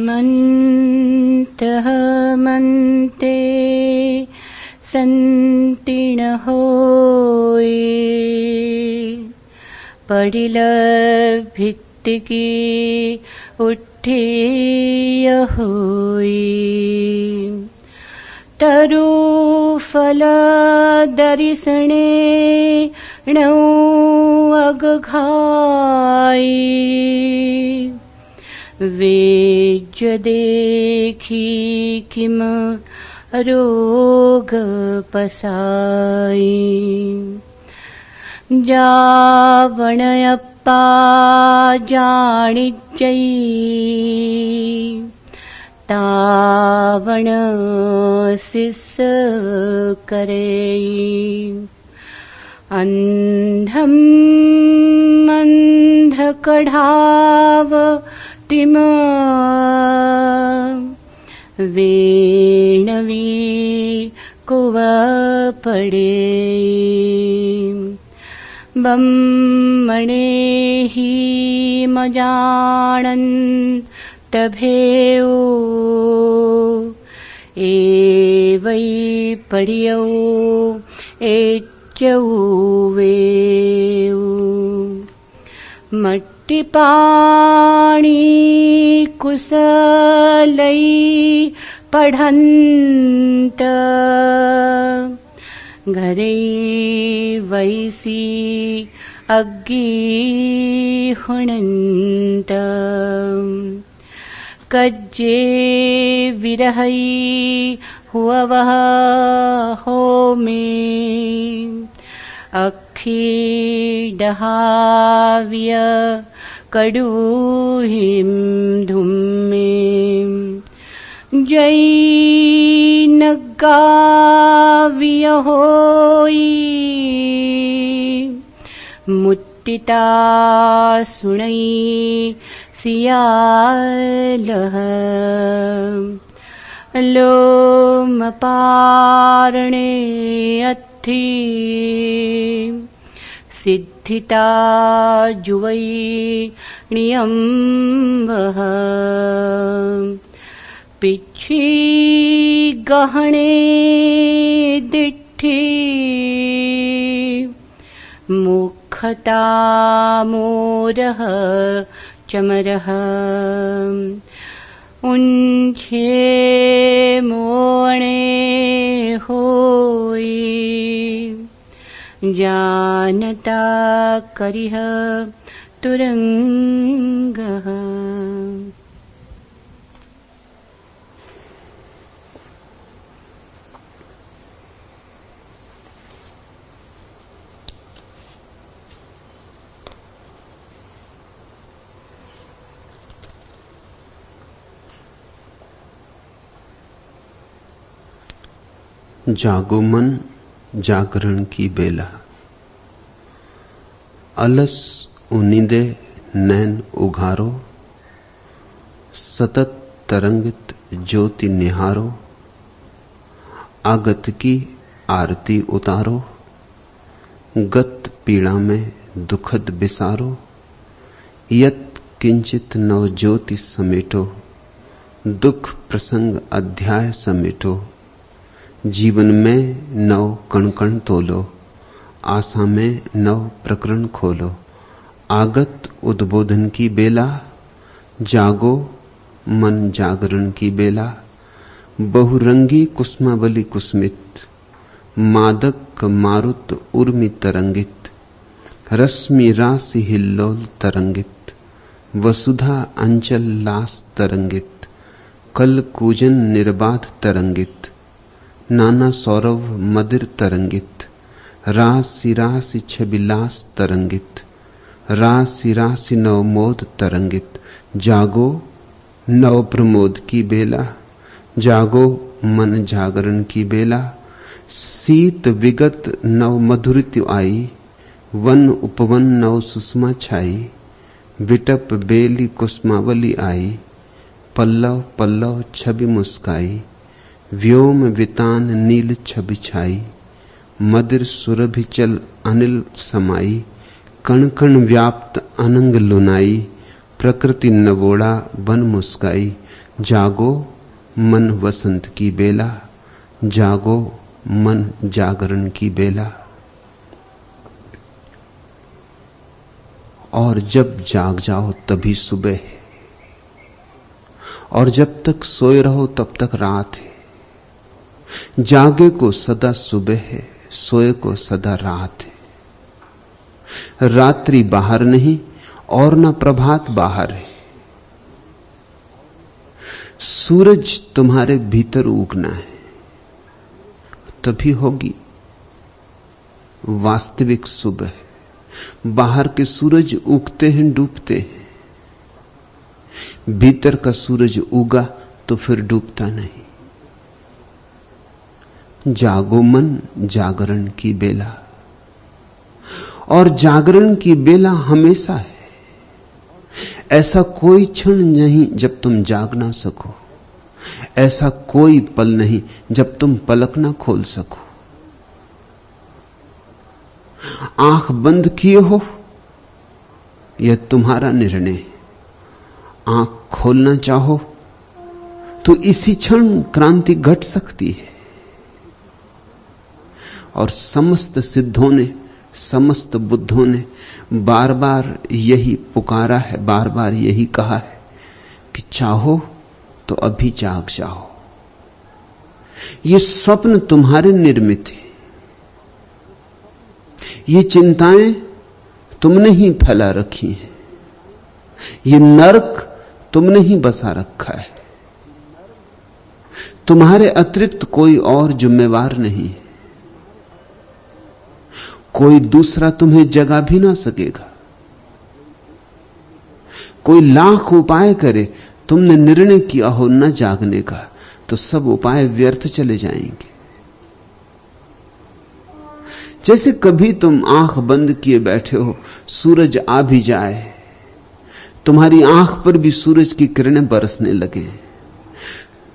मन्तः मन्ते संतिण होय पडिल भित्तिकी उठिय होय तरुफल दर्शने णौ अगघाय वेज्य देखी किम रोग पसाई जावणयप्पा जानिज्जै तावण शिस करे अंधम अंध कढ़ाव तिम वेणवी कुव पड़े बम्मणे ही मजानन तभेओ ए वै पड़ियो एच्चौ वेऊ मट्टी पाणी कुशलै पढ़ंत घरे वैसी अग्गी हुणंत कज्जे विरहई हुआ वह हो में अखी डहाव्य कडूहिम धुम्मे जय नगाव्य होई मुत्तिता सुनई सियालह लोम पारणे अथी सिद्धिता जुवई नियम्बह पिछी गहणे दिठी मुखता मोरह चमरह उनछे मोणे होई जानता करिह तुरंगः जागो मन जागरण की बेला अलस उन्नीदे नैन उघारो सतत तरंगित ज्योति निहारो आगत की आरती उतारो गत पीड़ा में दुखद बिसारो यत किंचित नव ज्योति समेटो दुख प्रसंग अध्याय समेटो जीवन में नव कण कण तोलो आशा में नव प्रकरण खोलो आगत उद्बोधन की बेला जागो मन जागरण की बेला बहुरंगी कुसुमावली कुसमित मादक मारुत उर्मी तरंगित रश्मि राशि हिल्लोल तरंगित वसुधा अंचल लास तरंगित कल कूजन निर्बाध तरंगित नाना सौरव मदिर तरंगित राशि राशि छबिलास तरंगित राशि राशि नवमोद तरंगित जागो नव प्रमोद की बेला जागो मन जागरण की बेला शीत विगत नव मधुरित आई वन उपवन नव सुषमा छाई विटप बेली कुसुमावली आई पल्लव पल्लव छवि मुस्काई व्योम वितान नील छवि छाई मदिर सुरभि चल अनिल समाई कण कण व्याप्त अनंग लुनाई प्रकृति नवोड़ा बन मुस्काई जागो मन वसंत की बेला, जागो मन जागरण की बेला। और जब जाग जाओ तभी सुबह है, और जब तक सोए रहो तब तक रात है। जागे को सदा सुबह है, सोए को सदा रात है। रात्रि बाहर नहीं और न प्रभात बाहर है। सूरज तुम्हारे भीतर उगना है, तभी होगी वास्तविक सुबह। बाहर के सूरज उगते हैं, डूबते हैं। भीतर का सूरज उगा तो फिर डूबता नहीं। जागो मन जागरण की बेला, और जागरण की बेला हमेशा है। ऐसा कोई क्षण नहीं जब तुम जाग ना सको, ऐसा कोई पल नहीं जब तुम पलक ना खोल सको। आंख बंद किए हो, यह तुम्हारा निर्णय। आंख खोलना चाहो तो इसी क्षण क्रांति घट सकती है। और समस्त सिद्धों ने, समस्त बुद्धों ने बार बार यही पुकारा है, बार बार यही कहा है कि चाहो तो अभी जाग जाओ। ये स्वप्न तुम्हारे निर्मित है, ये चिंताएं तुमने ही फैला रखी हैं, ये नरक तुमने ही बसा रखा है। तुम्हारे अतिरिक्त कोई और जिम्मेवार नहीं है। कोई दूसरा तुम्हें जगा भी ना सकेगा। कोई लाख उपाय करे, तुमने निर्णय किया हो न जागने का तो सब उपाय व्यर्थ चले जाएंगे। जैसे कभी तुम आंख बंद किए बैठे हो, सूरज आ भी जाए, तुम्हारी आंख पर भी सूरज की किरणें बरसने लगे,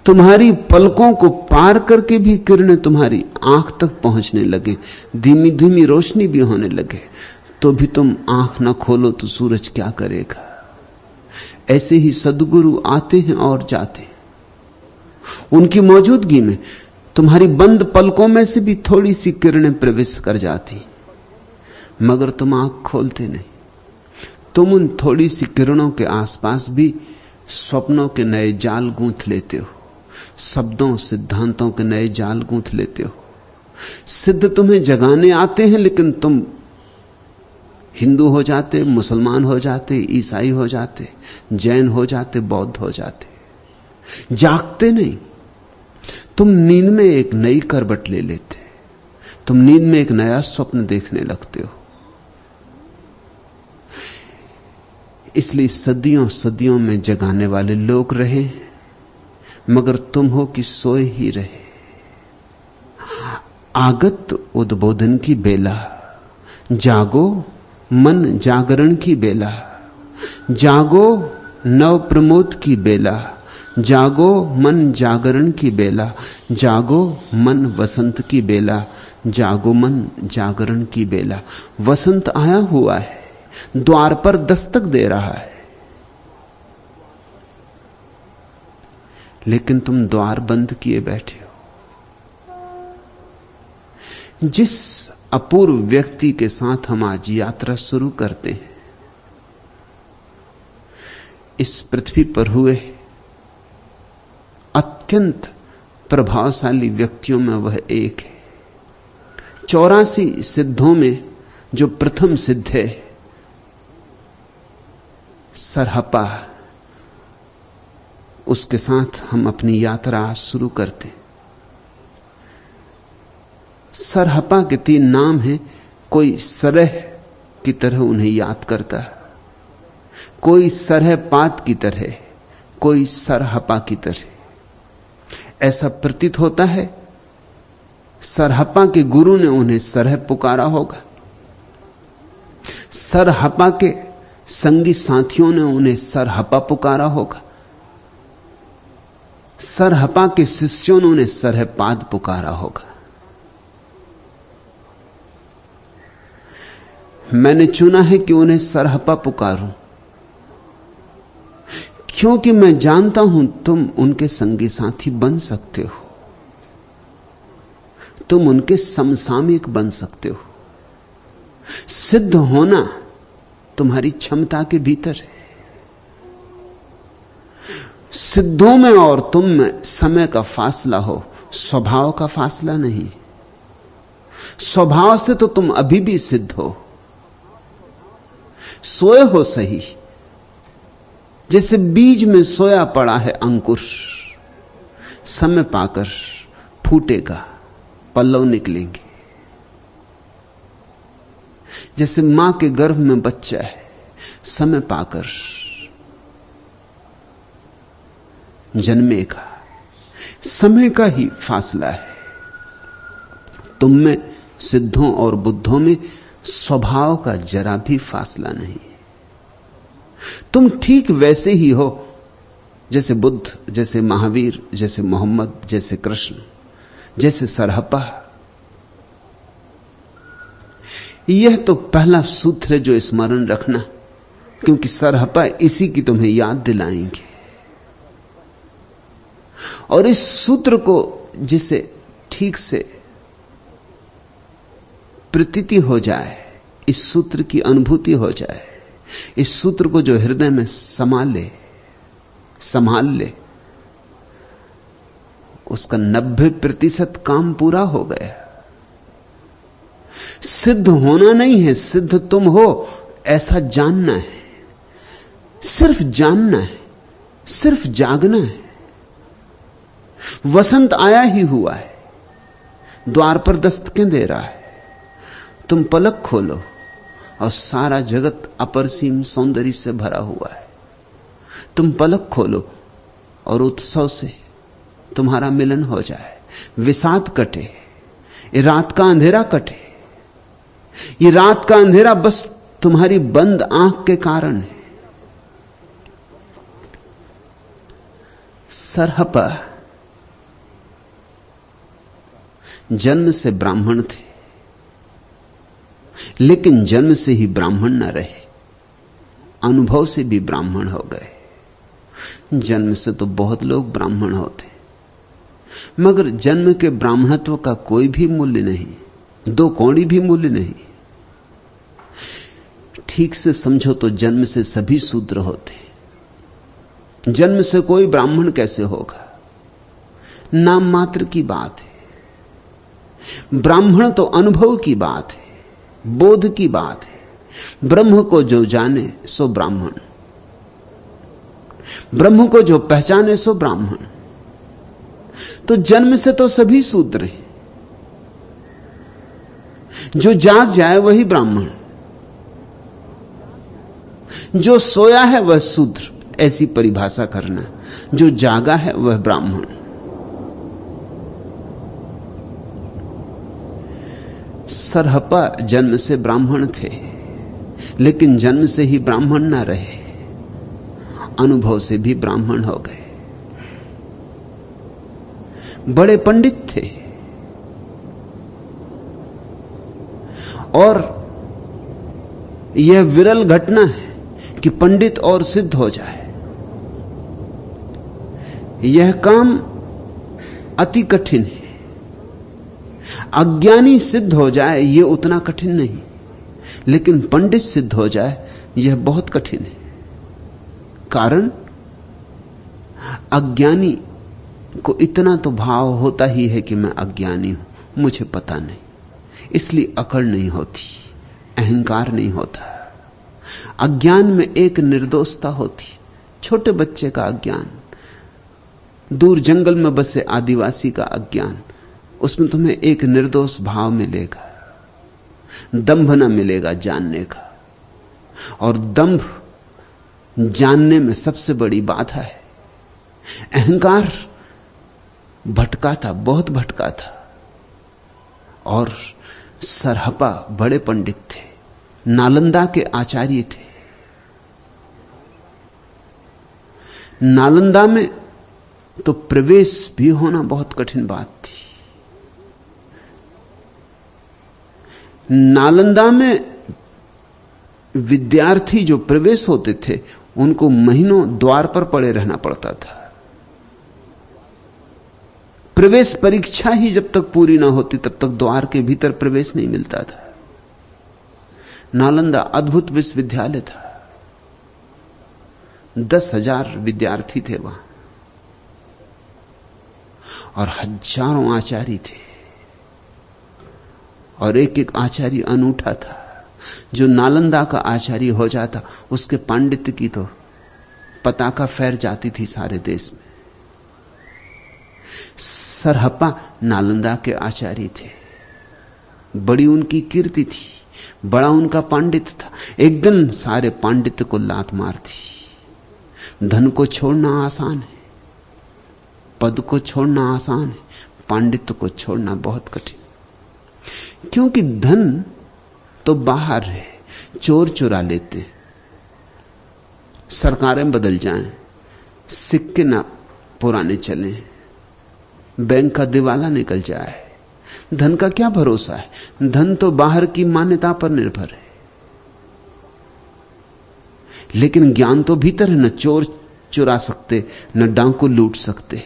तुम्हारी पलकों को पार करके भी किरणें तुम्हारी आंख तक पहुंचने लगे, धीमी धीमी रोशनी भी होने लगे, तो भी तुम आंख ना खोलो तो सूरज क्या करेगा। ऐसे ही सद्गुरु आते हैं और जाते हैं। उनकी मौजूदगी में तुम्हारी बंद पलकों में से भी थोड़ी सी किरणें प्रवेश कर जाती, मगर तुम आंख खोलते नहीं। तुम उन थोड़ी सी किरणों के आसपास भी स्वप्नों के नए जाल गूंथ लेते हो, शब्दों सिद्धांतों के नए जाल गूंथ लेते हो। सिद्ध तुम्हें जगाने आते हैं, लेकिन तुम हिंदू हो जाते, मुसलमान हो जाते, ईसाई हो जाते, जैन हो जाते, बौद्ध हो जाते। जागते नहीं। तुम नींद में एक नई करवट ले लेते, तुम नींद में एक नया स्वप्न देखने लगते हो। इसलिए सदियों सदियों में जगाने वाले लोग रहे, मगर तुम हो कि सोए ही रहे। आगत उद्बोधन की बेला, जागो मन जागरण की बेला, जागो नव प्रमोद की बेला, जागो मन जागरण की बेला, जागो मन वसंत की बेला, जागो मन जागरण की बेला। वसंत आया हुआ है, द्वार पर दस्तक दे रहा है, लेकिन तुम द्वार बंद किए बैठे हो। जिस अपूर्व व्यक्ति के साथ हम आज यात्रा शुरू करते हैं, इस पृथ्वी पर हुए अत्यंत प्रभावशाली व्यक्तियों में वह एक है। 84 सिद्धों में जो प्रथम सिद्ध है, सरहपा, उसके साथ हम अपनी यात्रा शुरू करते हैं। सरहपा के 3 नाम हैं। कोई सरह की तरह उन्हें याद करता है, कोई सरहपात की तरह, कोई सरहपा की तरह। ऐसा प्रतीत होता है सरहपा के गुरु ने उन्हें सरह पुकारा होगा, सरहपा के संगी साथियों ने उन्हें सरहपा पुकारा होगा, सरहपा के शिष्यों ने उन्हें सरहपाद पुकारा होगा। मैंने चुना है कि उन्हें सरहपा पुकारूं, क्योंकि मैं जानता हूं तुम उनके संगी साथी बन सकते हो, तुम उनके समसामयिक बन सकते हो। सिद्ध होना तुम्हारी क्षमता के भीतर है। सिद्धों में और तुम में समय का फासला हो, स्वभाव का फासला नहीं। स्वभाव से तो तुम अभी भी सिद्ध हो, सोए हो सही, जैसे बीज में सोया पड़ा है अंकुर, समय पाकर फूटेगा, पल्लव निकलेंगे। जैसे मां के गर्भ में बच्चा है, समय पाकर जन्मेगा। समय का ही फासला है। तुम में, सिद्धों और बुद्धों में स्वभाव का जरा भी फासला नहीं। तुम ठीक वैसे ही हो जैसे बुद्ध, जैसे महावीर, जैसे मोहम्मद, जैसे कृष्ण, जैसे सरहपा। यह तो पहला सूत्र है जो स्मरण रखना, क्योंकि सरहपा इसी की तुम्हें याद दिलाएंगे। और इस सूत्र को जिसे ठीक से प्रतीति हो जाए, इस सूत्र की अनुभूति हो जाए, इस सूत्र को जो हृदय में संभाल ले, उसका 90% काम पूरा हो गया। सिद्ध होना नहीं है, सिद्ध तुम हो ऐसा जानना है। सिर्फ जानना है, सिर्फ जागना है। वसंत आया ही हुआ है, द्वार पर दस्तकें दे रहा है। तुम पलक खोलो और सारा जगत अपरसीम सौंदर्य से भरा हुआ है। तुम पलक खोलो और उत्सव से तुम्हारा मिलन हो जाए, विषाद कटे, ये रात का अंधेरा कटे। ये रात का अंधेरा बस तुम्हारी बंद आंख के कारण है। सरहपा जन्म से ब्राह्मण थे, लेकिन जन्म से ही ब्राह्मण न रहे, अनुभव से भी ब्राह्मण हो गए। जन्म से तो बहुत लोग ब्राह्मण होते, मगर जन्म के ब्राह्मणत्व का कोई भी मूल्य नहीं, दो कौड़ी भी मूल्य नहीं। ठीक से समझो तो जन्म से सभी शूद्र होते। जन्म से कोई ब्राह्मण कैसे होगा? नाम मात्र की बात है। ब्राह्मण तो अनुभव की बात है, बोध की बात है। ब्रह्म को जो जाने सो ब्राह्मण, ब्रह्म को जो पहचाने सो ब्राह्मण। तो जन्म से तो सभी शूद्र हैं, जो जाग जाए वही ब्राह्मण, जो सोया है वह शूद्र, ऐसी परिभाषा करना। जो जागा है वह ब्राह्मण। सरहपा जन्म से ब्राह्मण थे, लेकिन जन्म से ही ब्राह्मण ना रहे, अनुभव से भी ब्राह्मण हो गए। बड़े पंडित थे और यह विरल घटना है कि पंडित और सिद्ध हो जाए। यह काम अति कठिन है। अज्ञानी सिद्ध हो जाए यह उतना कठिन नहीं, लेकिन पंडित सिद्ध हो जाए यह बहुत कठिन है। कारण अज्ञानी को इतना तो भाव होता ही है कि मैं अज्ञानी हूं, मुझे पता नहीं, इसलिए अकड़ नहीं होती, अहंकार नहीं होता। अज्ञान में एक निर्दोषता होती, छोटे बच्चे का अज्ञान, दूर जंगल में बसे आदिवासी का अज्ञान, उसमें तुम्हें एक निर्दोष भाव मिलेगा, दंभ न मिलेगा जानने का। और दंभ जानने में सबसे बड़ी बाधा है। अहंकार भटका था, बहुत भटका था। और सरहपा बड़े पंडित थे, नालंदा के आचार्य थे। नालंदा में तो प्रवेश भी होना बहुत कठिन बात थी। नालंदा में विद्यार्थी जो प्रवेश होते थे उनको महीनों द्वार पर पड़े रहना पड़ता था। प्रवेश परीक्षा ही जब तक पूरी ना होती तब तक द्वार के भीतर प्रवेश नहीं मिलता था। नालंदा अद्भुत विश्वविद्यालय था। 10,000 विद्यार्थी थे वहां और हजारों आचार्य थे, और एक एक आचार्य अनूठा था। जो नालंदा का आचार्य हो जाता उसके पांडित्य की तो पताका फैल जाती थी सारे देश में। सरहप्पा नालंदा के आचार्य थे, बड़ी उनकी कीर्ति थी, बड़ा उनका पांडित्य था। एक दिन सारे पांडित्य को लात मार दी। धन को छोड़ना आसान है, पद को छोड़ना आसान है, पांडित्य को छोड़ना बहुत कठिन। क्योंकि धन तो बाहर है, चोर चुरा लेते, सरकारें बदल जाएं, सिक्के ना पुराने चलें, बैंक का दिवाला निकल जाए, धन का क्या भरोसा है। धन तो बाहर की मान्यता पर निर्भर है, लेकिन ज्ञान तो भीतर है। न चोर चुरा सकते, न डाकू लूट सकते।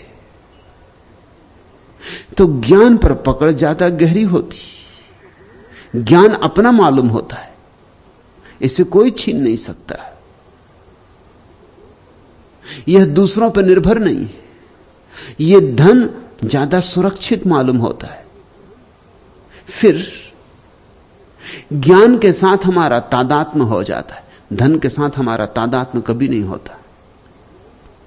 तो ज्ञान पर पकड़ ज्यादा गहरी होती। ज्ञान अपना मालूम होता है, इसे कोई छीन नहीं सकता। यह दूसरों पर निर्भर नहीं है। यह धन ज्यादा सुरक्षित मालूम होता है। फिर ज्ञान के साथ हमारा तादात्म्य हो जाता है, धन के साथ हमारा तादात्म्य कभी नहीं होता।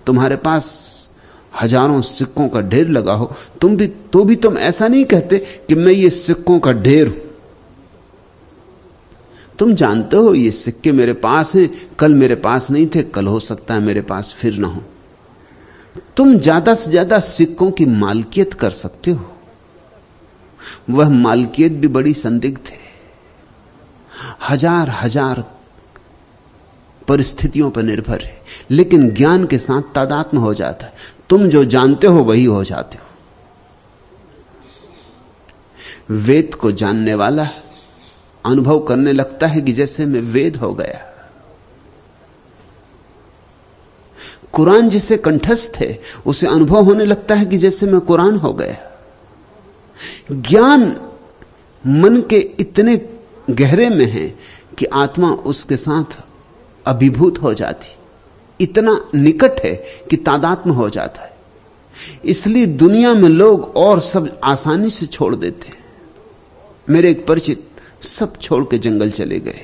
तुम्हारे पास हजारों सिक्कों का ढेर लगा हो, तुम ऐसा नहीं कहते कि मैं ये सिक्कों का ढेर हूं। तुम जानते हो ये सिक्के मेरे पास हैं, कल मेरे पास नहीं थे, कल हो सकता है मेरे पास फिर ना हो। तुम ज्यादा से ज्यादा सिक्कों की मालकियत कर सकते हो। वह मालकियत भी बड़ी संदिग्ध है, हजार हजार परिस्थितियों पर निर्भर है। लेकिन ज्ञान के साथ तादात्म्य हो जाता है। तुम जो जानते हो वही हो जाते हो। वेद को जानने वाला अनुभव करने लगता है कि जैसे मैं वेद हो गया। कुरान जिसे कंठस्थ है उसे अनुभव होने लगता है कि जैसे मैं कुरान हो गया। ज्ञान मन के इतने गहरे में है कि आत्मा उसके साथ अभिभूत हो जाती, इतना निकट है कि तादात्म्य हो जाता है। इसलिए दुनिया में लोग और सब आसानी से छोड़ देते हैं। मेरे एक परिचित सब छोड़ के जंगल चले गए।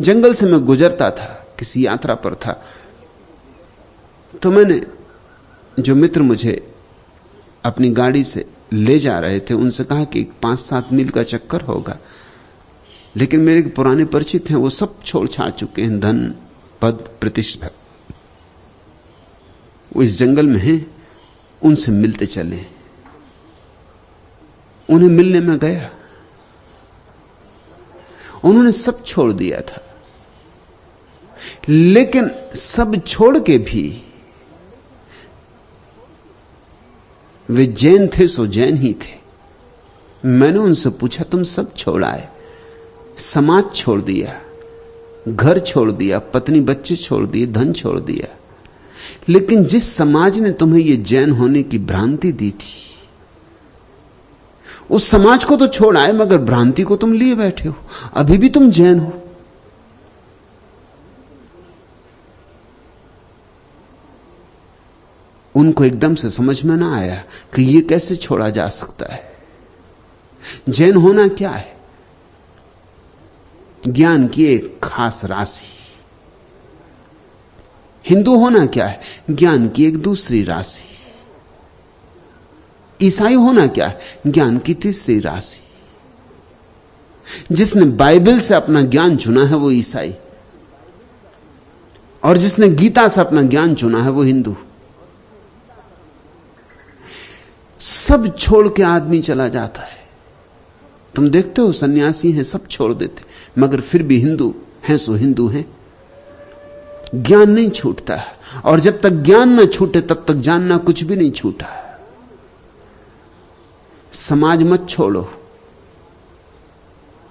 जंगल से मैं गुजरता था, किसी यात्रा पर था, तो मैंने जो मित्र मुझे अपनी गाड़ी से ले जा रहे थे उनसे कहा कि 5-7 मील का चक्कर होगा। लेकिन मेरे पुराने परिचित हैं, वो सब छोड़ छाड़ चुके हैं, धन पद प्रतिष्ठा, वो इस जंगल में हैं। उनसे मिलते चले। उन्हें मिलने में गया, उन्होंने सब छोड़ दिया था। लेकिन सब छोड़ के भी वे जैन थे, सो जैन ही थे। मैंने उनसे पूछा, तुम सब छोड़ आए, समाज छोड़ दिया, घर छोड़ दिया, पत्नी बच्चे छोड़ दिए, धन छोड़ दिया, लेकिन जिस समाज ने तुम्हें यह जैन होने की भ्रांति दी थी, उस समाज को तो छोड़ आए, मगर भ्रांति को तुम लिए बैठे हो। अभी भी तुम जैन हो। उनको एकदम से समझ में ना आया कि यह कैसे छोड़ा जा सकता है। जैन होना क्या है? ज्ञान की एक खास राशि। हिंदू होना क्या है? ज्ञान की एक दूसरी राशि। ईसाई होना क्या है? ज्ञान की तीसरी राशि। जिसने बाइबल से अपना ज्ञान चुना है वो ईसाई, और जिसने गीता से अपना ज्ञान चुना है वो हिंदू। सब छोड़ के आदमी चला जाता है। तुम देखते हो सन्यासी हैं, सब छोड़ देते, मगर फिर भी हिंदू हैं सो हिंदू हैं। ज्ञान नहीं छूटता, और जब तक ज्ञान न छूटे तब तक जानना कुछ भी नहीं छूटा। समाज मत छोड़ो,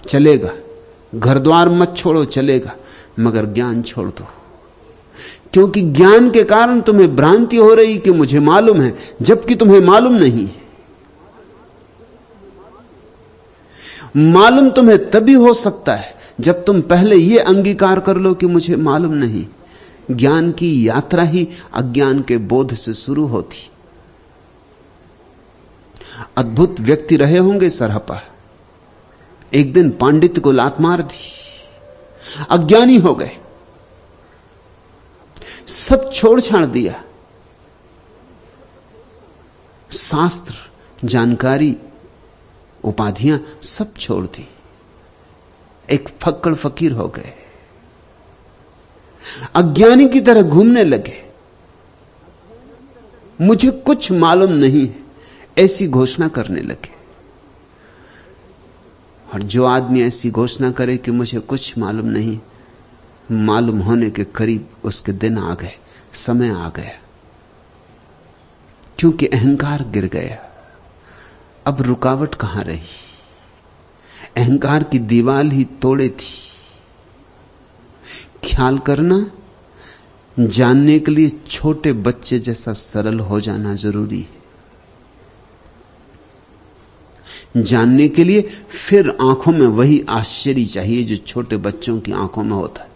चलेगा। घर द्वार मत छोड़ो, चलेगा, मगर ज्ञान छोड़ दो। क्योंकि ज्ञान के कारण तुम्हें भ्रांति हो रही कि मुझे मालूम है, जबकि तुम्हें मालूम नहीं है। मालूम तुम्हें तभी हो सकता है जब तुम पहले यह अंगीकार कर लो कि मुझे मालूम नहीं। ज्ञान की यात्रा ही अज्ञान के बोध से शुरू होती। अद्भुत व्यक्ति रहे होंगे सरहपा, एक दिन पांडित्य को लात मार दी, अज्ञानी हो गए, सब छोड़ छाड़ दिया, शास्त्र, जानकारी, उपाधियां सब छोड़ दी, एक फक्कड़ फकीर हो गए, अज्ञानी की तरह घूमने लगे। मुझे कुछ मालूम नहीं, ऐसी घोषणा करने लगे। और जो आदमी ऐसी घोषणा करे कि मुझे कुछ मालूम नहीं, मालूम होने के करीब उसके दिन आ गए, समय आ गया, क्योंकि अहंकार गिर गया। अब रुकावट कहां रही? अहंकार की दीवार ही तोड़े थी। ख्याल करना, जानने के लिए छोटे बच्चे जैसा सरल हो जाना जरूरी है। जानने के लिए फिर आंखों में वही आश्चर्य चाहिए जो छोटे बच्चों की आंखों में होता है,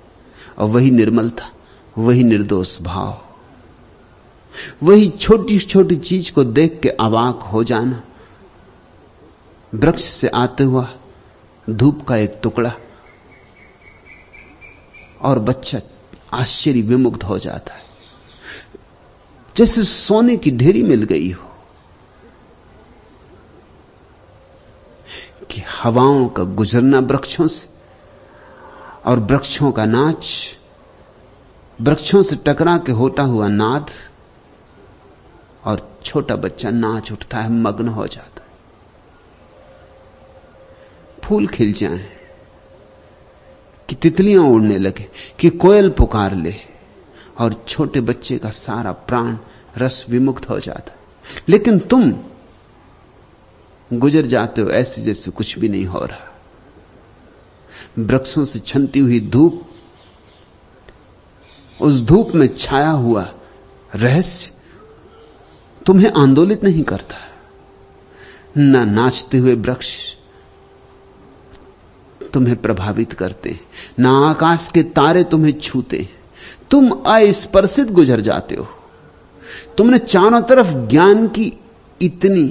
और वही निर्मलता, वही निर्दोष भाव, वही छोटी छोटी चीज को देख के अवाक हो जाना। वृक्ष से आते हुआ धूप का एक टुकड़ा, और बच्चा आश्चर्य विमुग्ध हो जाता है, जैसे सोने की ढेरी मिल गई हो। कि हवाओं का गुजरना वृक्षों से, और वृक्षों का नाच, वृक्षों से टकरा के होता हुआ नाद, और छोटा बच्चा नाच उठता है, मग्न हो जाता है। फूल खिल जाएं, कि तितलियां उड़ने लगे, कि कोयल पुकार ले, और छोटे बच्चे का सारा प्राण रस विमुक्त हो जाता है। लेकिन तुम गुजर जाते हो ऐसे जैसे कुछ भी नहीं हो रहा। वृक्षों से छनती हुई धूप, उस धूप में छाया हुआ रहस्य तुम्हें आंदोलित नहीं करता। ना नाचते हुए वृक्ष तुम्हें प्रभावित करते, ना आकाश के तारे तुम्हें छूते, तुम अस्पर्शित गुजर जाते हो। तुमने चारों तरफ ज्ञान की इतनी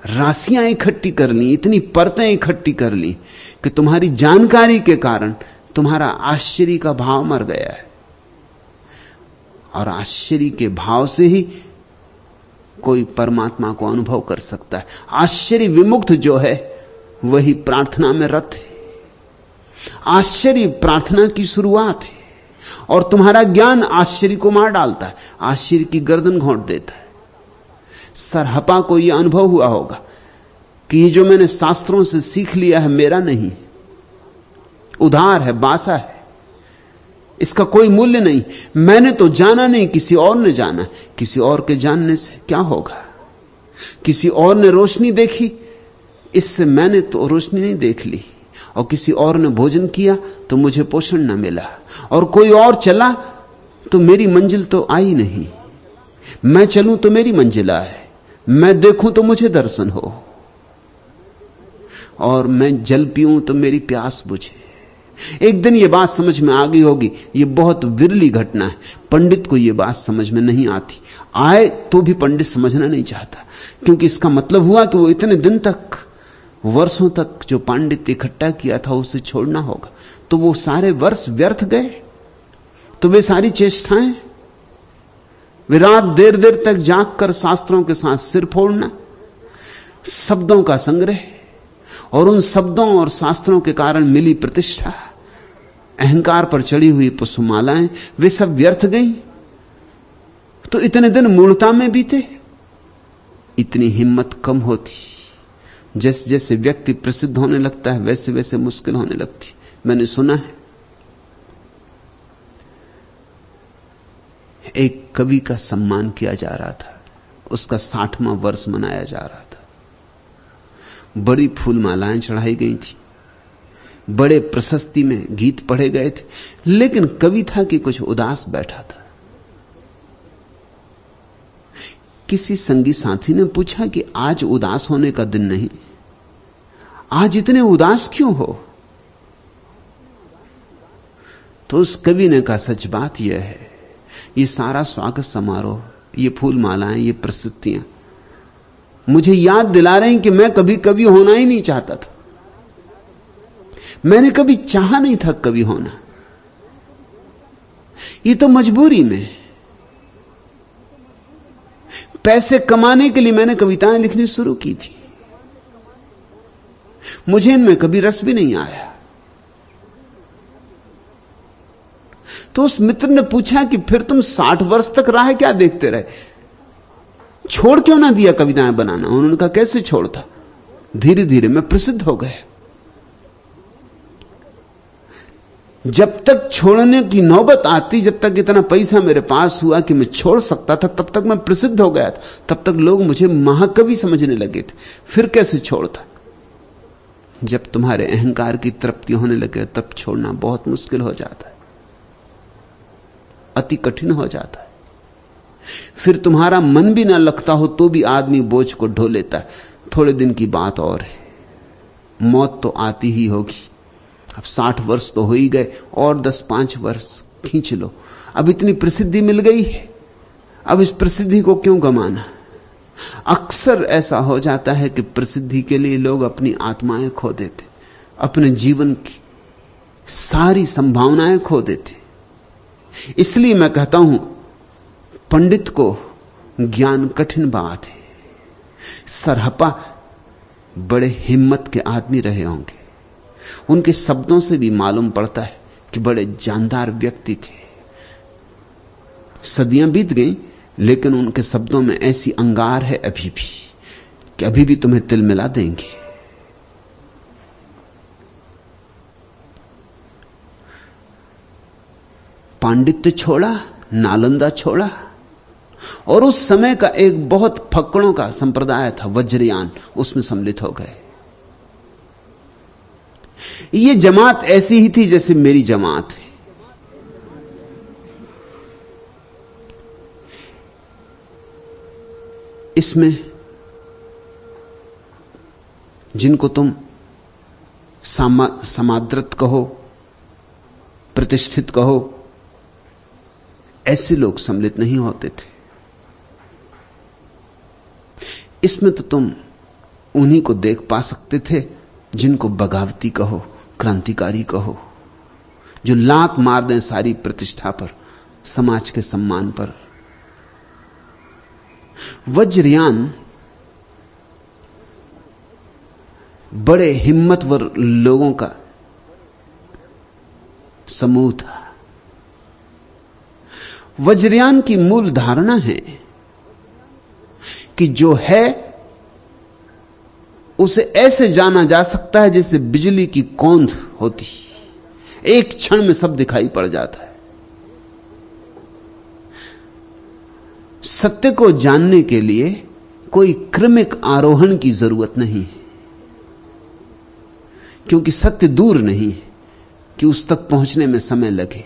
राशियां इकट्ठी कर ली, इतनी परतें इकट्ठी कर ली कि तुम्हारी जानकारी के कारण तुम्हारा आश्चर्य का भाव मर गया है। और आश्चर्य के भाव से ही कोई परमात्मा को अनुभव कर सकता है। आश्चर्य विमुक्त जो है वही प्रार्थना में रत है। आश्चर्य प्रार्थना की शुरुआत है, और तुम्हारा ज्ञान आश्चर्य को मार डालता है, आश्चर्य की गर्दन घोंट देता है। सरहपा को यह अनुभव हुआ होगा कि ये जो मैंने शास्त्रों से सीख लिया है मेरा नहीं, उधार है, बासा है, इसका कोई मूल्य नहीं। मैंने तो जाना नहीं, किसी और ने जाना। किसी और के जानने से क्या होगा? किसी और ने रोशनी देखी, इससे मैंने तो रोशनी नहीं देख ली। और किसी और ने भोजन किया तो मुझे पोषण न मिला, और कोई और चला तो मेरी मंजिल तो आई नहीं। मैं चलूं तो मेरी मंजिल आए, मैं देखूं तो मुझे दर्शन हो, और मैं जल पीऊं तो मेरी प्यास बुझे। एक दिन यह बात समझ में आ गई होगी। यह बहुत विरली घटना है, पंडित को यह बात समझ में नहीं आती। आए तो भी पंडित समझना नहीं चाहता, क्योंकि इसका मतलब हुआ कि वो इतने दिन तक, वर्षों तक जो पांडित्य इकट्ठा किया था उसे छोड़ना होगा। तो वो सारे वर्ष व्यर्थ गए, तो वे सारी चेष्टाएं, वे रात देर देर तक जाग कर शास्त्रों के साथ सिर फोड़ना, शब्दों का संग्रह, और उन शब्दों और शास्त्रों के कारण मिली प्रतिष्ठा, अहंकार पर चढ़ी हुई पुष्पमालाएं, वे सब व्यर्थ गईं। तो इतने दिन मूढ़ता में बीते। इतनी हिम्मत कम होती। जैसे जैसे व्यक्ति प्रसिद्ध होने लगता है वैसे वैसे मुश्किल होने लगती। मैंने सुना है एक कवि का सम्मान किया जा रहा था, उसका 60वां वर्ष मनाया जा रहा था। बड़ी फूलमालाएं चढ़ाई गई थी, बड़े प्रशस्ति में गीत पढ़े गए थे, लेकिन कवि था कि कुछ उदास बैठा था। किसी संगी साथी ने पूछा कि आज उदास होने का दिन नहीं, आज इतने उदास क्यों हो? तो उस कवि ने कहा, सच बात यह है, ये सारा स्वागत समारोह, ये फूल मालाएं, ये प्रस्तुतियां मुझे याद दिला रहे हैं कि मैं कभी कवि होना ही नहीं चाहता था। मैंने कभी चाहा नहीं था कवि होना, ये तो मजबूरी में, पैसे कमाने के लिए मैंने कविताएं लिखनी शुरू की थी। मुझे इनमें कभी रस भी नहीं आया। तो उस मित्र ने पूछा कि फिर तुम 60 वर्ष तक राह क्या देखते रहे, छोड़ क्यों ना दिया कविताएं बनाना? उन्होंने कहा, कैसे छोड़ता, धीरे धीरे मैं प्रसिद्ध हो गया। जब तक छोड़ने की नौबत आती, जब तक इतना पैसा मेरे पास हुआ कि मैं छोड़ सकता था, तब तक मैं प्रसिद्ध हो गया था, तब तक लोग मुझे महाकवि समझने लगे थे। फिर कैसे छोड़ता? जब तुम्हारे अहंकार की तृप्ति होने लगे तब छोड़ना बहुत मुश्किल हो जाता है, अति कठिन हो जाता है। फिर तुम्हारा मन भी ना लगता हो तो भी आदमी बोझ को ढो लेता है। थोड़े दिन की बात और है, मौत तो आती ही होगी। अब 60 वर्ष तो हो ही गए, और 10-5 वर्ष खींच लो। अब इतनी प्रसिद्धि मिल गई है, अब इस प्रसिद्धि को क्यों गंवाना? अक्सर ऐसा हो जाता है कि प्रसिद्धि के लिए लोग अपनी आत्माएं खो देते, अपने जीवन की सारी संभावनाएं खो देते। इसलिए मैं कहता हूं, पंडित को ज्ञान कठिन बात है। सरहपा बड़े हिम्मत के आदमी रहे होंगे, उनके शब्दों से भी मालूम पड़ता है कि बड़े जानदार व्यक्ति थे। सदियां बीत गईं, लेकिन उनके शब्दों में ऐसी अंगार है अभी भी कि अभी भी तुम्हें तिल मिला देंगे। पांडित्य छोड़ा, नालंदा छोड़ा, और उस समय का एक बहुत फक्कड़ों का संप्रदाय था वज्रयान, उसमें सम्मिलित हो गए। ये जमात ऐसी ही थी जैसे मेरी जमात है। इसमें जिनको तुम समादृत कहो, प्रतिष्ठित कहो, ऐसे लोग सम्मिलित नहीं होते थे। इसमें तो तुम उन्हीं को देख पा सकते थे जिनको बगावती कहो, क्रांतिकारी कहो, जो लात मार दें सारी प्रतिष्ठा पर, समाज के सम्मान पर। वज्रयान बड़े हिम्मतवर लोगों का समूह था। वज्रयान की मूल धारणा है कि जो है उसे ऐसे जाना जा सकता है जैसे बिजली की कौंध होती, एक क्षण में सब दिखाई पड़ जाता है। सत्य को जानने के लिए कोई क्रमिक आरोहण की जरूरत नहीं है, क्योंकि सत्य दूर नहीं है कि उस तक पहुंचने में समय लगे।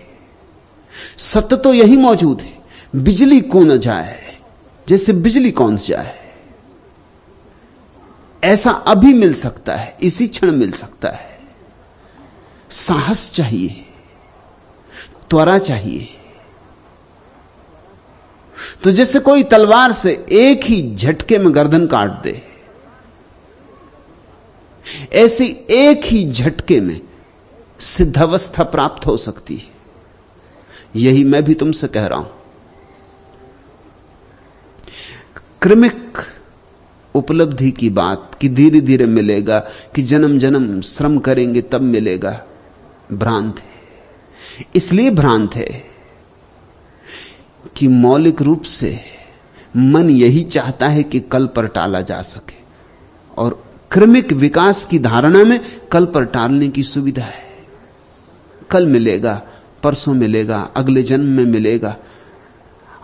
सत्य तो यही मौजूद है, बिजली को न जाए जैसे बिजली कौंध जाए, ऐसा अभी मिल सकता है, इसी क्षण मिल सकता है। साहस चाहिए, त्वरा चाहिए। तो जैसे कोई तलवार से एक ही झटके में गर्दन काट दे, ऐसी एक ही झटके में सिद्धावस्था प्राप्त हो सकती है। यही मैं भी तुमसे कह रहा हूं। क्रमिक उपलब्धि की बात कि धीरे धीरे मिलेगा, कि जन्म जन्म श्रम करेंगे तब मिलेगा, भ्रांत है। इसलिए भ्रांत है कि मौलिक रूप से मन यही चाहता है कि कल पर टाला जा सके, और क्रमिक विकास की धारणा में कल पर टालने की सुविधा है। कल मिलेगा, परसों मिलेगा, अगले जन्म में मिलेगा।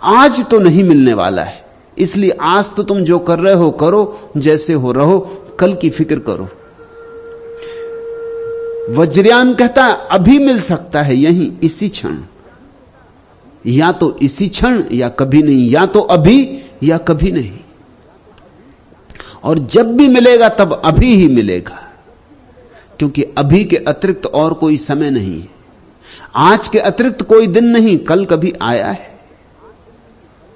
आज तो नहीं मिलने वाला है, इसलिए आज तो तुम जो कर रहे हो करो, जैसे हो रहो, कल की फिक्र करो। वज्रयान कहता है अभी मिल सकता है, यहीं इसी क्षण, या तो इसी क्षण या कभी नहीं, या तो अभी या कभी नहीं। और जब भी मिलेगा तब अभी ही मिलेगा, क्योंकि अभी के अतिरिक्त और कोई समय नहीं है। आज के अतिरिक्त कोई दिन नहीं, कल कभी आया है।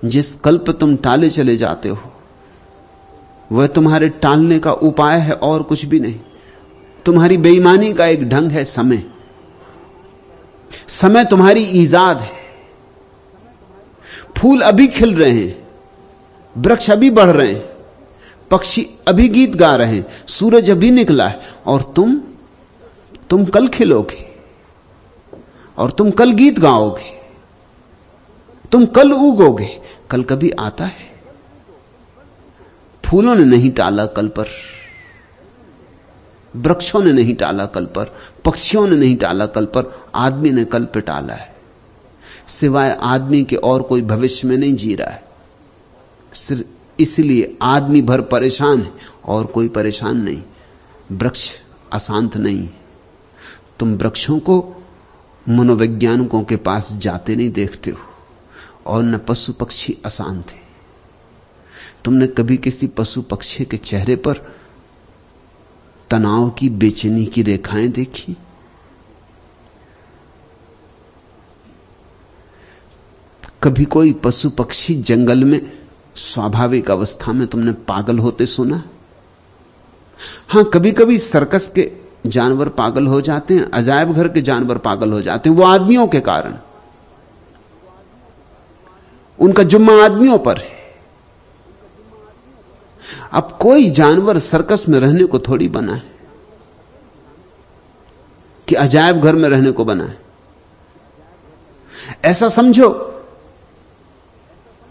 जिस कल पर तुम टाले चले जाते हो वह तुम्हारे टालने का उपाय है और कुछ भी नहीं। तुम्हारी बेईमानी का एक ढंग है समय। समय तुम्हारी ईजाद है। फूल अभी खिल रहे हैं, वृक्ष अभी बढ़ रहे हैं, पक्षी अभी गीत गा रहे हैं, सूरज अभी निकला है, और तुम कल खिलोगे और तुम कल गीत गाओगे, तुम कल उगोगे। कल कभी आता है। फूलों ने नहीं टाला कल पर, वृक्षों ने नहीं टाला कल पर, पक्षियों ने नहीं टाला कल पर, आदमी ने कल पे टाला है। सिवाय आदमी के और कोई भविष्य में नहीं जी रहा है। सिर्फ इसलिए आदमी भर परेशान है और कोई परेशान नहीं। वृक्ष अशांत नहीं। तुम वृक्षों को मनोवैज्ञानिकों के पास जाते नहीं देखते हो, और न पशु पक्षी अशांत है। तुमने कभी किसी पशु पक्षी के चेहरे पर तनाव की, बेचैनी की रेखाएं देखी? कभी कोई पशु पक्षी जंगल में स्वाभाविक अवस्था में तुमने पागल होते सुना? हां, कभी कभी सर्कस के जानवर पागल हो जाते हैं, अजायब घर के जानवर पागल हो जाते हैं, वो आदमियों के कारण। उनका जुम्मा आदमियों पर है। अब कोई जानवर सर्कस में रहने को थोड़ी बना है कि अजायब घर में रहने को बना है। ऐसा समझो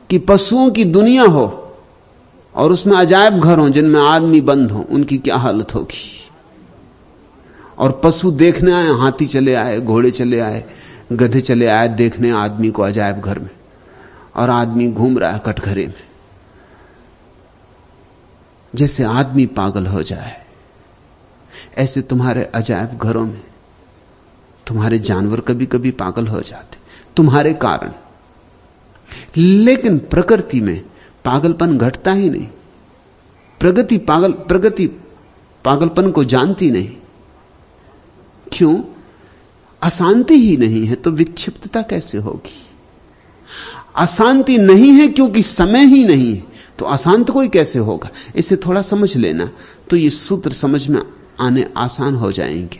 कि पशुओं की दुनिया हो और उसमें अजायब घर हो जिनमें आदमी बंद हो, उनकी क्या हालत होगी। और पशु देखने आए, हाथी चले आए, घोड़े चले आए, गधे चले आए देखने आदमी को अजायब घर में, और आदमी घूम रहा है कटघरे में। जैसे आदमी पागल हो जाए, ऐसे तुम्हारे अजायब घरों में तुम्हारे जानवर कभी कभी पागल हो जाते तुम्हारे कारण। लेकिन प्रकृति में पागलपन घटता ही नहीं। प्रगति पागलपन को जानती नहीं। क्यों? अशांति ही नहीं है तो विक्षिप्तता कैसे होगी? अशांति नहीं है क्योंकि समय ही नहीं है, तो अशांत कोई कैसे होगा? इसे थोड़ा समझ लेना तो ये सूत्र समझ में आने आसान हो जाएंगे।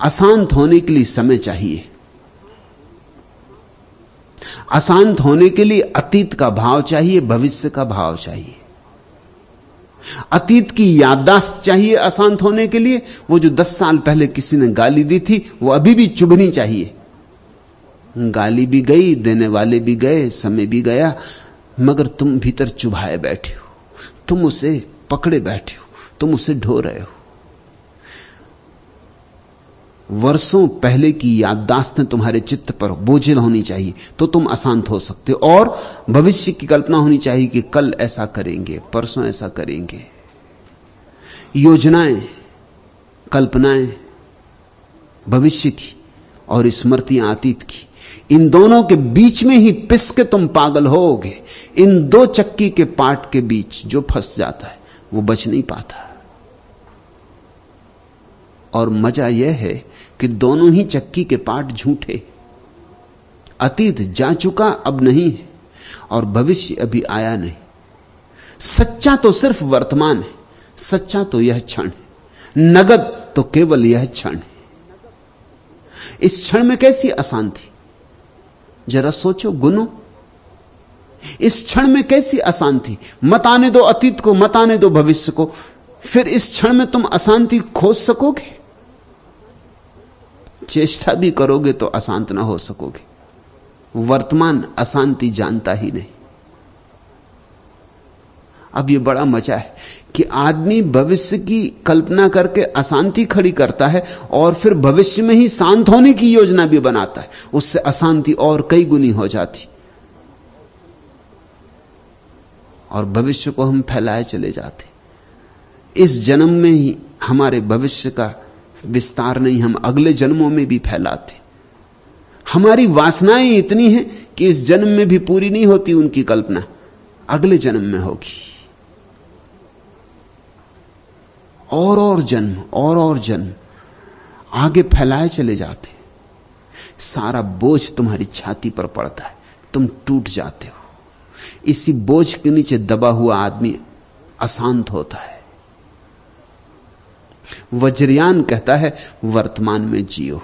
अशांत होने के लिए समय चाहिए। अशांत होने के लिए अतीत का भाव चाहिए, भविष्य का भाव चाहिए। अतीत की याददाश्त चाहिए अशांत होने के लिए। वो जो 10 साल पहले किसी ने गाली दी थी वो अभी भी चुभनी चाहिए। गाली भी गई, देने वाले भी गए, समय भी गया, मगर तुम भीतर चुभाए बैठे हो, तुम उसे पकड़े बैठे हो, तुम उसे ढो रहे हो। वर्षों पहले की याददाश्तें तुम्हारे चित्त पर बोझिल होनी चाहिए तो तुम अशांत हो सकते हो। और भविष्य की कल्पना होनी चाहिए कि कल ऐसा करेंगे, परसों ऐसा करेंगे। योजनाएं, कल्पनाएं भविष्य की और स्मृतियां अतीत की, इन दोनों के बीच में ही पिस के तुम पागल होगे। इन दो चक्की के पाट के बीच जो फंस जाता है वो बच नहीं पाता। और मजा यह है कि दोनों ही चक्की के पार्ट झूठे। अतीत जा चुका, अब नहीं है, और भविष्य अभी आया नहीं। सच्चा तो सिर्फ वर्तमान है, सच्चा तो यह क्षण है, नगद तो केवल यह क्षण है। इस क्षण में कैसी अशांति, जरा सोचो, गुनो। इस क्षण में कैसी अशांति। मत आने दो अतीत को, मत आने दो भविष्य को, फिर इस क्षण में तुम अशांति खोज सकोगे? चेष्टा भी करोगे तो अशांत ना हो सकोगे। वर्तमान अशांति जानता ही नहीं। अब यह बड़ा मजा है कि आदमी भविष्य की कल्पना करके अशांति खड़ी करता है और फिर भविष्य में ही शांत होने की योजना भी बनाता है। उससे अशांति और कई गुनी हो जाती और भविष्य को हम फैलाए चले जाते। इस जन्म में ही हमारे भविष्य का विस्तार नहीं, हम अगले जन्मों में भी फैलाते। हमारी वासनाएं इतनी हैं कि इस जन्म में भी पूरी नहीं होती उनकी कल्पना, अगले जन्म में होगी। और जन्म और जन्म आगे फैलाए चले जाते। सारा बोझ तुम्हारी छाती पर पड़ता है, तुम टूट जाते हो। इसी बोझ के नीचे दबा हुआ आदमी अशांत होता है। वज्रयान कहता है वर्तमान में जियो,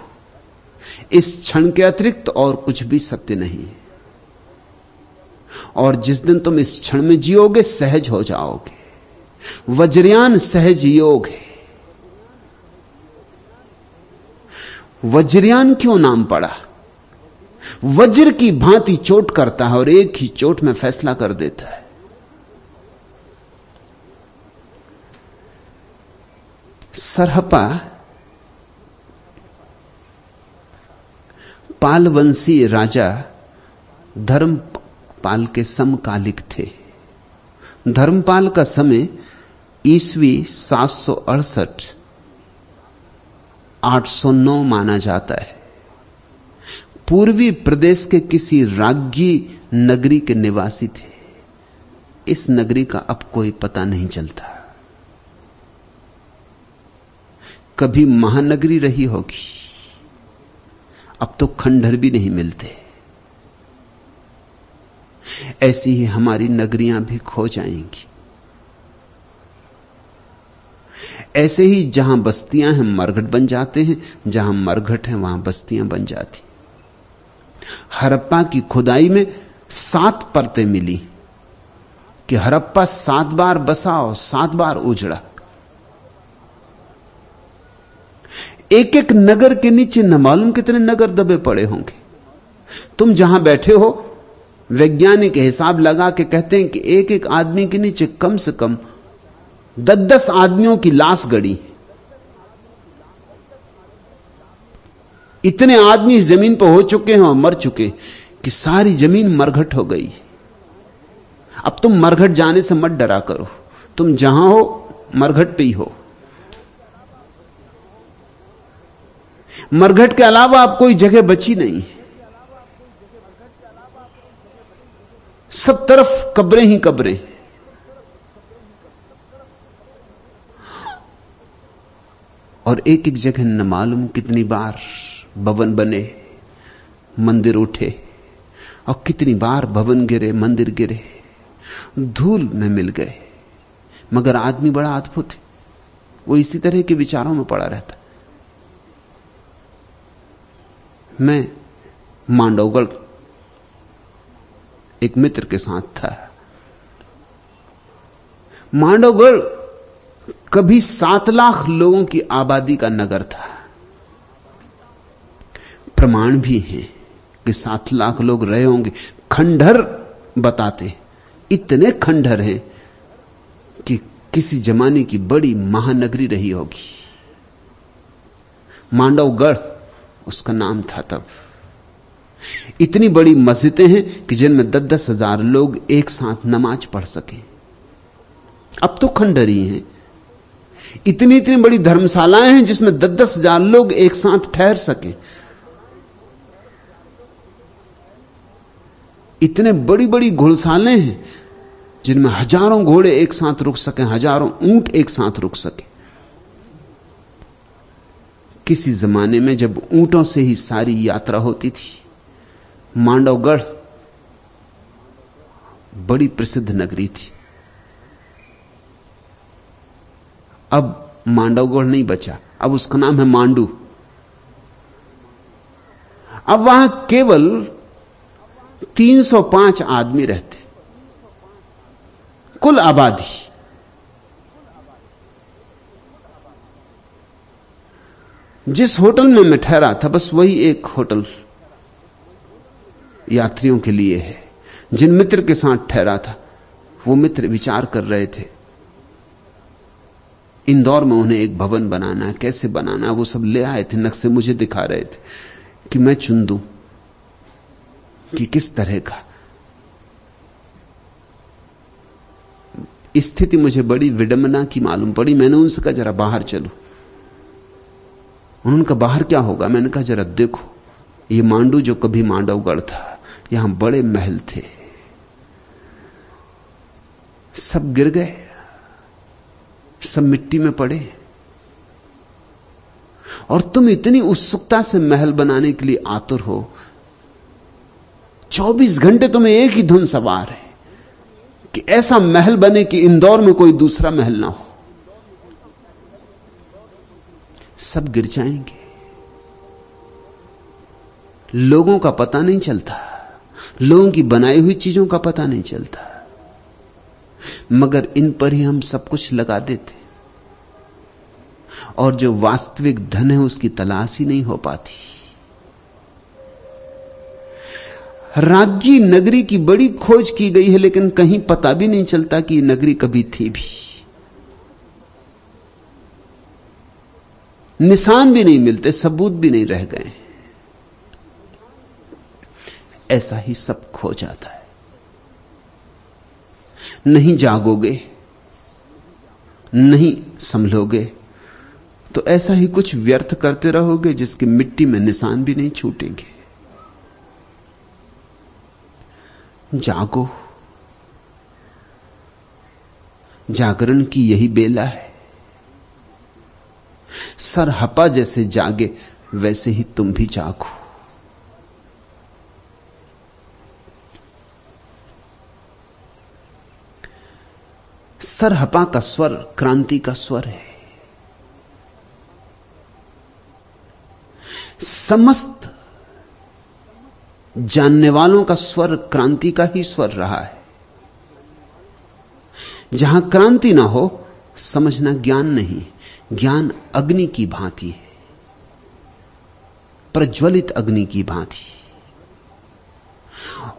इस क्षण के अतिरिक्त और कुछ भी सत्य नहीं है। और जिस दिन तुम इस क्षण में जियोगे सहज हो जाओगे। वज्रयान सहज योग है। वज्रयान क्यों नाम पड़ा? वज्र की भांति चोट करता है और एक ही चोट में फैसला कर देता है। सरहपा पालवंशी राजा धर्मपाल के समकालिक थे। धर्मपाल का समय ईस्वी 768 809 माना जाता है। पूर्वी प्रदेश के किसी राज्ञी नगरी के निवासी थे। इस नगरी का अब कोई पता नहीं चलता। कभी महानगरी रही होगी, अब तो खंडहर भी नहीं मिलते। ऐसी ही हमारी नगरियां भी खो जाएंगी। ऐसे ही जहां बस्तियां हैं मरघट बन जाते हैं, जहां मरघट हैं वहां बस्तियां बन जाती। हड़प्पा की खुदाई में 7 परतें मिली कि हड़प्पा 7 बार बसा और 7 बार उजड़ा। एक एक नगर के नीचे न मालूम कितने नगर दबे पड़े होंगे। तुम जहां बैठे हो वैज्ञानिक हिसाब लगा के कहते हैं कि एक एक आदमी के नीचे कम से कम 10-10 आदमियों की लाश गड़ी। इतने आदमी जमीन पर हो चुके हैं और मर चुके कि सारी जमीन मरघट हो गई। अब तुम मरघट जाने से मत डरा करो, तुम जहां हो मरघट पे ही हो। मरघट के अलावा अब कोई जगह बची नहीं, सब तरफ कब्रें ही कब्रें। और एक एक जगह न मालूम कितनी बार भवन बने, मंदिर उठे, और कितनी बार भवन गिरे, मंदिर गिरे, धूल में मिल गए। मगर आदमी बड़ा अद्भुत है, वो इसी तरह के विचारों में पड़ा रहता। मैं मांडवगढ़ एक मित्र के साथ था। मांडवगढ़ कभी 7 लाख लोगों की आबादी का नगर था। प्रमाण भी हैं कि 7 लाख लोग रहे होंगे। खंडहर बताते, इतने खंडहर हैं कि किसी जमाने की बड़ी महानगरी रही होगी। मांडवगढ़ उसका नाम था तब। इतनी बड़ी मस्जिदें हैं कि जिनमें 10-10 हजार लोग एक साथ नमाज पढ़ सके। अब तो खंडहर ही हैं। इतनी इतनी बड़ी धर्मशालाएं हैं जिसमें 10-10 हजार लोग एक साथ ठहर सके। इतने बड़ी बड़ी घुड़सालें हैं जिनमें हजारों घोड़े एक साथ रुक सके, हजारों ऊंट एक साथ रुक सके। किसी जमाने में जब ऊंटों से ही सारी यात्रा होती थी, मांडवगढ़ बड़ी प्रसिद्ध नगरी थी। अब मांडवगढ़ नहीं बचा, अब उसका नाम है मांडू। अब वहां केवल 305 आदमी रहते, कुल आबादी। जिस होटल में मैं ठहरा था बस वही एक होटल यात्रियों के लिए है। जिन मित्र के साथ ठहरा था वो मित्र विचार कर रहे थे इंदौर में उन्हें एक भवन बनाना है, कैसे बनाना है वो सब ले आए थे, नक्शे मुझे दिखा रहे थे कि मैं चुन दूं कि किस तरह का। स्थिति मुझे बड़ी विडंबना की मालूम पड़ी। मैंने उनसे कहा जरा बाहर चलो। उन्होंने कहा बाहर क्या होगा? मैंने कहा जरा देखो, ये मांडू जो कभी मांडवगढ़ था, यहां बड़े महल थे, सब गिर गए, सब मिट्टी में पड़े, और तुम इतनी उत्सुकता से महल बनाने के लिए आतुर हो। 24 घंटे तुम्हें एक ही धुन सवार है कि ऐसा महल बने कि इंदौर में कोई दूसरा महल ना हो। सब गिर जाएंगे, लोगों का पता नहीं चलता, लोगों की बनाई हुई चीजों का पता नहीं चलता, मगर इन पर ही हम सब कुछ लगा देते, और जो वास्तविक धन है उसकी तलाश ही नहीं हो पाती। राज्य नगरी की बड़ी खोज की गई है, लेकिन कहीं पता भी नहीं चलता कि नगरी कभी थी भी। निशान भी नहीं मिलते, सबूत भी नहीं रह गए। ऐसा ही सब खो जाता है। नहीं जागोगे, नहीं संभलोगे, तो ऐसा ही कुछ व्यर्थ करते रहोगे जिसकी मिट्टी में निशान भी नहीं छूटेंगे। जागो, जागरण की यही बेला है। सरहपा जैसे जागे वैसे ही तुम भी जागो। सरहपा का स्वर क्रांति का स्वर है। समस्त जानने वालों का स्वर क्रांति का ही स्वर रहा है। जहां क्रांति ना हो, समझना ज्ञान नहीं, ज्ञान अग्नि की भांति है, प्रज्वलित अग्नि की भांति,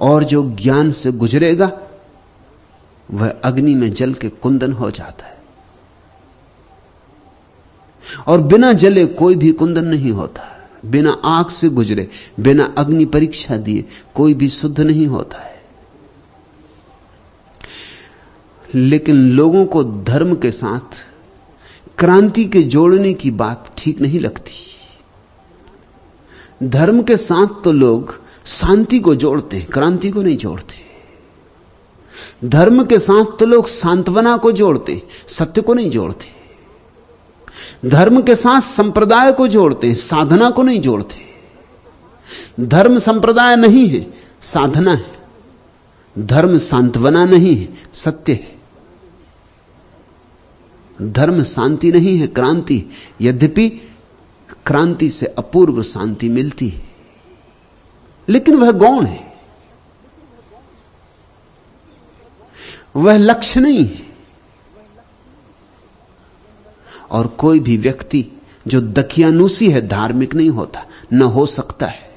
और जो ज्ञान से गुजरेगा वह अग्नि में जल के कुंदन हो जाता है। और बिना जले कोई भी कुंदन नहीं होता। बिना आग से गुजरे, बिना अग्नि परीक्षा दिए कोई भी शुद्ध नहीं होता है। लेकिन लोगों को धर्म के साथ क्रांति के जोड़ने की बात ठीक नहीं लगती। धर्म के साथ तो लोग शांति को जोड़ते हैं, क्रांति को नहीं जोड़ते। धर्म के साथ तो लोग सांत्वना को जोड़ते, सत्य को नहीं जोड़ते। धर्म के साथ संप्रदाय को जोड़ते हैं, साधना को नहीं जोड़ते। धर्म संप्रदाय नहीं है, साधना है। धर्म सांत्वना नहीं है, सत्य है। धर्म शांति नहीं है, क्रांति। यद्यपि क्रांति से अपूर्व शांति मिलती है, लेकिन वह गौण है, वह लक्ष्य नहीं है। और कोई भी व्यक्ति जो दकियानूसी है धार्मिक नहीं होता, न हो सकता है।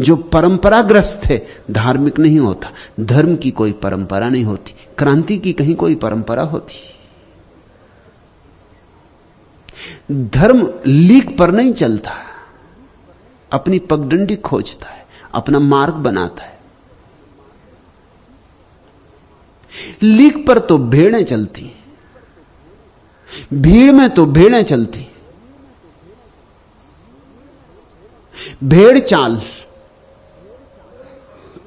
जो परंपराग्रस्त है धार्मिक नहीं होता। धर्म की कोई परंपरा नहीं होती, क्रांति की कहीं कोई परंपरा होती। धर्म लीक पर नहीं चलता, अपनी पगडंडी खोजता है, अपना मार्ग बनाता है। लीक पर तो भेड़ें चलती, भीड़ में तो भेड़ें चलती। भेड़ चाल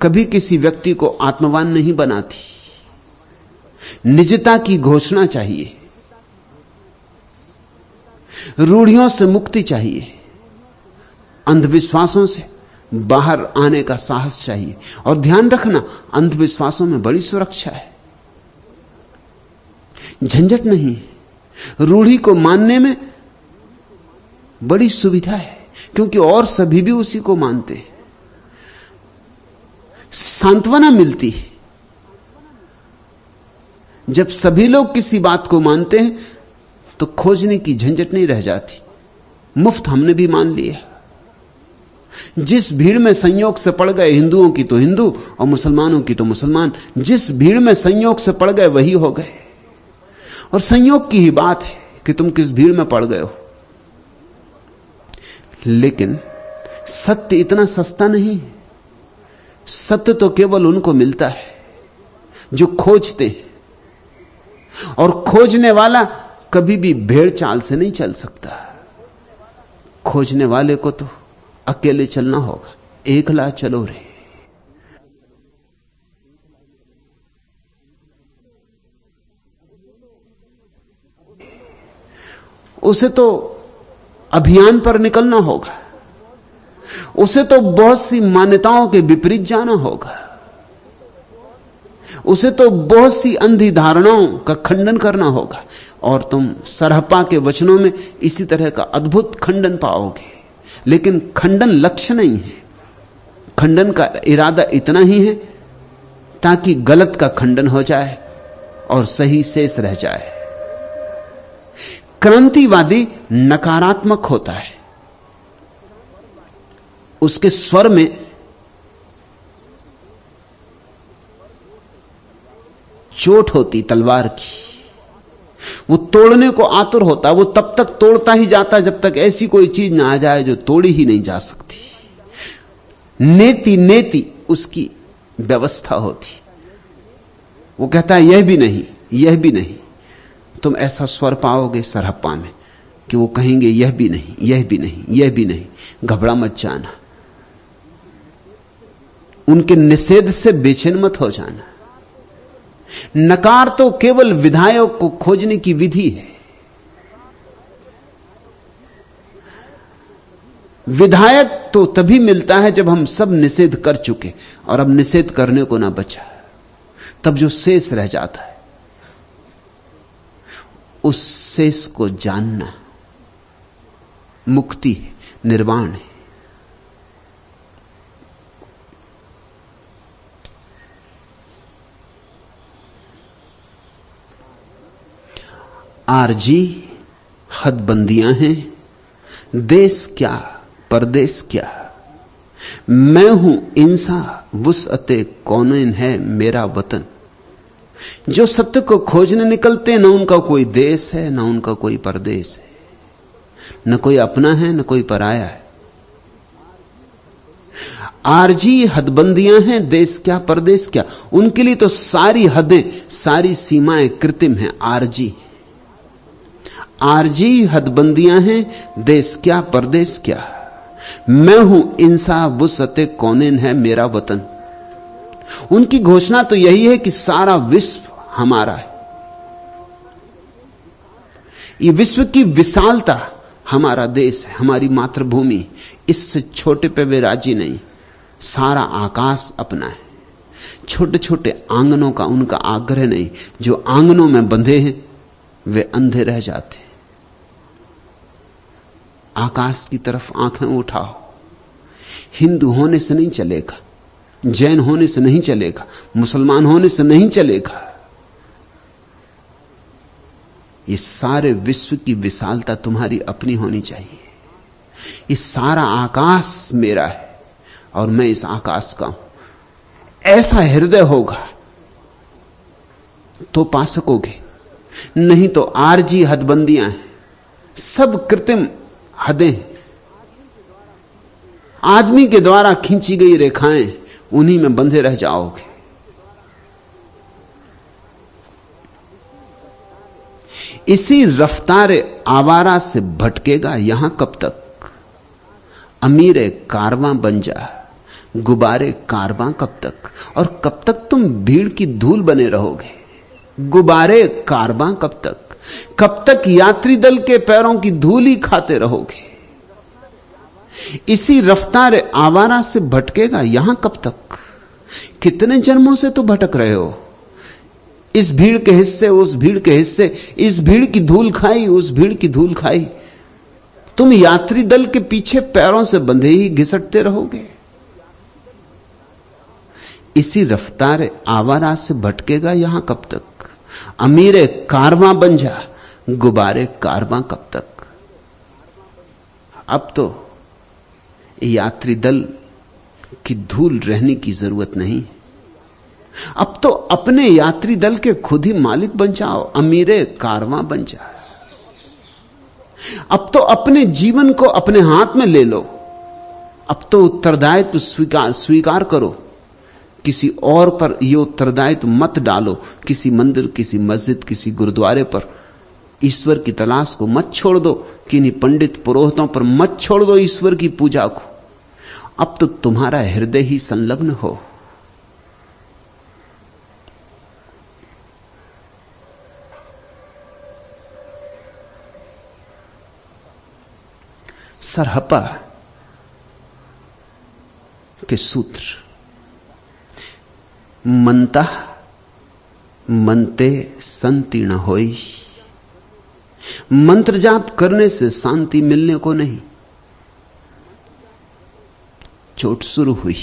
कभी किसी व्यक्ति को आत्मवान नहीं बनाती। निजता की घोषणा चाहिए, रूढ़ियों से मुक्ति चाहिए, अंधविश्वासों से बाहर आने का साहस चाहिए। और ध्यान रखना, अंधविश्वासों में बड़ी सुरक्षा है, झंझट नहीं। रूढ़ी को मानने में बड़ी सुविधा है, क्योंकि और सभी भी उसी को मानते हैं। सांत्वना मिलती है जब सभी लोग किसी बात को मानते हैं, तो खोजने की झंझट नहीं रह जाती। मुफ्त हमने भी मान लिया। जिस भीड़ में संयोग से पड़ गए, हिंदुओं की तो हिंदू और मुसलमानों की तो मुसलमान, जिस भीड़ में संयोग से पड़ गए वही हो गए। और संयोग की ही बात है कि तुम किस भीड़ में पड़ गए हो। लेकिन सत्य इतना सस्ता नहीं। सत्य तो केवल उनको मिलता है जो खोजते हैं, और खोजने वाला कभी भी भेड़ चाल से नहीं चल सकता। खोजने वाले को तो अकेले चलना होगा। एकला चलो रे। उसे तो अभियान पर निकलना होगा, उसे तो बहुत सी मान्यताओं के विपरीत जाना होगा, उसे तो बहुत सी अंधी धारणाओं का खंडन करना होगा। और तुम सरहपा के वचनों में इसी तरह का अद्भुत खंडन पाओगे। लेकिन खंडन लक्ष्य नहीं है, खंडन का इरादा इतना ही है ताकि गलत का खंडन हो जाए और सही शेष रह जाए। क्रांतिवादी नकारात्मक होता है, उसके स्वर में चोट होती तलवार की, वो तोड़ने को आतुर होता, वो तब तक तोड़ता ही जाता जब तक ऐसी कोई चीज ना आ जाए जो तोड़ी ही नहीं जा सकती। नेति नेति उसकी व्यवस्था होती। वो कहता है यह भी नहीं, यह भी नहीं। तुम ऐसा स्वर पाओगे सरहप्पा में कि वो कहेंगे यह भी नहीं, यह भी नहीं, यह भी नहीं। घबरा मत जाना, उनके निषेध से बेचैन मत हो जाना। नकार तो केवल विधायक को खोजने की विधि है। विधायक तो तभी मिलता है जब हम सब निषेध कर चुके और अब निषेध करने को ना बचा, तब जो शेष रह जाता है उस शेष को जानना मुक्ति है, निर्वाण है। आरजी हदबंदियां हैं, देश क्या परदेश क्या, मैं हूं इंसा वुसअते कौनैन है मेरा वतन। जो सत्य को खोजने निकलते हैं, न उनका कोई देश है, न उनका कोई परदेश है, न कोई अपना है, न कोई पराया है। आरजी हदबंदियां हैं, देश क्या परदेश क्या। उनके लिए तो सारी हदें, सारी सीमाएं कृत्रिम हैं। आरजी हदबंदियां हैं, देश क्या परदेश क्या, मैं हूं इंसा वुसअते कौनैन है मेरा वतन। उनकी घोषणा तो यही है कि सारा विश्व हमारा है। ये विश्व की विशालता हमारा देश है, हमारी मातृभूमि। इससे छोटे पे वे राजी नहीं। सारा आकाश अपना है। छोटे छोटे आंगनों का उनका आग्रह नहीं। जो आंगनों में बंधे हैं वे अंधे रह जाते हैं। आकाश की तरफ आंखें उठाओ। हिंदू होने से नहीं चलेगा, जैन होने से नहीं चलेगा, मुसलमान होने से नहीं चलेगा। ये सारे विश्व की विशालता तुम्हारी अपनी होनी चाहिए। ये सारा आकाश मेरा है और मैं इस आकाश का हूं। ऐसा हृदय होगा तो पा सकोगे, नहीं तो आरजी हदबंदियां हैं, सब कृत्रिम हदें, आदमी के द्वारा खींची गई रेखाएं, उन्हीं में बंधे रह जाओगे। इसी रफ्तारे आवारा से भटकेगा यहां कब तक। अमीरे कारवां बन जा, गुबारे कारवां कब तक। और कब तक तुम भीड़ की धूल बने रहोगे। गुबारे कारवां कब तक। कब तक यात्री दल के पैरों की धूल ही खाते रहोगे। इसी रफ्तार आवारा से भटकेगा यहां कब तक। कितने जन्मों से तो भटक रहे हो, इस भीड़ के हिस्से उस भीड़ के हिस्से, इस भीड़ की धूल खाई उस भीड़ की धूल खाई। तुम यात्री दल के पीछे पैरों से बंधे ही घिसटते रहोगे। इसी रफ्तार आवारा से भटकेगा यहां कब तक। अमीरे कारवां बन जा, गुबारे कारवां कब तक। अब तो यात्री दल की धूल रहने की जरूरत नहीं। अब तो अपने यात्री दल के खुद ही मालिक बन जाओ, अमीरे कारवां बन जा। अब तो अपने जीवन को अपने हाथ में ले लो। अब तो उत्तरदायित्व स्वीकार करो। किसी और पर यह उत्तरदायित्व मत डालो, किसी मंदिर, किसी मस्जिद, किसी गुरुद्वारे पर ईश्वर की तलाश को मत छोड़ दो, किन्हीं पंडित पुरोहितों पर मत छोड़ दो ईश्वर की पूजा को। अब तो तुम्हारा हृदय ही संलग्न हो। सरहपा के सूत्र, मनता मनते संति न होई। मंत्र जाप करने से शांति मिलने को नहीं। चोट शुरू हुई।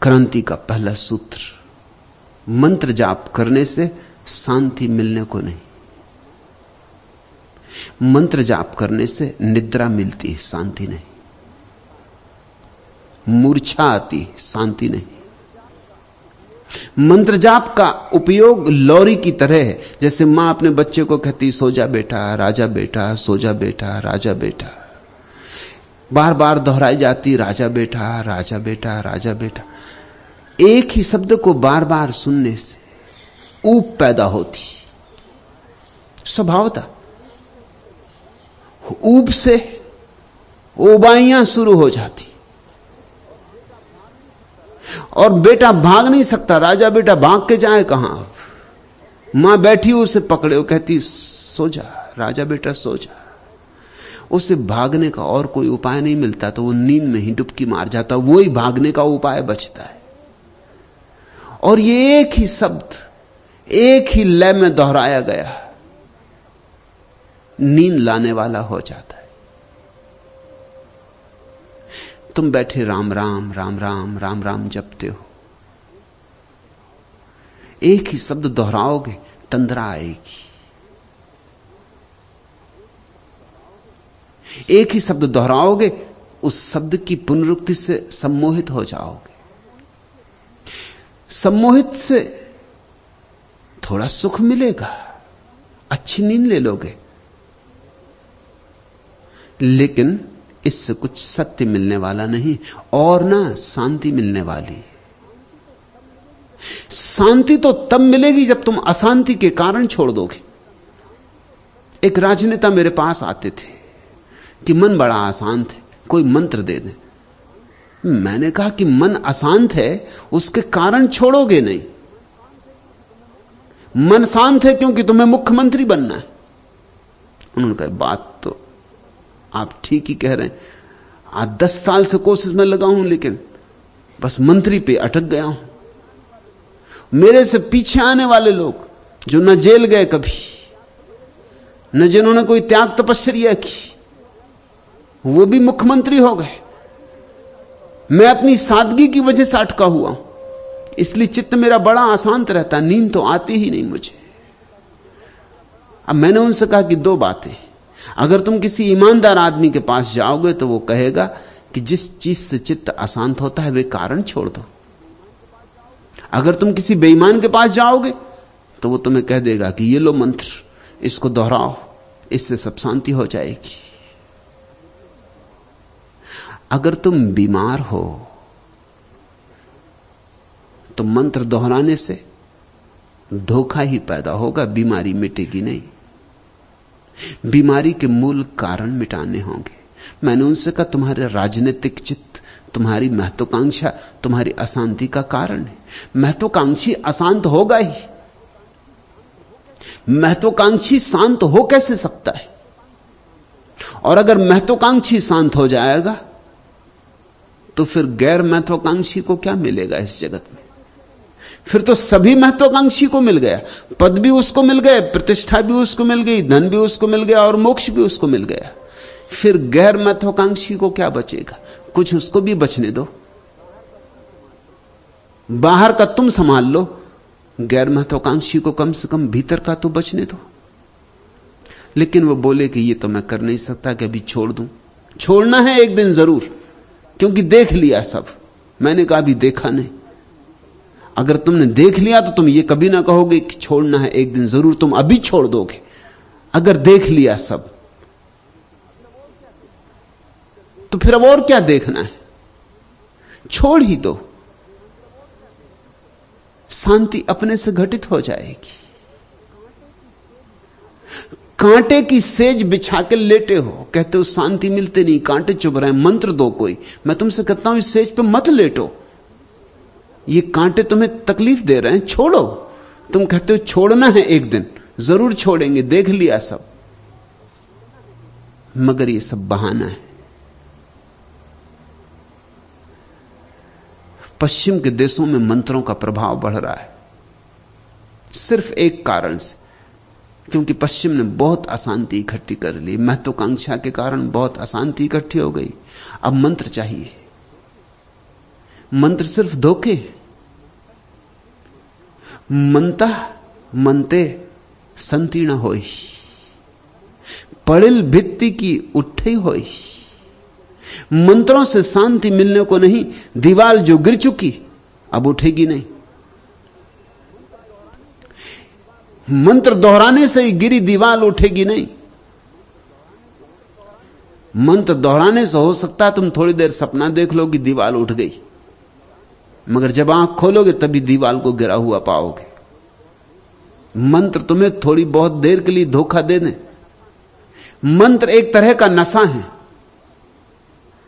क्रांति का पहला सूत्र, मंत्र जाप करने से शांति मिलने को नहीं। मंत्र जाप करने से निद्रा मिलती है, शांति नहीं। मूर्छा आती, शांति नहीं। मंत्र जाप का उपयोग लौरी की तरह है। जैसे मां अपने बच्चे को कहती, सो जा बेटा, राजा बेटा, सो जा बेटा, राजा बेटा। बार बार दोहराई जाती, राजा बेटा, राजा बेटा, राजा बेटा। एक ही शब्द को बार बार सुनने से ऊब पैदा होती, स्वभावता। ऊब से उबाइयां शुरू हो जाती। और बेटा भाग नहीं सकता। राजा बेटा भाग के जाए कहां? मां बैठी उसे पकड़े, वो कहती सो जा राजा बेटा, सो जा। उसे भागने का और कोई उपाय नहीं मिलता, तो वो नींद में ही डुबकी मार जाता। वही भागने का उपाय बचता है। और ये एक ही शब्द एक ही लय में दोहराया गया नींद लाने वाला हो जाता है। तुम बैठे राम राम राम राम राम राम जपते हो, एक ही शब्द दोहराओगे, तंद्रा आएगी। एक ही शब्द दोहराओगे, उस शब्द की पुनरुक्ति से सम्मोहित हो जाओगे। सम्मोहित से थोड़ा सुख मिलेगा, अच्छी नींद ले लोगे, लेकिन इससे कुछ सत्य मिलने वाला नहीं और ना शांति मिलने वाली। शांति तो तब मिलेगी जब तुम अशांति के कारण छोड़ दोगे। एक राजनेता मेरे पास आते थे कि मन बड़ा अशांत है, कोई मंत्र दे दे। मैंने कहा कि मन अशांत है, उसके कारण छोड़ोगे नहीं। मन शांत है क्योंकि तुम्हें मुख्यमंत्री बनना है। उन्होंने कहा बात तो आप ठीक ही कह रहे हैं, आज 10 साल से कोशिश में लगा हूं, लेकिन बस मंत्री पे अटक गया हूं। मेरे से पीछे आने वाले लोग जो न जेल गए कभी, न जिन्होंने कोई त्याग तपस्या की, वो भी मुख्यमंत्री हो गए। मैं अपनी सादगी की वजह से अटका हुआ हूं, इसलिए चित्त मेरा बड़ा अशांत रहता, नींद तो आती ही नहीं मुझे। अब मैंने उनसे कहा कि 2 बातें। अगर तुम किसी ईमानदार आदमी के पास जाओगे तो वो कहेगा कि जिस चीज से चित्त अशांत होता है वे कारण छोड़ दो। अगर तुम किसी बेईमान के पास जाओगे तो वो तुम्हें कह देगा कि ये लो मंत्र, इसको दोहराओ, इससे सब शांति हो जाएगी। अगर तुम बीमार हो तो मंत्र दोहराने से धोखा ही पैदा होगा, बीमारी मिटेगी नहीं। बीमारी के मूल कारण मिटाने होंगे। मैंने उनसे कहा तुम्हारे राजनीतिक चित्त, तुम्हारी महत्वाकांक्षा तुम्हारी अशांति का कारण है। महत्वाकांक्षी अशांत होगा ही, महत्वाकांक्षी शांत हो कैसे सकता है? और अगर महत्वाकांक्षी शांत हो जाएगा तो फिर गैर महत्वाकांक्षी को क्या मिलेगा इस जगत में? फिर तो सभी महत्वाकांक्षी को मिल गया, पद भी उसको मिल गए, प्रतिष्ठा भी उसको मिल गई, धन भी उसको मिल गया और मोक्ष भी उसको मिल गया। फिर गैर महत्वाकांक्षी को क्या बचेगा? कुछ उसको भी बचने दो, बाहर का तुम संभाल लो, गैर महत्वाकांक्षी को कम से कम भीतर का तो बचने दो। लेकिन वो बोले कि ये तो मैं कर नहीं सकता कि अभी छोड़ दूं। छोड़ना है एक दिन जरूर, क्योंकि देख लिया सब। मैंने कहा अभी देखा नहीं। अगर तुमने देख लिया तो तुम ये कभी ना कहोगे कि छोड़ना है एक दिन जरूर, तुम अभी छोड़ दोगे। अगर देख लिया सब तो फिर अब और क्या देखना है? छोड़ ही दो, शांति अपने से घटित हो जाएगी। कांटे की सेज बिछा के लेटे हो, कहते हो शांति मिलते नहीं, कांटे चुभ रहे हैं, मंत्र दो कोई। मैं तुमसे कहता हूं इस सेज पे मत लेटो, ये कांटे तुम्हें तकलीफ दे रहे हैं, छोड़ो। तुम कहते हो छोड़ना है, एक दिन जरूर छोड़ेंगे, देख लिया सब। मगर ये सब बहाना है। पश्चिम के देशों में मंत्रों का प्रभाव बढ़ रहा है सिर्फ एक कारण से, क्योंकि पश्चिम ने बहुत अशांति इकट्ठी कर ली, महत्वाकांक्षा के कारण बहुत अशांति इकट्ठी हो गई। अब मंत्र चाहिए। मंत्र सिर्फ धोखे। मनता मनते संति न होई, पड़िल भित्ति की उठई होई। मंत्रों से शांति मिलने को नहीं, दीवार जो गिर चुकी अब उठेगी नहीं। मंत्र दोहराने से ही गिरी दीवार उठेगी नहीं। मंत्र दोहराने से हो सकता है तुम थोड़ी देर सपना देख लो कि दीवार उठ गई, मगर जब आंख खोलोगे तभी दीवार को गिरा हुआ पाओगे। मंत्र तुम्हें थोड़ी बहुत देर के लिए धोखा दे दें। मंत्र एक तरह का नशा है।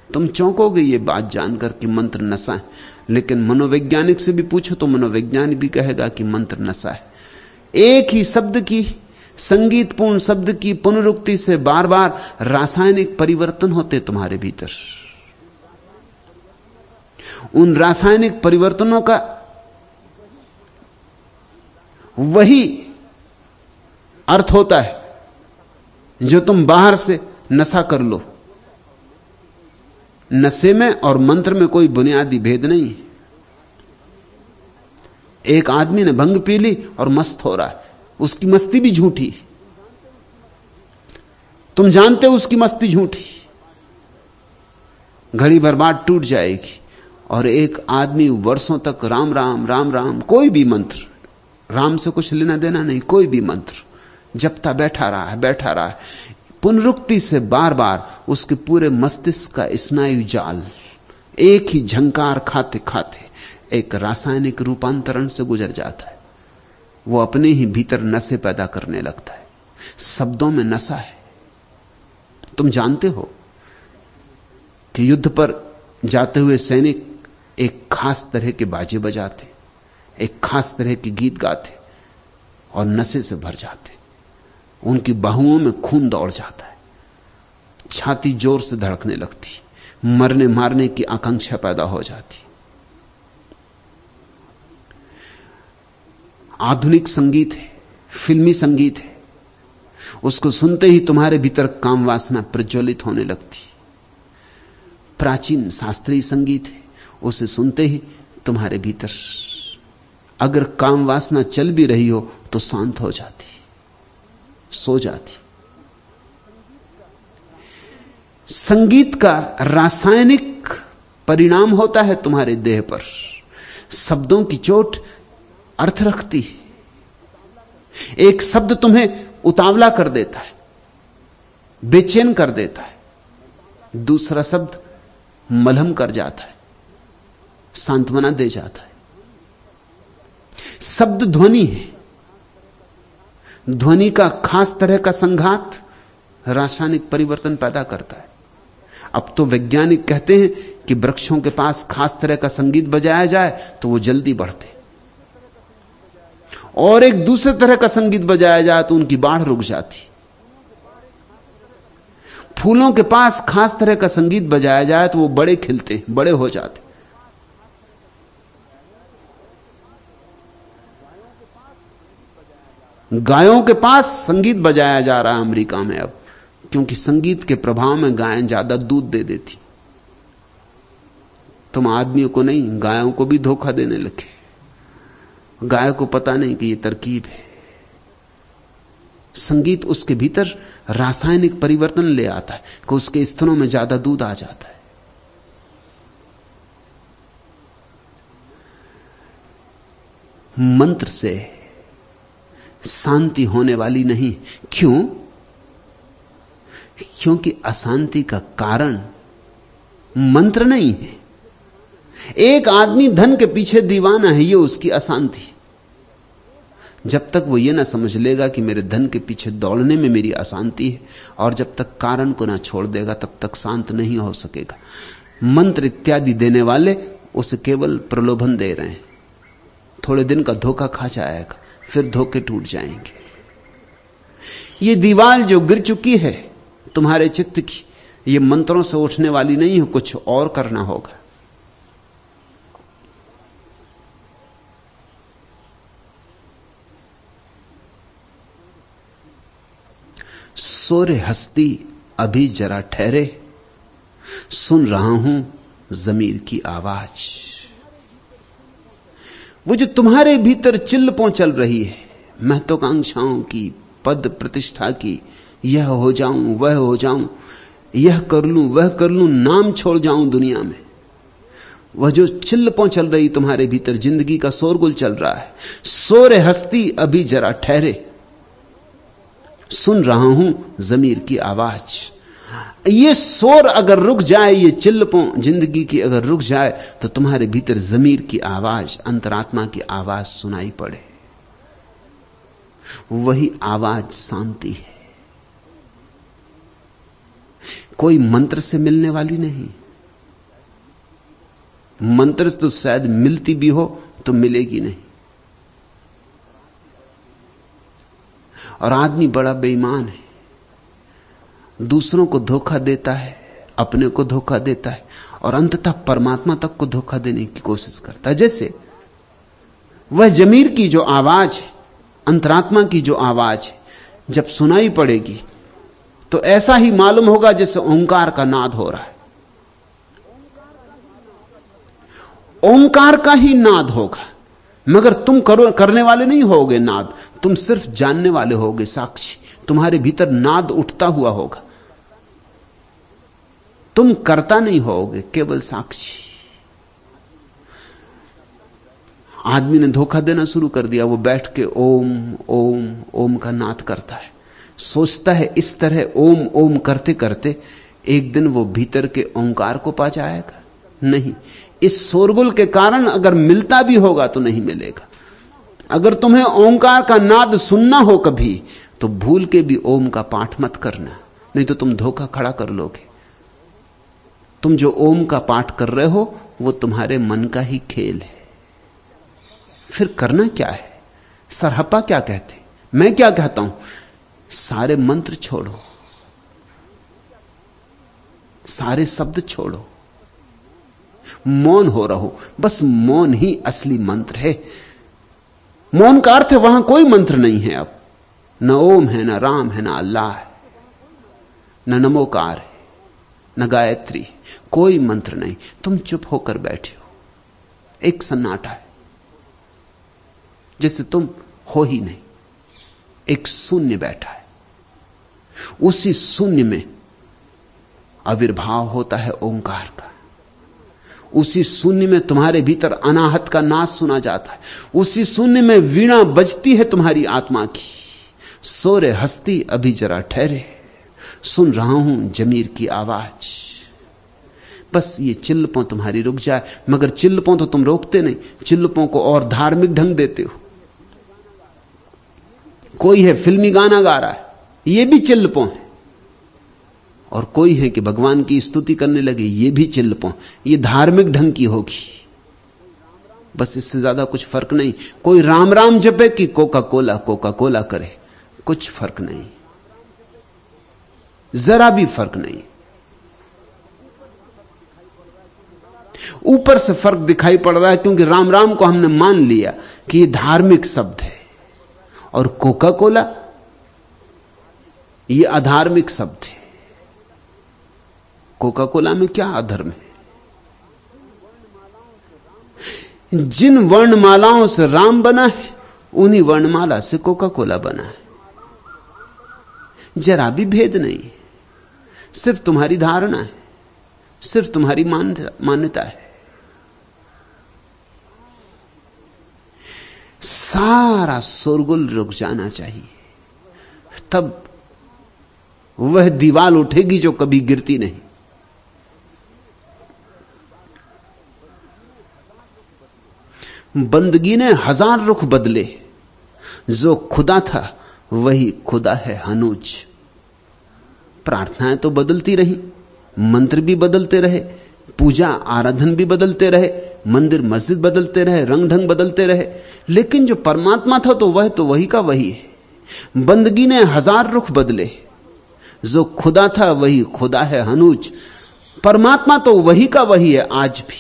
तुम चौंकोगे ये बात जानकर कि मंत्र नशा है, लेकिन मनोवैज्ञानिक से भी पूछो तो मनोवैज्ञानिक भी कहेगा कि मंत्र नशा है। एक ही शब्द की, संगीतपूर्ण शब्द की पुनरुक्ति से बार बार रासायनिक परिवर्तन होते तुम्हारे भीतर। उन रासायनिक परिवर्तनों का वही अर्थ होता है जो तुम बाहर से नशा कर लो। नशे में और मंत्र में कोई बुनियादी भेद नहीं है। एक आदमी ने भंग पी ली और मस्त हो रहा है, उसकी मस्ती भी झूठी। तुम जानते हो उसकी मस्ती झूठी, घड़ी भर बाद टूट जाएगी। और एक आदमी वर्षों तक राम राम राम राम, कोई भी मंत्र, राम से कुछ लेना देना नहीं, कोई भी मंत्र जपता बैठा रहा है, बैठा रहा है। पुनरुक्ति से बार बार उसके पूरे मस्तिष्क का स्नायु जाल एक ही झंकार खाते खाते एक रासायनिक रूपांतरण से गुजर जाता है। वो अपने ही भीतर नशे पैदा करने लगता है। शब्दों में नशा है। तुम जानते हो कि युद्ध पर जाते हुए सैनिक एक खास तरह के बाजे बजाते, एक खास तरह के गीत गाते और नशे से भर जाते। उनकी बाहुओं में खून दौड़ जाता है, छाती जोर से धड़कने लगती, मरने मारने की आकांक्षा पैदा हो जाती। आधुनिक संगीत है, फिल्मी संगीत है, उसको सुनते ही तुम्हारे भीतर काम वासना प्रज्वलित होने लगती। प्राचीन शास्त्रीय संगीत है, उसे सुनते ही तुम्हारे भीतर अगर काम वासना चल भी रही हो तो शांत हो जाती, सो जाती। संगीत का रासायनिक परिणाम होता है तुम्हारे देह पर। शब्दों की चोट अर्थ रखती है। एक शब्द तुम्हें उतावला कर देता है, बेचैन कर देता है, दूसरा शब्द मलहम कर जाता है, सांत्वना दे जाता है। शब्द ध्वनि है। ध्वनि का खास तरह का संघात रासायनिक परिवर्तन पैदा करता है। अब तो वैज्ञानिक कहते हैं कि वृक्षों के पास खास तरह का संगीत बजाया जाए तो वो जल्दी बढ़ते, और एक दूसरे तरह का संगीत बजाया जाए तो उनकी बाढ़ रुक जाती। फूलों के पास खास तरह का संगीत बजाया जाए तो वो बड़े खिलते, बड़े हो जाते। गायों के पास संगीत बजाया जा रहा है अमेरिका में अब, क्योंकि संगीत के प्रभाव में गायें ज्यादा दूध दे देती। तुम आदमियों को नहीं, गायों को भी धोखा देने लगे। गाय को पता नहीं कि यह तरकीब है। संगीत उसके भीतर रासायनिक परिवर्तन ले आता है कि उसके स्तनों में ज्यादा दूध आ जाता है। मंत्र से शांति होने वाली नहीं। क्यों? क्योंकि अशांति का कारण मंत्र नहीं है। एक आदमी धन के पीछे दीवाना है, यह उसकी अशांति। जब तक वो ये ना समझ लेगा कि मेरे धन के पीछे दौड़ने में मेरी अशांति है, और जब तक कारण को ना छोड़ देगा तब तक शांत नहीं हो सकेगा। मंत्र इत्यादि देने वाले उसे केवल प्रलोभन दे रहे हैं, थोड़े दिन का धोखा खा जाएगा, फिर धोखे टूट जाएंगे। ये दीवार जो गिर चुकी है तुम्हारे चित्त की, ये मंत्रों से उठने वाली नहीं है, कुछ और करना होगा। सोरे हस्ती अभी जरा ठहरे, सुन रहा हूं जमीर की आवाज। वो जो तुम्हारे भीतर चिल्लपों चल रही है, महत्वाकांक्षाओं की, पद प्रतिष्ठा की, यह हो जाऊं वह हो जाऊं, यह कर लूं वह कर लूं, नाम छोड़ जाऊं दुनिया में, वह जो चिल्लपों चल रही तुम्हारे भीतर, जिंदगी का शोरगुल चल रहा है, सोरे हस्ती अभी जरा ठहरे, सुन रहा हूं जमीर की आवाज। ये शोर अगर रुक जाए, ये चिल्लपों जिंदगी की अगर रुक जाए, तो तुम्हारे भीतर जमीर की आवाज, अंतरात्मा की आवाज सुनाई पड़े। वही आवाज शांति है, कोई मंत्र से मिलने वाली नहीं। मंत्र से तो शायद मिलती भी हो तो मिलेगी नहीं। और आदमी बड़ा बेईमान है, दूसरों को धोखा देता है, अपने को धोखा देता है, और अंततः परमात्मा तक को धोखा देने की कोशिश करता है। जैसे वह जमीर की जो आवाज है, अंतरात्मा की जो आवाज है, जब सुनाई पड़ेगी तो ऐसा ही मालूम होगा जैसे ओंकार का नाद हो रहा है। ओंकार का ही नाद होगा, मगर तुम करने वाले नहीं होगे नाद, तुम सिर्फ जानने वाले होगे, साक्षी। तुम्हारे भीतर नाद उठता हुआ होगा, तुम करता नहीं होगे, केवल साक्षी। आदमी ने धोखा देना शुरू कर दिया, वो बैठ के ओम ओम ओम का नाद करता है, सोचता है इस तरह ओम ओम करते करते एक दिन वो भीतर के ओंकार को पा जाएगा। नहीं, इस शोरगुल के कारण अगर मिलता भी होगा तो नहीं मिलेगा। अगर तुम्हें ओंकार का नाद सुनना हो कभी, तो भूल के भी ओम का पाठ मत करना, नहीं तो तुम धोखा खड़ा कर लोगे। तुम जो ओम का पाठ कर रहे हो वो तुम्हारे मन का ही खेल है। फिर करना क्या है? सरहप्पा क्या कहते, मैं क्या कहता हूं, सारे मंत्र छोड़ो, सारे शब्द छोड़ो, मौन हो रहो। बस मौन ही असली मंत्र है। मौन का अर्थ है वहां कोई मंत्र नहीं है। अब न ओम है, न राम है, न अल्लाह है, न नमोकार है, न गायत्री, कोई मंत्र नहीं। तुम चुप होकर बैठे हो, एक सन्नाटा है, जैसे तुम हो ही नहीं। एक शून्य बैठा है, उसी शून्य में आविर्भाव होता है ओंकार का। उसी शून्य में तुम्हारे भीतर अनाहत का नाद सुना जाता है। उसी शून्य में वीणा बजती है तुम्हारी आत्मा की। सोरे हस्ती अभी जरा ठहरे, सुन रहा हूं जमीर की आवाज। बस ये चिल्लपों तुम्हारी रुक जाए, मगर चिल्लपों तो तुम रोकते नहीं, चिल्लपों को और धार्मिक ढंग देते हो। कोई है फिल्मी गाना गा रहा है, ये भी चिल्लपों है। और कोई है कि भगवान की स्तुति करने लगे, ये भी चिल्लपों। ये धार्मिक ढंग की होगी, बस इससे ज्यादा कुछ फर्क नहीं। कोई राम राम जपे कि कोका कोला करे, कुछ फर्क नहीं, जरा भी फर्क नहीं। ऊपर से फर्क दिखाई पड़ रहा है क्योंकि राम राम को हमने मान लिया कि ये धार्मिक शब्द है, और कोका कोला ये अधार्मिक शब्द है। कोका कोला में क्या अधर्म है? जिन वर्णमालाओं से राम बना है, उन्हीं वर्णमाला से कोका कोला बना है। जरा भी भेद नहीं, सिर्फ तुम्हारी धारणा है, सिर्फ तुम्हारी मान्यता है। सारा शोरगुल रुक जाना चाहिए, तब वह दीवार उठेगी जो कभी गिरती नहीं। बंदगी ने हजार रुख बदले, जो खुदा था वही खुदा है हनूज। प्रार्थनाएं तो बदलती रही, मंत्र भी बदलते रहे, पूजा आराधन भी बदलते रहे, मंदिर मस्जिद बदलते रहे, रंग ढंग बदलते रहे, लेकिन जो परमात्मा था तो वही का वही है। बंदगी ने 1000 रुख बदले, जो खुदा था वही खुदा है हनूज। परमात्मा तो वही का वही है आज भी।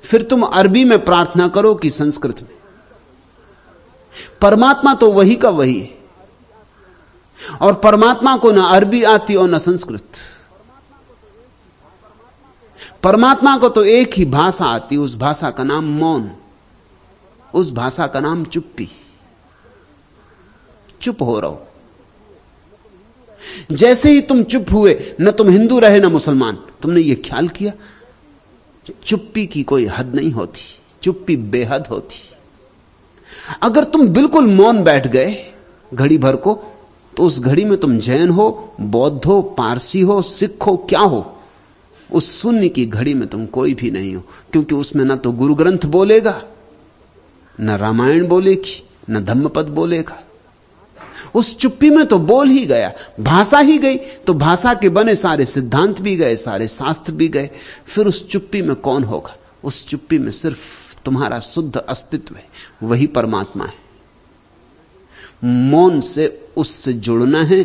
फिर तुम अरबी में प्रार्थना करो कि संस्कृत में, परमात्मा तो वही का वही है। और परमात्मा को ना अरबी आती और ना संस्कृत। परमात्मा को तो एक ही भाषा आती, उस भाषा का नाम मौन, उस भाषा का नाम चुप्पी। चुप हो रहो। जैसे ही तुम चुप हुए, न तुम हिंदू रहे न मुसलमान। तुमने यह ख्याल किया चुप्पी की कोई हद नहीं होती, चुप्पी बेहद होती। अगर तुम बिल्कुल मौन बैठ गए घड़ी भर को, तो उस घड़ी में तुम जैन हो, बौद्ध हो, पारसी हो, सिख हो, क्या हो, उस शून्य की घड़ी में तुम कोई भी नहीं हो। क्योंकि उसमें ना तो गुरु ग्रंथ बोलेगा, न रामायण बोलेगी, न धम्मपद बोलेगा। उस चुप्पी में तो बोल ही गया, भाषा ही गई, तो भाषा के बने सारे सिद्धांत भी गए, सारे शास्त्र भी गए। फिर उस चुप्पी में कौन होगा? उस चुप्पी में सिर्फ तुम्हारा शुद्ध अस्तित्व है, वही परमात्मा है। मौन से उससे जुड़ना है,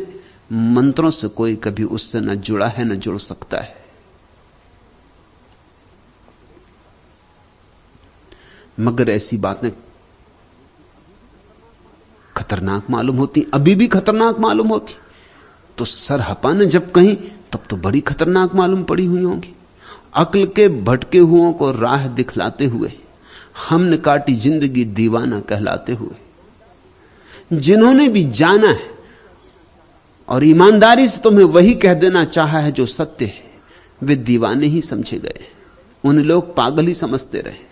मंत्रों से कोई कभी उससे न जुड़ा है न जुड़ सकता है। मगर ऐसी बातें खतरनाक मालूम होती, अभी भी खतरनाक मालूम होती। तो सरहपा ने जब कहीं, तब तो बड़ी खतरनाक मालूम पड़ी हुई होंगी। अक्ल के भटके हुओं को राह दिखलाते हुए हमने काटी जिंदगी दीवाना कहलाते हुए। जिन्होंने भी जाना है और ईमानदारी से तुम्हें वही कह देना चाहा है जो सत्य है, वे दीवाने ही समझे गए। उन्हें लोग पागल ही समझते रहे।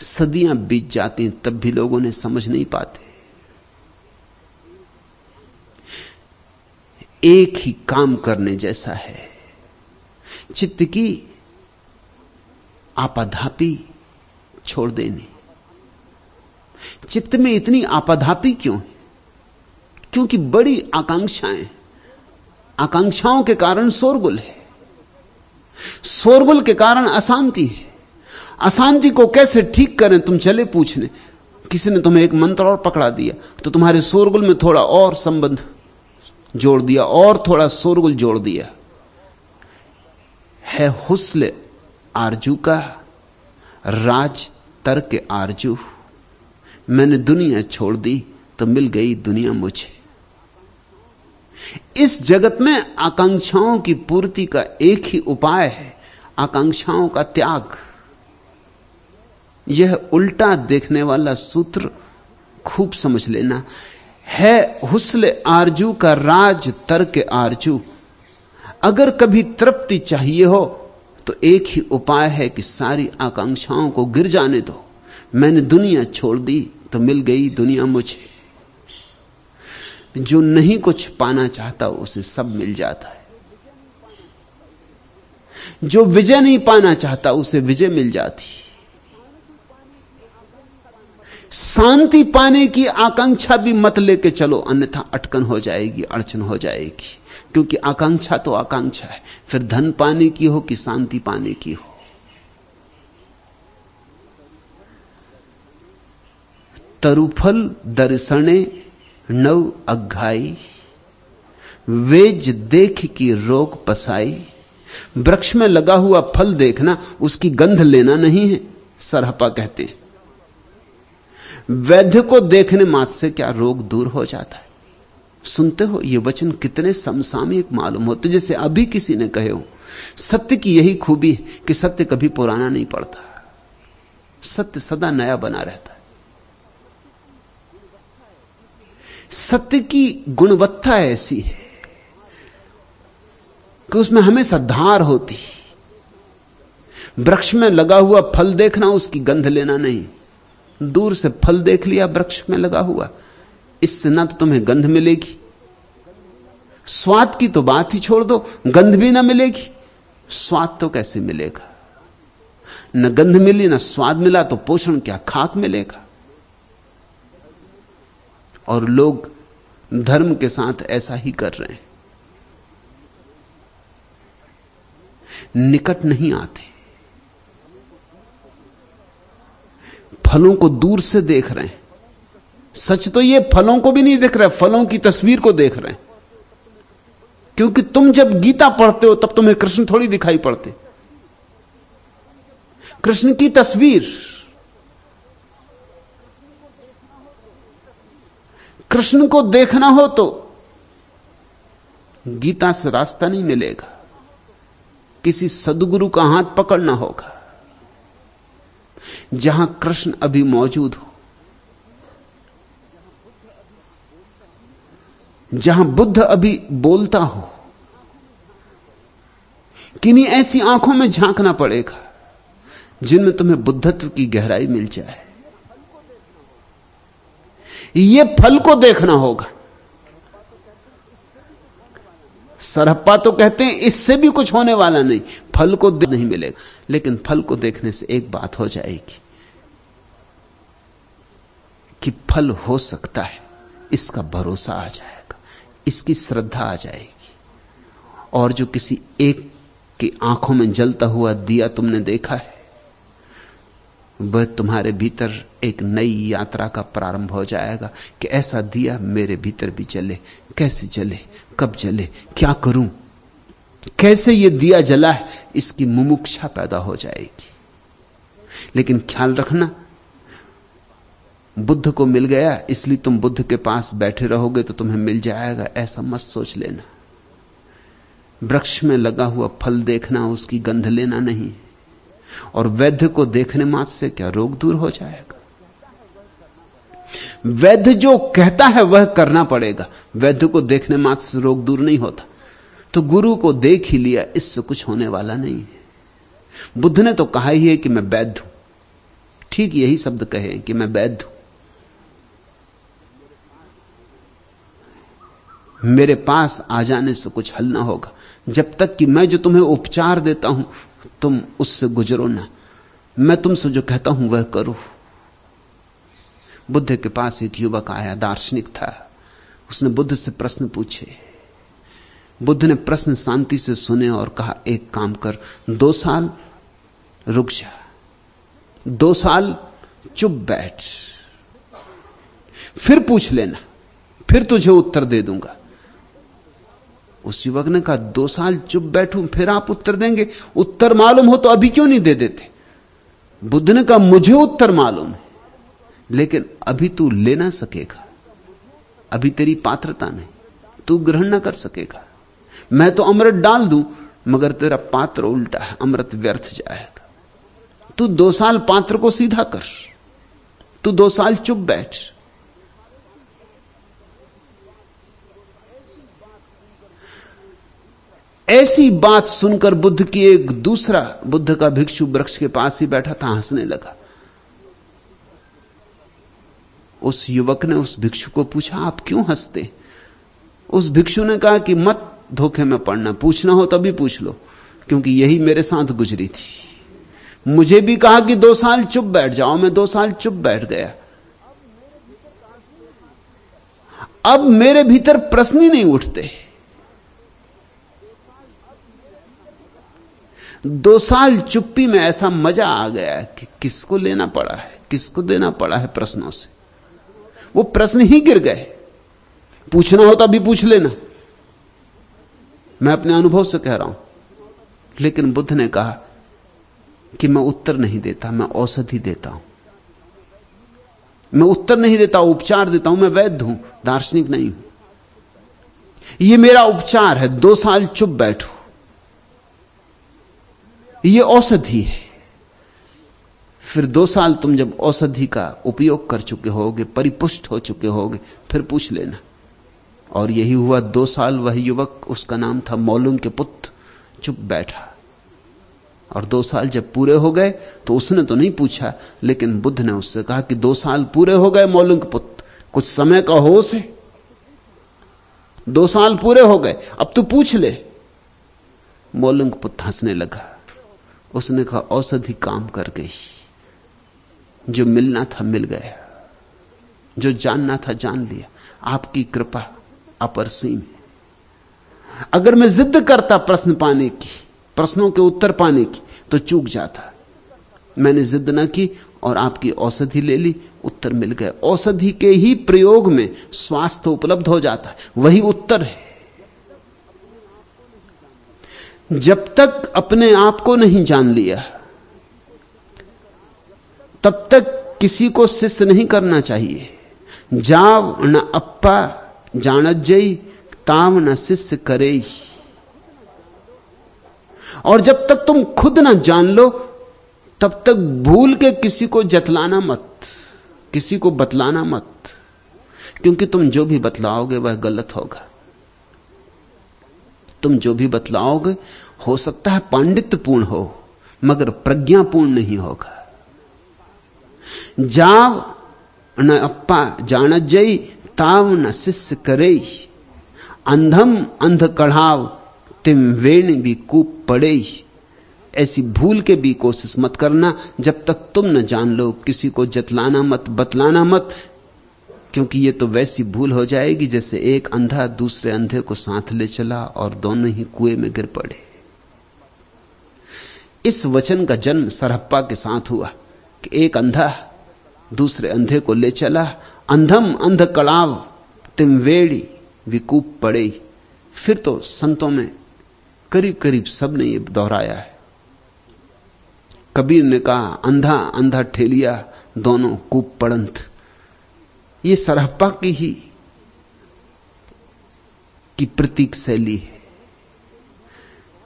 सदियां बीत जाती तब भी लोग उन्हें समझ नहीं पाते। एक ही काम करने जैसा है, चित्त की आपाधापी छोड़ देनी। चित्त में इतनी आपाधापी क्यों है? क्योंकि बड़ी आकांक्षाएं, आकांक्षाओं के कारण शोरगुल है, शोरगुल के कारण अशांति है। अशांति को कैसे ठीक करें तुम चले पूछने। किसी ने तुम्हें एक मंत्र और पकड़ा दिया तो तुम्हारे शोरगुल में थोड़ा और संबंध जोड़ दिया, और थोड़ा शोरगुल जोड़ दिया। है हुस्न आरजू का राज तर्क आरजू, मैंने दुनिया छोड़ दी तो मिल गई दुनिया मुझे। इस जगत में आकांक्षाओं की पूर्ति का एक ही उपाय है, आकांक्षाओं का त्याग। यह उल्टा देखने वाला सूत्र खूब समझ लेना। है हुस्न आरजू का राज तर्क आरजू। अगर कभी तृप्ति चाहिए हो तो एक ही उपाय है कि सारी आकांक्षाओं को गिर जाने दो। मैंने दुनिया छोड़ दी तो मिल गई दुनिया मुझे। जो नहीं कुछ पाना चाहता उसे सब मिल जाता है। जो विजय नहीं पाना चाहता उसे विजय मिल जाती। शांति पाने की आकांक्षा भी मत लेके चलो, अन्यथा अटकन हो जाएगी, अड़चन हो जाएगी। क्योंकि आकांक्षा तो आकांक्षा है, फिर धन पाने की हो कि शांति पाने की हो। तरुफल दर्शने नव अघाई, वेज देख की रोग पसाई। वृक्ष में लगा हुआ फल देखना, उसकी गंध लेना नहीं है, सरहपा कहते हैं। वैद्य को देखने मात्र से क्या रोग दूर हो जाता है। सुनते हो ये वचन कितने समसामयिक मालूम होते, जैसे अभी किसी ने कहे हो। सत्य की यही खूबी है कि सत्य कभी पुराना नहीं पड़ता, सत्य सदा नया बना रहता है। सत्य की गुणवत्ता ऐसी है कि उसमें हमेशा धार होती। वृक्ष में लगा हुआ फल देखना, उसकी गंध लेना नहीं। दूर से फल देख लिया वृक्ष में लगा हुआ, इससे ना तो तुम्हें गंध मिलेगी, स्वाद की तो बात ही छोड़ दो, गंध भी ना मिलेगी। स्वाद तो कैसे मिलेगा? न गंध मिली न स्वाद मिला तो पोषण क्या, खाक मिलेगा। और लोग धर्म के साथ ऐसा ही कर रहे हैं, निकट नहीं आते, फलों को दूर से देख रहे हैं। सच तो ये फलों को भी नहीं देख रहे, फलों की तस्वीर को देख रहे हैं। क्योंकि तुम जब गीता पढ़ते हो तब तुम्हें कृष्ण थोड़ी दिखाई पड़ते, कृष्ण की तस्वीर। कृष्ण को देखना हो तो गीता से रास्ता नहीं मिलेगा, किसी सद्गुरु का हाथ पकड़ना होगा जहां कृष्ण अभी मौजूद हो, जहां बुद्ध अभी बोलता हो। किन्हीं ऐसी आंखों में झांकना पड़ेगा जिनमें तुम्हें बुद्धत्व की गहराई मिल जाए। यह फल को देखना होगा। सरहप्पा तो कहते हैं इससे भी कुछ होने वाला नहीं, फल को नहीं मिलेगा। लेकिन फल को देखने से एक बात हो जाएगी कि फल हो सकता है, इसका भरोसा आ जाएगा, इसकी श्रद्धा आ जाएगी। और जो किसी एक की आंखों में जलता हुआ दिया तुमने देखा है, वह तुम्हारे भीतर एक नई यात्रा का प्रारंभ हो जाएगा कि ऐसा दिया मेरे भीतर भी जले। कैसे जले, कब जले, क्या करूं, कैसे यह दिया जला है, इसकी मुमुक्षा पैदा हो जाएगी। लेकिन ख्याल रखना, बुद्ध को मिल गया इसलिए तुम बुद्ध के पास बैठे रहोगे तो तुम्हें मिल जाएगा, ऐसा मत सोच लेना। वृक्ष में लगा हुआ फल देखना, उसकी गंध लेना नहीं। और वैद्य को देखने मात्र से क्या रोग दूर हो जाएगा? वैद्य जो कहता है वह करना पड़ेगा। वैद्य को देखने मात्र से रोग दूर नहीं होता। तो गुरु को देख ही लिया, इससे कुछ होने वाला नहीं है। बुद्ध ने तो कहा ही है कि मैं वैद्य हूं, ठीक यही शब्द कहे कि मैं वैद्य हूं। मेरे पास आ जाने से कुछ हल ना होगा, जब तक कि मैं जो तुम्हें उपचार देता हूं तुम उससे गुजरो ना। मैं तुमसे जो कहता हूं वह करो। बुद्ध के पास एक युवक आया, दार्शनिक था। उसने बुद्ध से प्रश्न पूछे। बुद्ध ने प्रश्न शांति से सुने और कहा, एक काम कर, 2 साल रुक जा, 2 साल चुप बैठ, फिर पूछ लेना, फिर तुझे उत्तर दे दूंगा। उस युवक ने कहा, 2 साल चुप बैठूं फिर आप उत्तर देंगे? उत्तर मालूम हो तो अभी क्यों नहीं दे देते? बुद्ध ने कहा, मुझे उत्तर मालूम है, लेकिन अभी तू ले ना सकेगा, अभी तेरी पात्रता नहीं, तू ग्रहण ना कर सकेगा। मैं तो अमृत डाल दूं, मगर तेरा पात्र उल्टा है, अमृत व्यर्थ जाएगा। तू 2 साल पात्र को सीधा कर, तू 2 साल चुप बैठ। ऐसी बात सुनकर बुद्ध की एक दूसरा बुद्ध का भिक्षु वृक्ष के पास ही बैठा था, हंसने लगा। उस युवक ने उस भिक्षु को पूछा, आप क्यों हंसते? उस भिक्षु ने कहा कि मत धोखे में पड़ना, पूछना हो तभी पूछ लो, क्योंकि यही मेरे साथ गुजरी थी। मुझे भी कहा कि 2 साल चुप बैठ जाओ, मैं 2 साल चुप बैठ गया। अब मेरे भीतर प्रश्न ही नहीं उठते। 2 साल चुप्पी में ऐसा मजा आ गया कि किसको लेना पड़ा है, किसको देना पड़ा है प्रश्नों से। वो प्रश्न ही गिर गए। पूछना हो तो अभी पूछ लेना, मैं अपने अनुभव से कह रहा हूं। लेकिन बुद्ध ने कहा कि मैं उत्तर नहीं देता, मैं औषधि देता हूं। मैं उत्तर नहीं देता, उपचार देता हूं। मैं वैद्य हूं, दार्शनिक नहीं हूं। यह मेरा उपचार है, 2 साल चुप बैठो, यह औषधि है। फिर 2 साल तुम जब औषधि का उपयोग कर चुके होगे, परिपुष्ट हो चुके होगे, फिर पूछ लेना। और यही हुआ। 2 साल वह युवक, उसका नाम था मौलुंग के पुत्र, चुप बैठा। और 2 साल जब पूरे हो गए तो उसने तो नहीं पूछा, लेकिन बुद्ध ने उससे कहा कि 2 साल पूरे हो गए मौलुंग के पुत्र, कुछ समय का होश है, 2 साल पूरे हो गए, अब तू पूछ ले। मौलुंग के पुत्र हंसने लगा। उसने कहा, औषधि काम कर गई, जो मिलना था मिल गया, जो जानना था जान लिया। आपकी कृपा अपरसीम है। अगर मैं जिद करता प्रश्न पाने की, प्रश्नों के उत्तर पाने की, तो चूक जाता। मैंने जिद न की और आपकी औषधि ले ली, उत्तर मिल गए। औषधि के ही प्रयोग में स्वास्थ्य उपलब्ध हो जाता है, वही उत्तर है। जब तक अपने आप को नहीं जान लिया तब तक किसी को शिष्य नहीं करना चाहिए। जाव न अप्पा जानत जई, ताव न शिष्य करे। और जब तक तुम खुद ना जान लो तब तक भूल के किसी को जतलाना मत, किसी को बतलाना मत, क्योंकि तुम जो भी बतलाओगे वह गलत होगा। तुम जो भी बतलाओगे हो सकता है पांडित्यपूर्ण हो, मगर प्रज्ञापूर्ण नहीं होगा। जाव न अप्पा जानत जई, ताव न शिष्य करे। अंधम अंध कढ़ाव, तिम वेण भी कूप पड़े। ऐसी भूल के भी कोशिश मत करना जब तक तुम न जान लो। किसी को जतलाना मत, बतलाना मत, क्योंकि यह तो वैसी भूल हो जाएगी जैसे एक अंधा दूसरे अंधे को साथ ले चला और दोनों ही कुएं में गिर पड़े। इस वचन का जन्म सरहप्पा के साथ हुआ कि एक अंधा दूसरे अंधे को ले चला। अंधम अंध कड़ाव, तिम वेड़ी विकूप पड़े। फिर तो संतों में करीब करीब सब ने यह दोहराया है। कबीर ने कहा अंधा अंधा ठेलिया, दोनों कूप पड़ंत। ये सरहप्पा की प्रतीक शैली है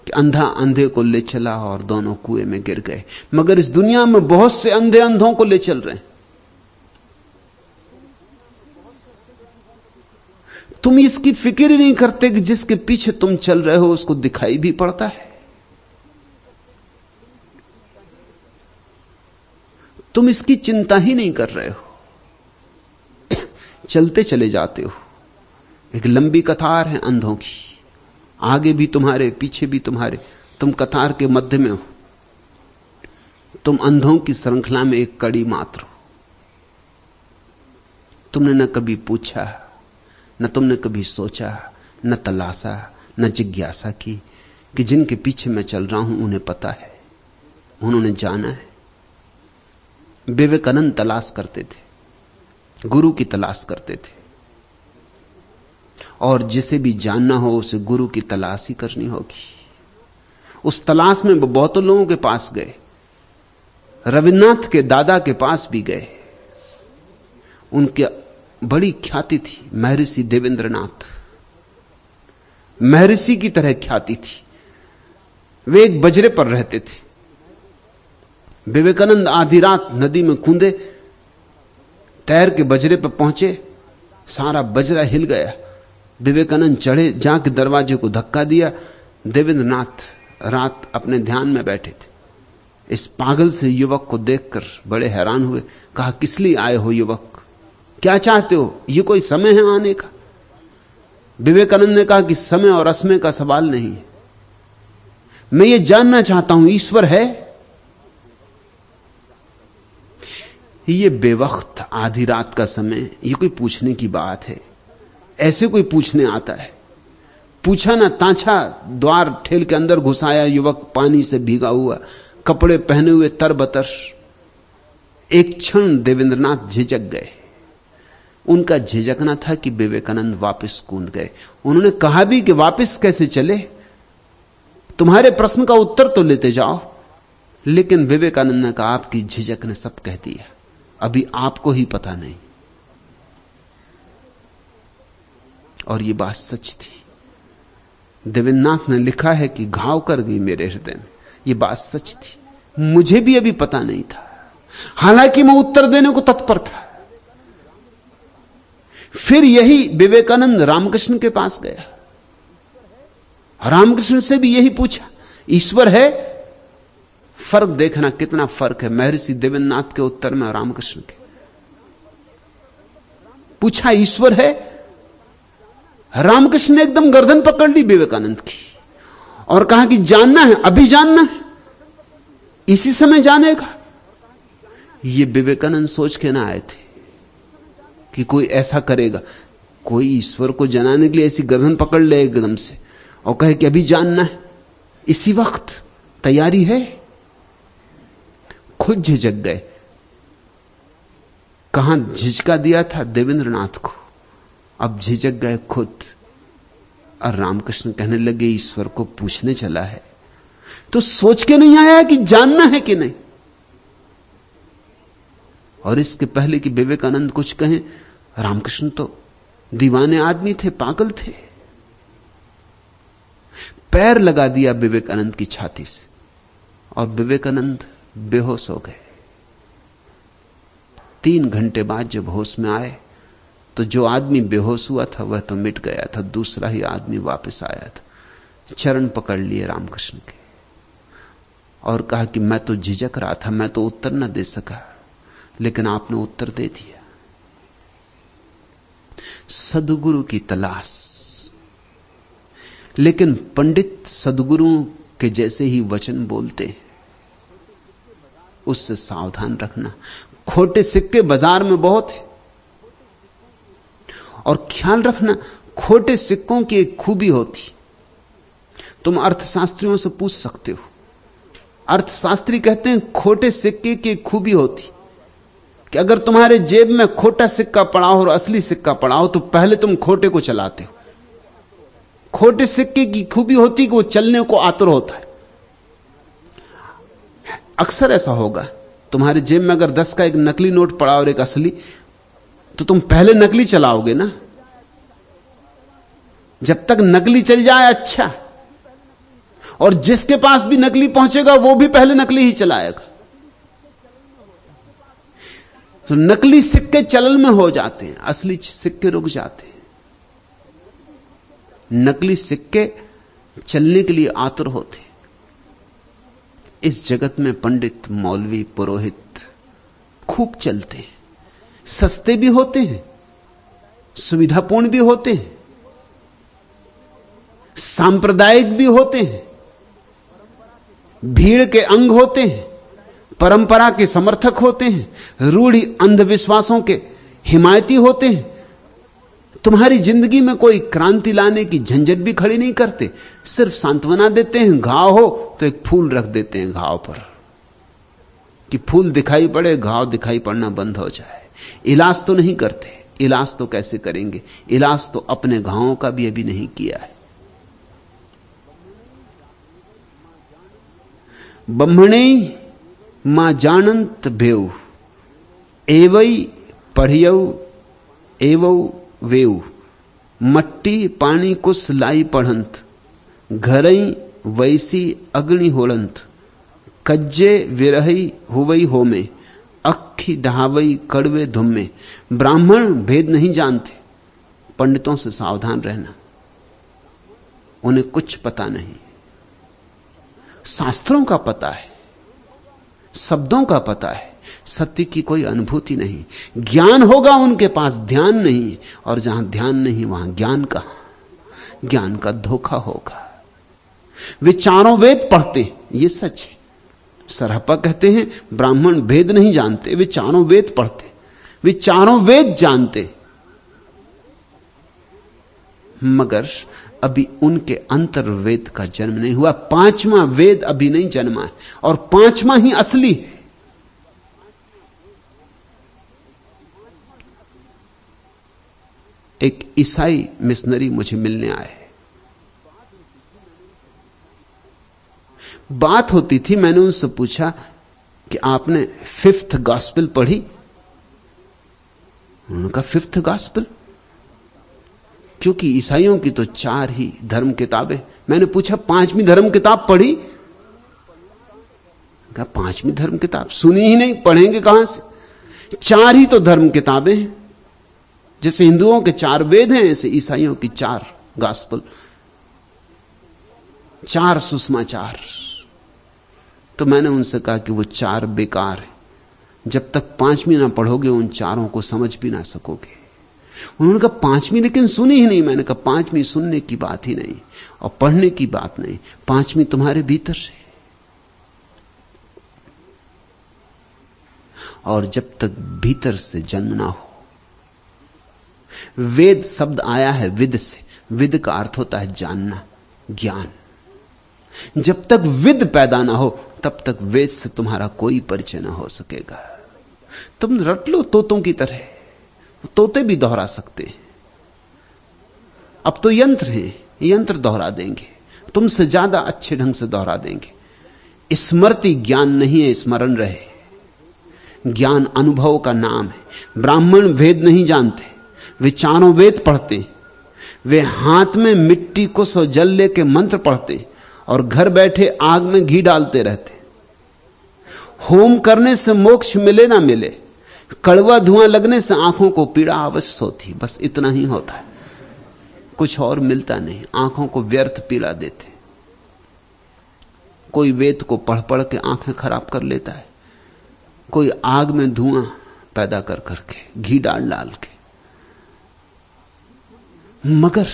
कि अंधा अंधे को ले चला और दोनों कुएं में गिर गए। मगर इस दुनिया में बहुत से अंधे अंधों को ले चल रहे हैं। तुम इसकी फिक्र ही नहीं करते कि जिसके पीछे तुम चल रहे हो उसको दिखाई भी पड़ता है। तुम इसकी चिंता ही नहीं कर रहे हो, चलते चले जाते हो। एक लंबी कतार है अंधों की, आगे भी तुम्हारे पीछे भी तुम्हारे, तुम कतार के मध्य में हो। तुम अंधों की श्रृंखला में एक कड़ी मात्र हो। तुमने न कभी पूछा, न तुमने कभी सोचा, न तलाशा, न जिज्ञासा की कि जिनके पीछे मैं चल रहा हूं उन्हें पता है, उन्होंने जाना है। विवेकानंद तलाश करते थे, गुरु की तलाश करते थे, और जिसे भी जानना हो उसे गुरु की तलाश ही करनी होगी। उस तलाश में वो बहुतों लोगों के पास गए, रविन्द्रनाथ के दादा के पास भी गए। उनके बड़ी ख्याति थी, महर्षि देवेंद्रनाथ, महर्षि की तरह ख्याति थी। वे एक बजरे पर रहते थे। विवेकानंद आधी रात नदी में कूदे, तैर के बजरे पर पहुंचे, सारा बजरा हिल गया। विवेकानंद चढ़े, जाके दरवाजे को धक्का दिया। देवेंद्रनाथ रात अपने ध्यान में बैठे थे। इस पागल से युवक को देखकर बड़े हैरान हुए। कहा, किस लिए आए हो युवक, क्या चाहते हो, ये कोई समय है आने का? विवेकानंद ने कहा कि समय और असमय का सवाल नहीं है, मैं ये जानना चाहता हूं ईश्वर है? ये बेवक्त आधी रात का समय, ये कोई पूछने की बात है? ऐसे कोई पूछने आता है? पूछा ना ताछा, द्वार ठेल के अंदर घुसाया युवक, पानी से भीगा हुआ, कपड़े पहने हुए तरबतर। एक क्षण देवेंद्रनाथ झिझक गए। उनका झिझकना था कि विवेकानंद वापस कूद गए। उन्होंने कहा भी कि वापस कैसे चले, तुम्हारे प्रश्न का उत्तर तो लेते जाओ। लेकिन विवेकानंद ने कहा, आपकी झिझक ने सब कह दिया, अभी आपको ही पता नहीं। और ये बात सच थी। देवेंद्रनाथ ने लिखा है कि घाव कर गई मेरे हृदय में। ये बात सच थी, मुझे भी अभी पता नहीं था, हालांकि मैं उत्तर देने को तत्पर था। फिर यही विवेकानंद रामकृष्ण के पास गया, रामकृष्ण से भी यही पूछा, ईश्वर है? फर्क देखना कितना फर्क है महर्षि देवेंद्रनाथ के उत्तर में और रामकृष्ण के। पूछा, ईश्वर है? रामकृष्ण ने एकदम गर्दन पकड़ ली विवेकानंद की और कहा कि जानना है, अभी जानना है, इसी समय जानेगा। ये विवेकानंद सोच के ना आए थे कि कोई ऐसा करेगा। कोई ईश्वर को जनाने के लिए ऐसी गर्दन पकड़ ले एकदम से और कहे कि अभी जानना है, इसी वक्त तैयारी है। खुद झिझक गए। कहां झिझका दिया था देवेंद्रनाथ को, अब झिझक गए खुद। और रामकृष्ण कहने लगे ईश्वर को पूछने चला है तो सोच के नहीं आया कि जानना है कि नहीं। और इसके पहले कि विवेकानंद कुछ कहें, रामकृष्ण तो दीवाने आदमी थे, पागल थे। पैर लगा दिया विवेकानंद की छाती से और विवेकानंद बेहोश हो गए। 3 घंटे बाद जब होश में आए तो जो आदमी बेहोश हुआ था वह तो मिट गया था, दूसरा ही आदमी वापस आया था। चरण पकड़ लिए रामकृष्ण के और कहा कि मैं तो झिझक रहा था, मैं तो उत्तर न दे सका, लेकिन आपने उत्तर दे दिया। सद्गुरु की तलाश। लेकिन पंडित सद्गुरुओं के जैसे ही वचन बोलते हैं, उससे सावधान रखना। खोटे सिक्के बाजार में बहुत है और ख्याल रखना, खोटे सिक्कों की एक खूबी होती, तुम अर्थशास्त्रियों से पूछ सकते हो। अर्थशास्त्री कहते हैं खोटे सिक्के की एक खूबी होती कि अगर तुम्हारे जेब में खोटा सिक्का पड़ा हो और असली सिक्का पड़ा हो तो पहले तुम खोटे को चलाते हो। खोटे सिक्के की खूबी होती कि वो चलने को आतुर होता है। अक्सर ऐसा होगा, तुम्हारे जेब में अगर 10 का एक नकली नोट पड़ा और एक असली, तो तुम पहले नकली चलाओगे ना। जब तक नकली चल जाए अच्छा, और जिसके पास भी नकली पहुंचेगा वो भी पहले नकली ही चलाएगा। तो नकली सिक्के चलन में हो जाते हैं, असली सिक्के रुक जाते हैं। नकली सिक्के चलने के लिए आतुर होते हैं। इस जगत में पंडित, मौलवी, पुरोहित खूब चलते हैं। सस्ते भी होते हैं, सुविधापूर्ण भी होते हैं, सांप्रदायिक भी होते हैं, भीड़ के अंग होते हैं, परंपरा के समर्थक होते हैं, रूढ़ी अंधविश्वासों के हिमायती होते हैं। तुम्हारी जिंदगी में कोई क्रांति लाने की झंझट भी खड़ी नहीं करते, सिर्फ सांत्वना देते हैं। घाव हो तो एक फूल रख देते हैं घाव पर कि फूल दिखाई पड़े, घाव दिखाई पड़ना बंद हो जाए। इलाज तो नहीं करते। इलाज तो कैसे करेंगे? इलाज तो अपने घावों का भी अभी नहीं किया है। ब्रह्मणे मां जानंत भेव, एवई पढ़ियऊ एवं वेऊ, मट्टी पानी कुछ लाई पढ़ंत, घरई वैसी अग्नि होलंत, कज्जे विरही हुवई होमे, अक्खी डहावई कड़वे धुम्मे। ब्राह्मण भेद नहीं जानते। पंडितों से सावधान रहना, उन्हें कुछ पता नहीं। शास्त्रों का पता है, शब्दों का पता है, सत्य की कोई अनुभूति नहीं। ज्ञान होगा उनके पास, ध्यान नहीं। और जहां ध्यान नहीं वहां ज्ञान कहां? ज्ञान का धोखा होगा। वे चारों वेद पढ़ते, ये सच है। सरहप्पा कहते हैं ब्राह्मण भेद नहीं जानते, वे चारों वेद पढ़ते, वे चारों वेद जानते, मगर अभी उनके अंतर्वेद का जन्म नहीं हुआ। 5वां वेद अभी नहीं जन्मा है, और 5वां ही असली है। एक ईसाई मिशनरी मुझे मिलने आए। बात होती थी, मैंने उनसे पूछा कि आपने 5th गॉस्पेल पढ़ी? उन्होंने कहा 5th गॉस्पेल? क्योंकि ईसाइयों की तो 4 ही धर्म किताबें। मैंने पूछा 5वीं धर्म किताब पढ़ी? कहा 5वीं धर्म किताब सुनी ही नहीं, पढ़ेंगे कहां से? 4 ही तो धर्म किताबें हैं। जैसे हिंदुओं के 4 वेद हैं, ऐसे ईसाइयों की 4 गॉस्पेल, 4 सुसमाचार। तो मैंने उनसे कहा कि वो 4 बेकार हैं। जब तक 5वीं ना पढ़ोगे उन 4 को समझ भी ना सकोगे। उन्होंने कहा 5वीं लेकिन सुनी ही नहीं। मैंने कहा 5वीं सुनने की बात ही नहीं और पढ़ने की बात नहीं, 5वीं तुम्हारे भीतर से। और जब तक भीतर से जन्म ना हो, वेद शब्द आया है विद से। विद का अर्थ होता है जानना, ज्ञान। जब तक विद पैदा ना हो तब तक वेद से तुम्हारा कोई परिचय ना हो सकेगा। तुम रट लो तोतों की तरह, तोते भी दोहरा सकते हैं। अब तो यंत्र हैं, यंत्र दोहरा देंगे, तुमसे ज्यादा अच्छे ढंग से दोहरा देंगे। स्मृति ज्ञान नहीं है, स्मरण रहे। ज्ञान अनुभव का नाम है। ब्राह्मण वेद नहीं जानते, वे चारों वेद पढ़ते, वे हाथ में मिट्टी को सौ जल लेके मंत्र पढ़ते और घर बैठे आग में घी डालते रहते। होम करने से मोक्ष मिले ना मिले, कड़वा धुआं लगने से आंखों को पीड़ा अवश्य होती, बस इतना ही होता है, कुछ और मिलता नहीं। आंखों को व्यर्थ पीड़ा देते। कोई वेद को पढ़ पढ़ के आंखें खराब कर लेता है, कोई आग में धुआं पैदा कर करके, घी डाल डाल के। मगर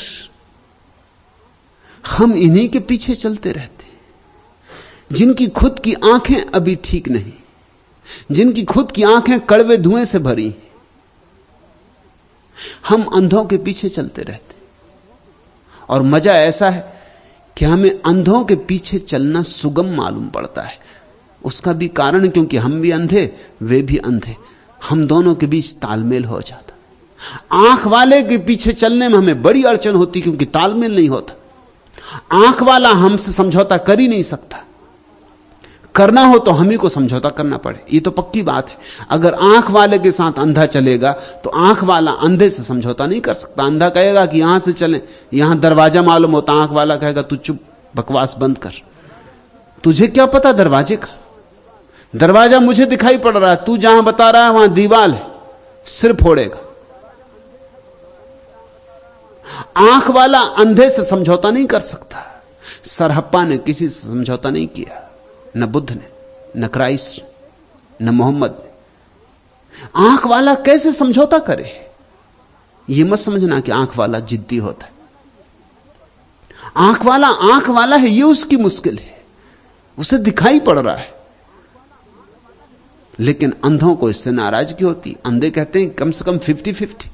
हम इन्हीं के पीछे चलते रहते हैं जिनकी खुद की आंखें अभी ठीक नहीं, जिनकी खुद की आंखें कड़वे धुएं से भरी। हम अंधों के पीछे चलते रहते, और मजा ऐसा है कि हमें अंधों के पीछे चलना सुगम मालूम पड़ता है। उसका भी कारण क्योंकि हम भी अंधे, वे भी अंधे, हम दोनों के बीच तालमेल हो जाता। आंख वाले के पीछे चलने में हमें बड़ी अड़चन होती क्योंकि तालमेल नहीं होता। आंख वाला हमसे समझौता कर ही नहीं सकता, करना हो तो हम ही को समझौता करना पड़े, ये तो पक्की बात है। अगर आंख वाले के साथ अंधा चलेगा तो आंख वाला अंधे से समझौता नहीं कर सकता। अंधा कहेगा कि यहां से चलें, यहां दरवाजा मालूम होता, आंख वाला कहेगा तू चुप, बकवास बंद कर, तुझे क्या पता दरवाजे का, दरवाजा मुझे दिखाई पड़ रहा है, तू जहां बता रहा है वहां दीवार है, सिर फोड़ेगा। आंख वाला अंधे से समझौता नहीं कर सकता। सरहप्पा ने किसी से समझौता नहीं किया, न बुद्ध ने, न क्राइस्ट, न मोहम्मद ने। आंख वाला कैसे समझौता करे? यह मत समझना कि आंख वाला जिद्दी होता है। आंख वाला है, यह उसकी मुश्किल है, उसे दिखाई पड़ रहा है। लेकिन अंधों को इससे नाराजगी होती। अंधे कहते हैं कम से कम 50-50,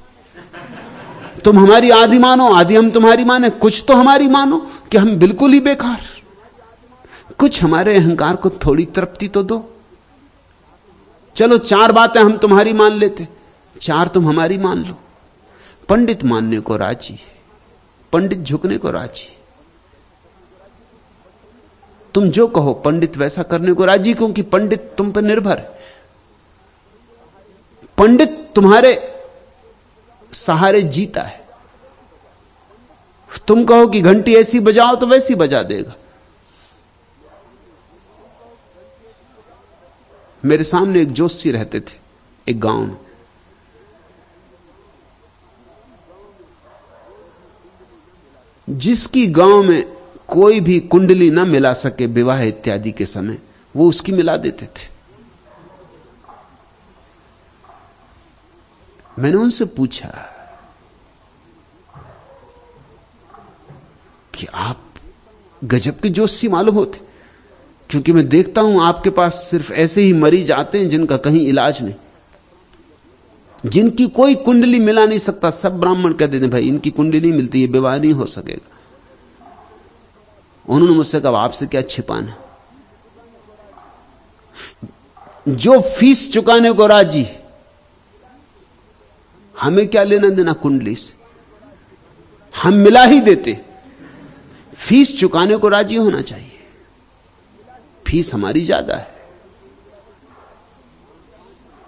तुम हमारी आधी मानो, आधी हम तुम्हारी माने, कुछ तो हमारी मानो कि हम बिल्कुल ही बेकार। कुछ हमारे अहंकार को थोड़ी तृप्ति तो दो। चलो 4 बातें हम तुम्हारी मान लेते, 4 तुम हमारी मान लो। पंडित मानने को राजी, पंडित झुकने को राजी। तुम जो कहो पंडित वैसा करने को राजी, क्योंकि पंडित तुम पर निर्भर है। पंडित तुम्हारे सहारे जीता है। तुम कहो कि घंटी ऐसी बजाओ तो वैसी बजा देगा। मेरे सामने एक जोशी रहते थे एक गांव में। जिसकी गांव में कोई भी कुंडली ना मिला सके विवाह इत्यादि के समय, वो उसकी मिला देते थे। मैंने उनसे पूछा कि आप गजब के जोशी मालूम होते, क्योंकि मैं देखता हूं आपके पास सिर्फ ऐसे ही मरीज आते हैं जिनका कहीं इलाज नहीं, जिनकी कोई कुंडली मिला नहीं सकता। सब ब्राह्मण कह देते भाई इनकी कुंडली नहीं मिलती, ये विवाह नहीं हो सकेगा। उन्होंने मुझसे कहा आपसे क्या छिपाना, जो फीस चुकाने को राजी, हमें क्या लेना देना कुंडली से, हम मिला ही देते। फीस चुकाने को राजी होना चाहिए, फीस हमारी ज्यादा है।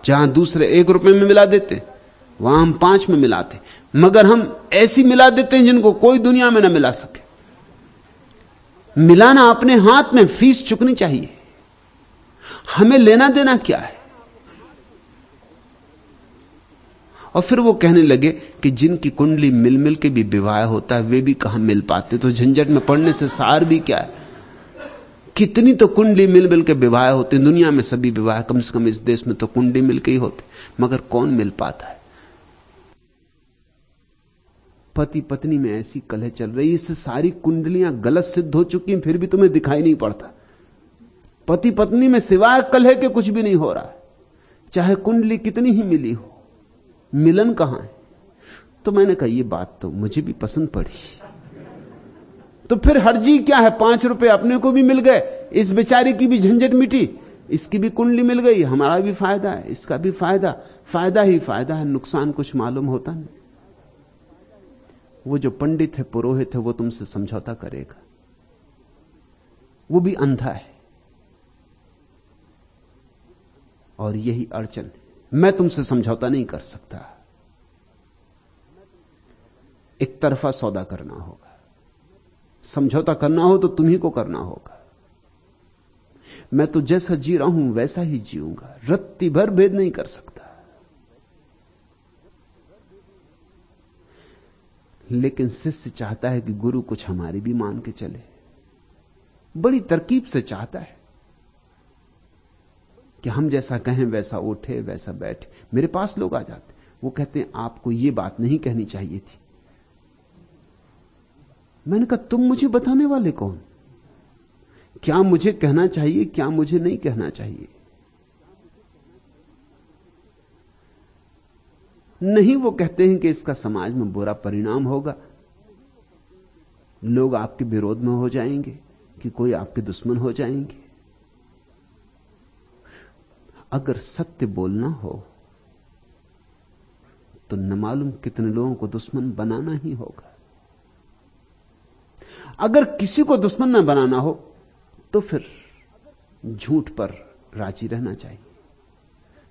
जहां दूसरे 1 रुपए में मिला देते, वहां हम 5 में मिलाते, मगर हम ऐसी मिला देते हैं जिनको कोई दुनिया में ना मिला सके। मिलाना अपने हाथ में, फीस चुकनी चाहिए, हमें लेना देना क्या है। और फिर वो कहने लगे कि जिनकी कुंडली मिल मिल के भी विवाह होता है वे भी कहां मिल पाते, तो झंझट में पड़ने से सार भी क्या है। कितनी तो कुंडली मिल मिल के विवाह होते दुनिया में, सभी विवाह कम से कम इस देश में तो कुंडली मिल के ही होते, मगर कौन मिल पाता है। पति पत्नी में ऐसी कलह चल रही, इससे सारी कुंडलियां गलत सिद्ध हो चुकी हैं, फिर भी तुम्हें दिखाई नहीं पड़ता। पति पत्नी में सिवाय कलह के कुछ भी नहीं हो रहा है, चाहे कुंडली कितनी ही मिली हो, मिलन कहां है। तो मैंने कहा, ये बात तो मुझे भी पसंद पड़ी। तो फिर हर्जी क्या है, 5 रुपए अपने को भी मिल गए, इस बेचारी की भी झंझट मिटी, इसकी भी कुंडली मिल गई, हमारा भी फायदा है, इसका भी फायदा, फायदा ही फायदा है, नुकसान कुछ मालूम होता नहीं। वो जो पंडित है, पुरोहित है, वो तुमसे समझौता करेगा, वो भी अंधा है। और यही अड़चन है, मैं तुमसे समझौता नहीं कर सकता, एक तरफा सौदा करना होगा। समझौता करना हो तो तुम्ही को करना होगा। मैं तो जैसा जी रहा हूं वैसा ही जीऊंगा, रत्ती भर भेद नहीं कर सकता। लेकिन शिष्य चाहता है कि गुरु कुछ हमारी भी मान के चले, बड़ी तरकीब से चाहता है कि हम जैसा कहें वैसा उठे वैसा बैठे। मेरे पास लोग आ जाते, वो कहते हैं आपको ये बात नहीं कहनी चाहिए थी। मैंने कहा, तुम मुझे बताने वाले कौन? क्या मुझे कहना चाहिए, क्या मुझे नहीं कहना चाहिए? नहीं, वो कहते हैं कि इसका समाज में बुरा परिणाम होगा, लोग आपके विरोध में हो जाएंगे, कि कोई आपके दुश्मन हो जाएंगे। अगर सत्य बोलना हो तो न मालूम कितने लोगों को दुश्मन बनाना ही होगा। अगर किसी को दुश्मन न बनाना हो तो फिर झूठ पर राजी रहना चाहिए,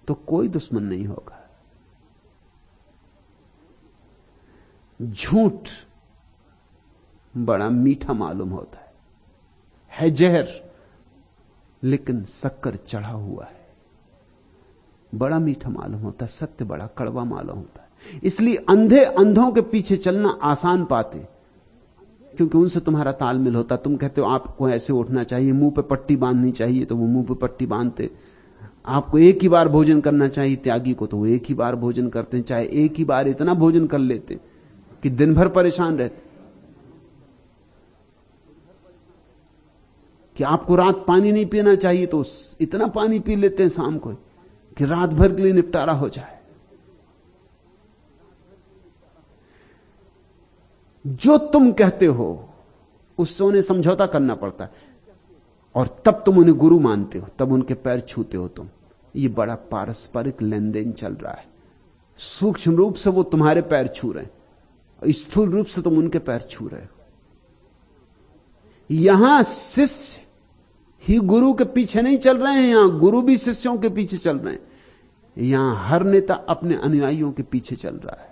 तो कोई दुश्मन नहीं होगा। झूठ बड़ा मीठा मालूम होता है जहर, लेकिन शक्कर चढ़ा हुआ है, बड़ा मीठा मालूम होता है। सत्य बड़ा कड़वा मालूम होता है। इसलिए अंधे अंधों के पीछे चलना आसान पाते, क्योंकि उनसे तुम्हारा तालमेल होता। तुम कहते हो आपको ऐसे उठना चाहिए, मुंह पे पट्टी बांधनी चाहिए, तो वो मुंह पे पट्टी बांधते। आपको एक ही बार भोजन करना चाहिए त्यागी को, तो वो एक ही बार भोजन करते हैं, चाहे एक ही बार इतना भोजन कर लेते कि दिन भर परेशान रहते। कि आपको रात पानी नहीं पीना चाहिए, तो इतना पानी पी लेते हैं शाम को कि रात भर के लिए निपटारा हो जाए। जो तुम कहते हो उससे उन्हें समझौता करना पड़ता है, और तब तुम उन्हें गुरु मानते हो, तब उनके पैर छूते हो तुम। ये बड़ा पारस्परिक लेन देन चल रहा है। सूक्ष्म रूप से वो तुम्हारे पैर छू रहे हैं, स्थूल रूप से तुम उनके पैर छू रहे हो। यहां शिष्य ही गुरु के पीछे नहीं चल रहे हैं, यहां गुरु भी शिष्यों के पीछे चल रहे हैं। यहां हर नेता अपने अनुयायियों के पीछे चल रहा है।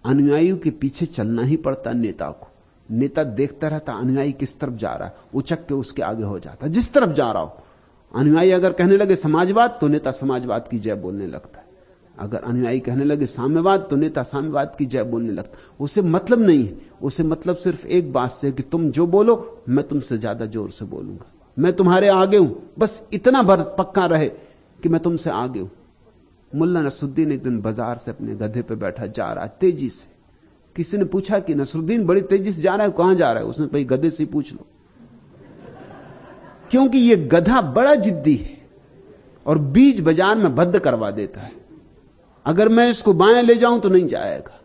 अनुयायियों के पीछे चलना ही पड़ता नेता को। नेता देखता रहता अनुयायी किस तरफ जा रहा है, उचक के उसके आगे हो जाता, जिस तरफ जा रहा हो। अनुयायी अगर कहने लगे समाजवाद, तो नेता समाजवाद की जय बोलने लगता है। अगर अनुयायी कहने लगे साम्यवाद, तो नेता साम्यवाद की जय बोलने लगता। उसे मतलब नहीं है, उसे मतलब सिर्फ एक बात से कि तुम जो बोलो मैं तुमसे ज्यादा जोर से बोलूंगा, मैं तुम्हारे आगे हूं, बस इतना भर पक्का रहे कि मैं तुमसे आगे हूं। मुल्ला नसरुद्दीन एक दिन बाजार से अपने गधे पे बैठा जा रहा है तेजी से। किसी ने पूछा कि नसरुद्दीन बड़ी तेजी से जा रहा है, कहां जा रहा है? उसने भाई गधे से पूछ लो, क्योंकि यह गधा बड़ा जिद्दी है और बीच बाजार में बद्ध करवा देता है। अगर मैं इसको बाएं ले जाऊं तो नहीं जाएगा,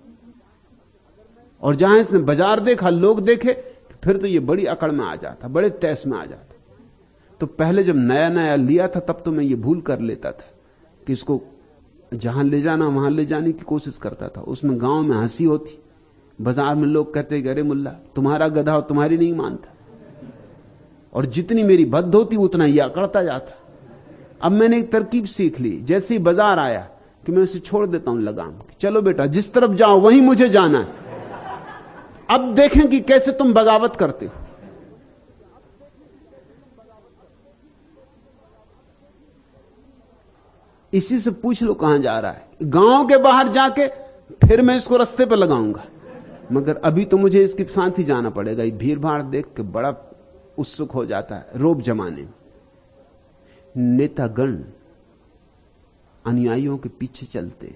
और जहां इसने बाजार देखा, लोग देखे, फिर तो ये बड़ी अकड़ में आ जाता, बड़े तैस में आ जाता। तो पहले जब नया नया लिया था तब तो मैं ये भूल कर लेता था कि इसको जहां ले जाना वहां ले जाने की कोशिश करता था। उसमें गांव में हंसी होती, बाजार में लोग कहते अरे मुल्ला तुम्हारा गधा और तुम्हारी नहीं मानता, और जितनी मेरी भद्द होती उतना ये अकड़ता जाता। अब मैंने एक तरकीब सीख ली, जैसे ही बाजार आया कि मैं उसे छोड़ देता हूं लगाम, चलो बेटा जिस तरफ जाओ वहीं मुझे जाना है। अब देखें कि कैसे तुम बगावत करते हो। इसी से पूछ लो कहां जा रहा है। गांव के बाहर जाके फिर मैं इसको रास्ते पर लगाऊंगा, मगर अभी तो मुझे इसके साथ ही जाना पड़ेगा। ये भीड़ भाड़ देख के बड़ा उत्सुक हो जाता है, रोब जमाने में। नेतागण अनुयायियों के पीछे चलते,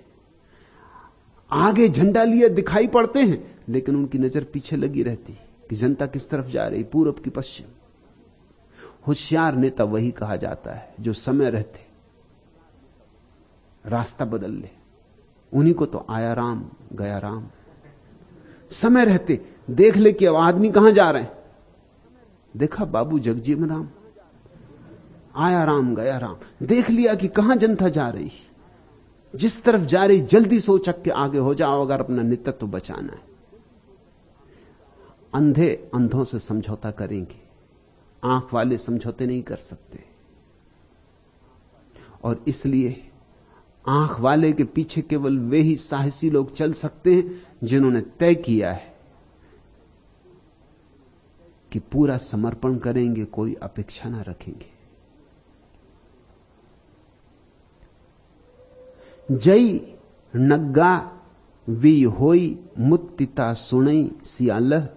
आगे झंडा लिए दिखाई पड़ते हैं, लेकिन उनकी नजर पीछे लगी रहती कि जनता किस तरफ जा रही, पूरब की पश्चिम। होशियार नेता वही कहा जाता है जो समय रहते रास्ता बदल ले। उन्हीं को तो आया राम गया राम। समय रहते देख ले कि अब आदमी कहां जा रहे हैं। देखा बाबू जगजीवन राम, आया राम गया राम। देख लिया कि कहां जनता जा रही, जिस तरफ जा रही जल्दी से उचक के आगे हो जाओ अगर अपना नित्यत्व बचाना है। अंधे अंधों से समझौता करेंगे, आंख वाले समझौते नहीं कर सकते। और इसलिए आंख वाले के पीछे केवल वे ही साहसी लोग चल सकते हैं जिन्होंने तय किया है कि पूरा समर्पण करेंगे, कोई अपेक्षा ना रखेंगे। जई नग्गा वी होई मुत्तिता सुणई सियालह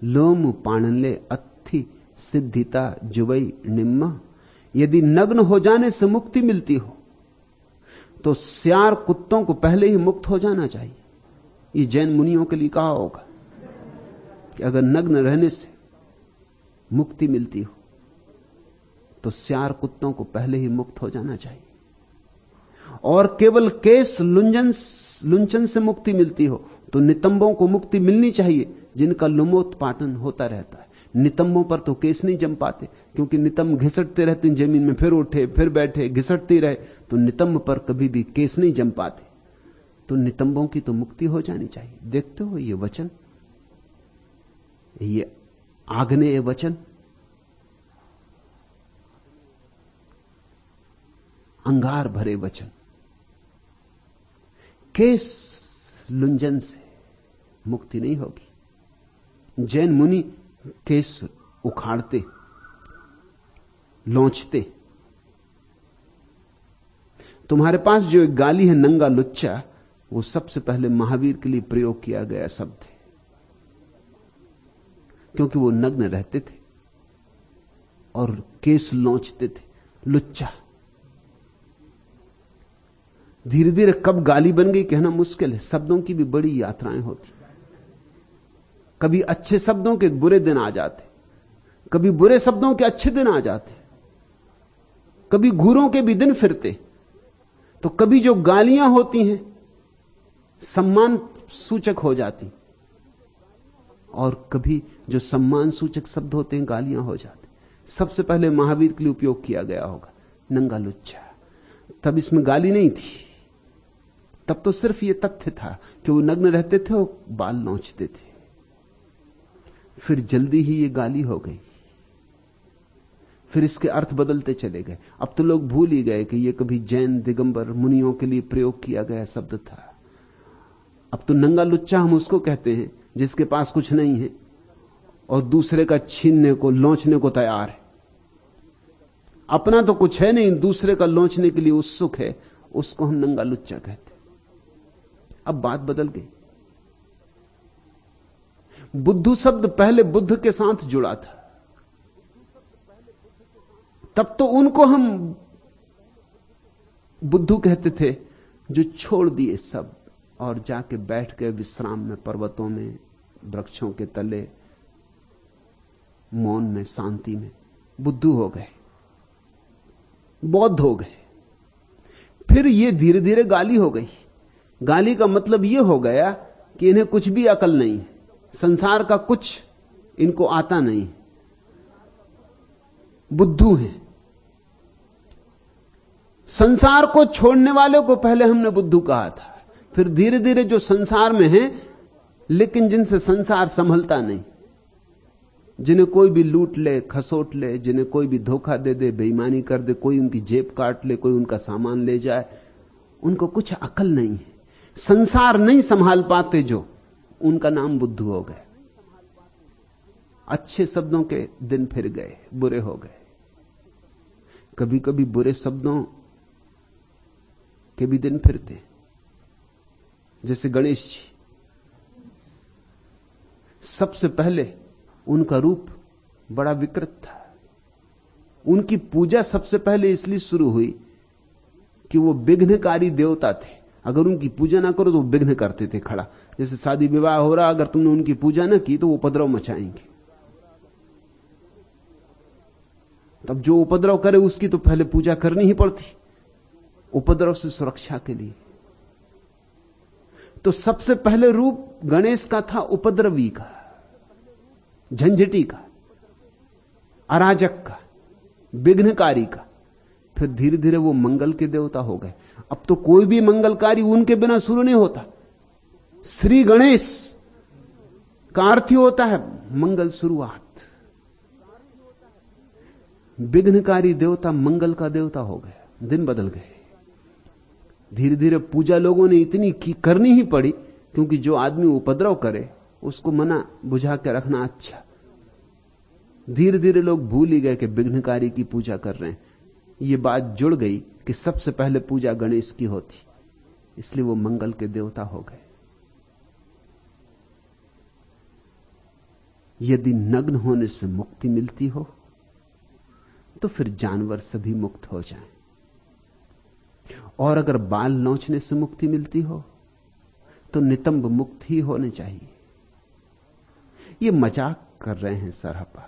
लोम पाणले अत्थि सिद्धिता जुवई निम्मा। यदि नग्न हो जाने से मुक्ति मिलती हो तो सियार कुत्तों को पहले ही मुक्त हो जाना चाहिए। ये जैन मुनियों के लिए कहा होगा कि अगर नग्न रहने से मुक्ति मिलती हो तो सियार कुत्तों को पहले ही मुक्त हो जाना चाहिए। और केवल केस लुंचन से मुक्ति मिलती हो तो नितंबों को मुक्ति मिलनी चाहिए जिनका लुमोत्पाटन होता रहता है। नितंबों पर तो केस नहीं जम पाते क्योंकि नितंब घिसटते रहते हैं जमीन में, फिर उठे फिर बैठे घिसटते रहे, तो नितंब पर कभी भी केस नहीं जम पाते। तो नितंबों की तो मुक्ति हो जानी चाहिए। देखते हो ये वचन, ये आग्नेय वचन, अंगार भरे वचन। केस लुंजन से मुक्ति नहीं होगी। जैन मुनि केस उखाड़ते, लौंचते। तुम्हारे पास जो एक गाली है नंगा लुच्चा, वो सबसे पहले महावीर के लिए प्रयोग किया गया शब्द है, क्योंकि वो नग्न रहते थे और केस लौंचते थे। लुच्चा धीरे धीरे कब गाली बन गई कहना मुश्किल है। शब्दों की भी बड़ी यात्राएं होती। कभी अच्छे शब्दों के बुरे दिन आ जाते, कभी बुरे शब्दों के अच्छे दिन आ जाते, कभी घूरों के भी दिन फिरते। तो कभी जो गालियां होती हैं सम्मान सूचक हो जाती, और कभी जो सम्मान सूचक शब्द होते हैं गालियां हो जाती। सबसे पहले महावीर के लिए उपयोग किया गया होगा नंगा लुच्चा। तब इसमें गाली नहीं थी, तब तो सिर्फ यह तथ्य था कि वो नग्न रहते थे और बाल नोचते थे। फिर जल्दी ही ये गाली हो गई, फिर इसके अर्थ बदलते चले गए। अब तो लोग भूल ही गए कि ये कभी जैन दिगंबर मुनियों के लिए प्रयोग किया गया शब्द था। अब तो नंगा लुच्चा हम उसको कहते हैं जिसके पास कुछ नहीं है और दूसरे का छीनने को, लौंचने को तैयार है। अपना तो कुछ है नहीं, दूसरे का लौंचने के लिए उत्सुक है, उसको हम नंगा लुच्चा कहते। अब बात बदल गई। बुद्धू शब्द पहले बुद्ध के साथ जुड़ा था, तब तो उनको हम बुद्धू कहते थे जो छोड़ दिए सब और जाके बैठ गए विश्राम में, पर्वतों में, वृक्षों के तले, मौन में, शांति में। बुद्धू हो गए, बौद्ध हो गए। फिर ये धीरे धीरे गाली हो गई। गाली का मतलब यह हो गया कि इन्हें कुछ भी अकल नहीं है, संसार का कुछ इनको आता नहीं, बुद्धू हैं। संसार को छोड़ने वाले को पहले हमने बुद्धू कहा था, फिर धीरे धीरे जो संसार में हैं लेकिन जिनसे संसार संभलता नहीं, जिन्हें कोई भी लूट ले, खसोट ले, जिन्हें कोई भी धोखा दे दे, बेईमानी कर दे, कोई उनकी जेब काट ले, कोई उनका सामान ले जाए, उनको कुछ अकल नहीं है, संसार नहीं संभाल पाते, जो उनका नाम बुद्धू हो गए। अच्छे शब्दों के दिन फिर गए, बुरे हो गए। कभी कभी बुरे शब्दों के भी दिन फिरते, जैसे गणेश जी। सबसे पहले उनका रूप बड़ा विकृत था। उनकी पूजा सबसे पहले इसलिए शुरू हुई कि वो विघ्नकारी देवता थे। अगर उनकी पूजा ना करो तो वो विघ्न करते थे खड़ा। जैसे शादी विवाह हो रहा, अगर तुमने उनकी पूजा ना की तो वो उपद्रव मचाएंगे। तब जो उपद्रव करे उसकी तो पहले पूजा करनी ही पड़ती। उपद्रव से सुरक्षा के लिए। तो सबसे पहले रूप गणेश का था उपद्रवी का, झंझटी का, अराजक का, विघ्नकारी का। फिर धीरे धीरे वो मंगल के देवता हो गए। अब तो कोई भी मंगलकारी उनके बिना शुरू नहीं होता। श्री गणेश का अर्थ ही होता है मंगल शुरुआत। विघ्नकारी देवता मंगल का देवता हो गया, दिन बदल गए। धीरे धीरे पूजा लोगों ने इतनी की करनी ही पड़ी, क्योंकि जो आदमी उपद्रव करे उसको मना बुझा के रखना अच्छा। धीरे धीरे लोग भूल ही गए कि विघ्नकारी की पूजा कर रहे हैं। ये बात जुड़ गई कि सबसे पहले पूजा गणेश की होती, इसलिए वो मंगल के देवता हो गए। यदि नग्न होने से मुक्ति मिलती हो तो फिर जानवर सभी मुक्त हो जाएं, और अगर बाल नोचने से मुक्ति मिलती हो तो नितंब मुक्त ही होने चाहिए। ये मजाक कर रहे हैं सरहपा।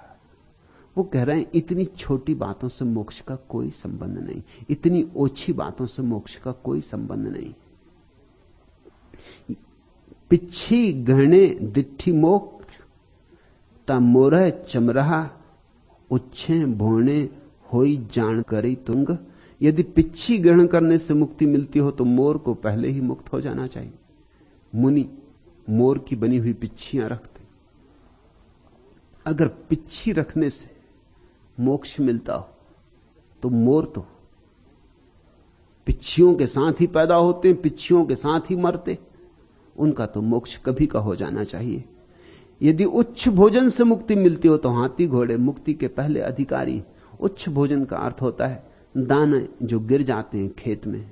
वो कह रहे हैं इतनी छोटी बातों से मोक्ष का कोई संबंध नहीं, इतनी ओछी बातों से मोक्ष का कोई संबंध नहीं। पिछी गहने दिट्ठी मोक्ष ता मोरह चमरहा उच्छे भोने होई जान करी तुंग। यदि पिच्छी ग्रहण करने से मुक्ति मिलती हो तो मोर को पहले ही मुक्त हो जाना चाहिए। मुनि मोर की बनी हुई पिच्छियां रखते। अगर पिच्छी रखने से मोक्ष मिलता हो तो मोर तो पिच्छियों के साथ ही पैदा होते हैं, पिच्छियों के साथ ही मरते। उनका तो मोक्ष कभी का हो जाना चाहिए। यदि उच्च भोजन से मुक्ति मिलती हो तो हाथी घोड़े मुक्ति के पहले अधिकारी। उच्च भोजन का अर्थ होता है दाने जो गिर जाते हैं खेत में,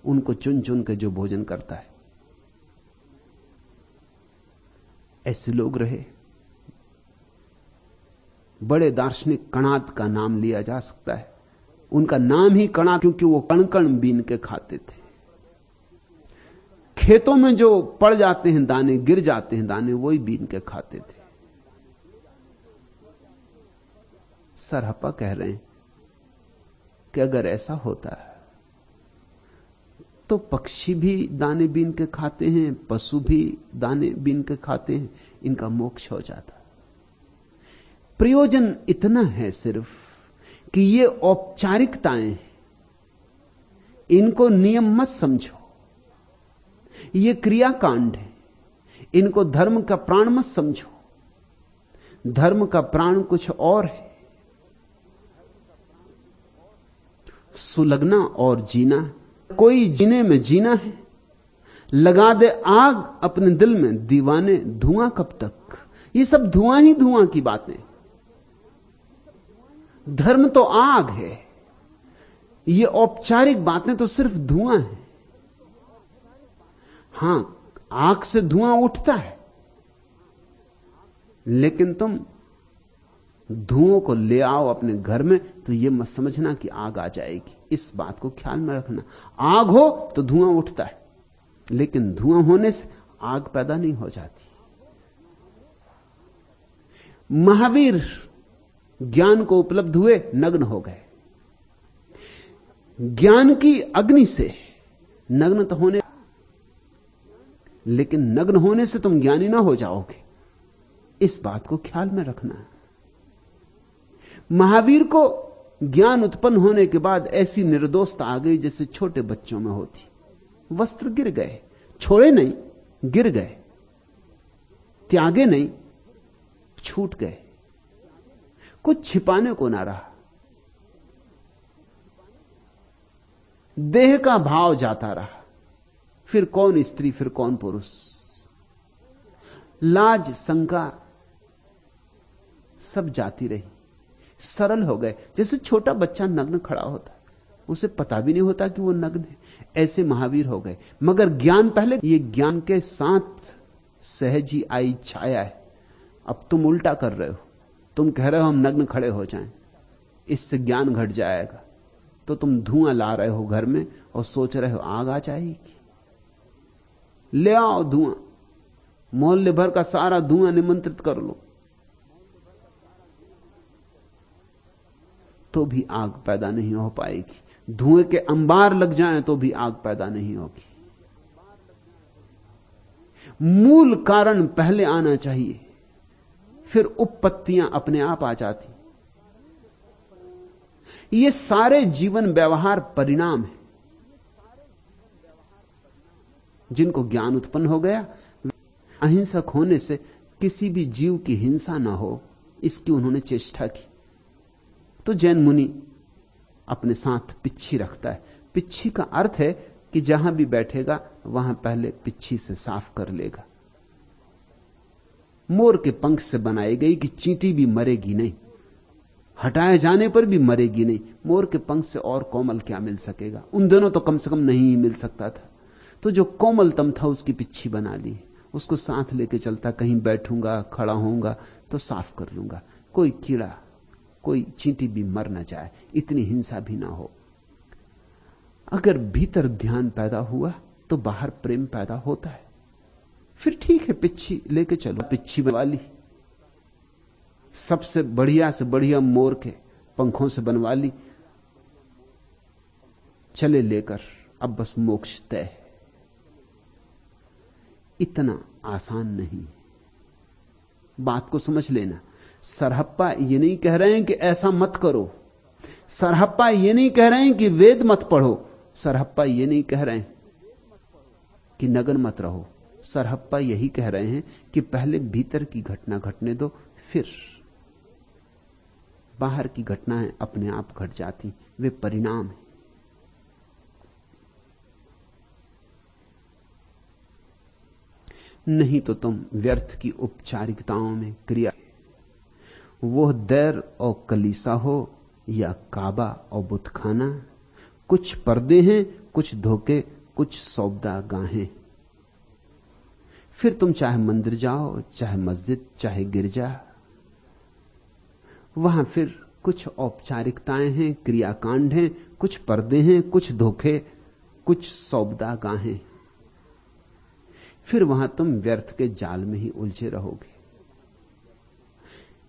उनको चुन चुन के जो भोजन करता है। ऐसे लोग रहे। बड़े दार्शनिक कणाद का नाम लिया जा सकता है। उनका नाम ही कणाद, क्योंकि वो कण कण बीन के खाते थे। खेतों में जो पड़ जाते हैं दाने, गिर जाते हैं दाने, वही बीन के खाते थे। सरहपा कह रहे हैं कि अगर ऐसा होता है तो पक्षी भी दाने बीन के खाते हैं, पशु भी दाने बीन के खाते हैं, इनका मोक्ष हो जाता। प्रयोजन इतना है सिर्फ कि ये औपचारिकताएं, इनको नियम मत समझो। ये क्रियाकांड है, इनको धर्म का प्राण मत समझो। धर्म का प्राण कुछ और है। सुलगना और जीना। कोई जीने में जीना है। लगा दे आग अपने दिल में, दीवाने धुआं कब तक। ये सब धुआं ही धुआं की बातें। धर्म तो आग है, ये औपचारिक बातें तो सिर्फ धुआं है। हां, आग से धुआं उठता है, लेकिन तुम धुओं को ले आओ अपने घर में तो यह मत समझना कि आग आ जाएगी। इस बात को ख्याल में रखना। आग हो तो धुआं उठता है, लेकिन धुआं होने से आग पैदा नहीं हो जाती। महावीर ज्ञान को उपलब्ध हुए, नग्न हो गए। ज्ञान की अग्नि से नग्न तो होने, लेकिन नग्न होने से तुम ज्ञानी ना हो जाओगे। इस बात को ख्याल में रखना। महावीर को ज्ञान उत्पन्न होने के बाद ऐसी निर्दोषता आ गई जैसे छोटे बच्चों में होती। वस्त्र गिर गए, छोड़े नहीं, गिर गए, त्यागे नहीं, छूट गए। कुछ छिपाने को ना रहा। देह का भाव जाता रहा। फिर कौन स्त्री, फिर कौन पुरुष। लाज शंका सब जाती रही। सरल हो गए, जैसे छोटा बच्चा नग्न खड़ा होता है, उसे पता भी नहीं होता कि वो नग्न है। ऐसे महावीर हो गए। मगर ज्ञान पहले, ये ज्ञान के साथ सहज ही आई छाया है। अब तुम उल्टा कर रहे हो। तुम कह रहे हो हम नग्न खड़े हो जाएं, इससे ज्ञान घट जाएगा। तो तुम धुआं ला रहे हो घर में और सोच रहे हो आग आ जाएगी। ले आओ धुआं, मोहल्ले भर का सारा धुआं निमंत्रित कर लो, तो भी आग पैदा नहीं हो पाएगी। धुएं के अंबार लग जाएं तो भी आग पैदा नहीं होगी। मूल कारण पहले आना चाहिए, फिर उपपत्तियां अपने आप आ जाती। ये सारे जीवन व्यवहार परिणाम है। जिनको ज्ञान उत्पन्न हो गया, अहिंसक होने से किसी भी जीव की हिंसा ना हो, इसकी उन्होंने चेष्टा की। तो जैन मुनि अपने साथ पिच्छी रखता है। पिच्छी का अर्थ है कि जहां भी बैठेगा वहां पहले पिच्छी से साफ कर लेगा। मोर के पंख से बनाई गई कि चींटी भी मरेगी नहीं, हटाए जाने पर भी मरेगी नहीं। मोर के पंख से और कोमल क्या मिल सकेगा? उन दिनों तो कम से कम नहीं ही मिल सकता था। तो जो कोमलतम था उसकी पिच्छी बना ली, उसको साथ लेके चलता। कहीं बैठूंगा, खड़ा होऊंगा तो साफ कर लूंगा, कोई कीड़ा, कोई चींटी भी मर ना जाए, इतनी हिंसा भी ना हो। अगर भीतर ध्यान पैदा हुआ तो बाहर प्रेम पैदा होता है। फिर ठीक है, पिच्छी लेके चलो। पिच्छी बनवा ली, सबसे बढ़िया से बढ़िया मोर के पंखों से बनवा ली, चले लेकर। अब बस मोक्ष तय है। इतना आसान नहीं। बात को समझ लेना। सरहप्पा ये नहीं कह रहे हैं कि ऐसा मत करो। सरहप्पा ये नहीं कह रहे हैं कि वेद मत पढ़ो। सरहप्पा ये नहीं कह रहे हैं कि नग्न मत रहो। सरहप्पा यही कह रहे हैं कि पहले भीतर की घटना घटने दो, फिर बाहर की घटनाएं अपने आप घट जाती, वे परिणाम हैं। नहीं तो तुम व्यर्थ की औपचारिकताओं में क्रिया, वो दैर और कलीसा हो या काबा और बुतखाना, कुछ पर्दे हैं, कुछ धोखे, कुछ सौदा गाहें। फिर तुम चाहे मंदिर जाओ, चाहे मस्जिद, चाहे गिरजा, वहां फिर कुछ औपचारिकताएं हैं, क्रियाकांड हैं, कुछ पर्दे हैं, कुछ धोखे, कुछ सौदा गाहें। फिर वहां तुम व्यर्थ के जाल में ही उलझे रहोगे।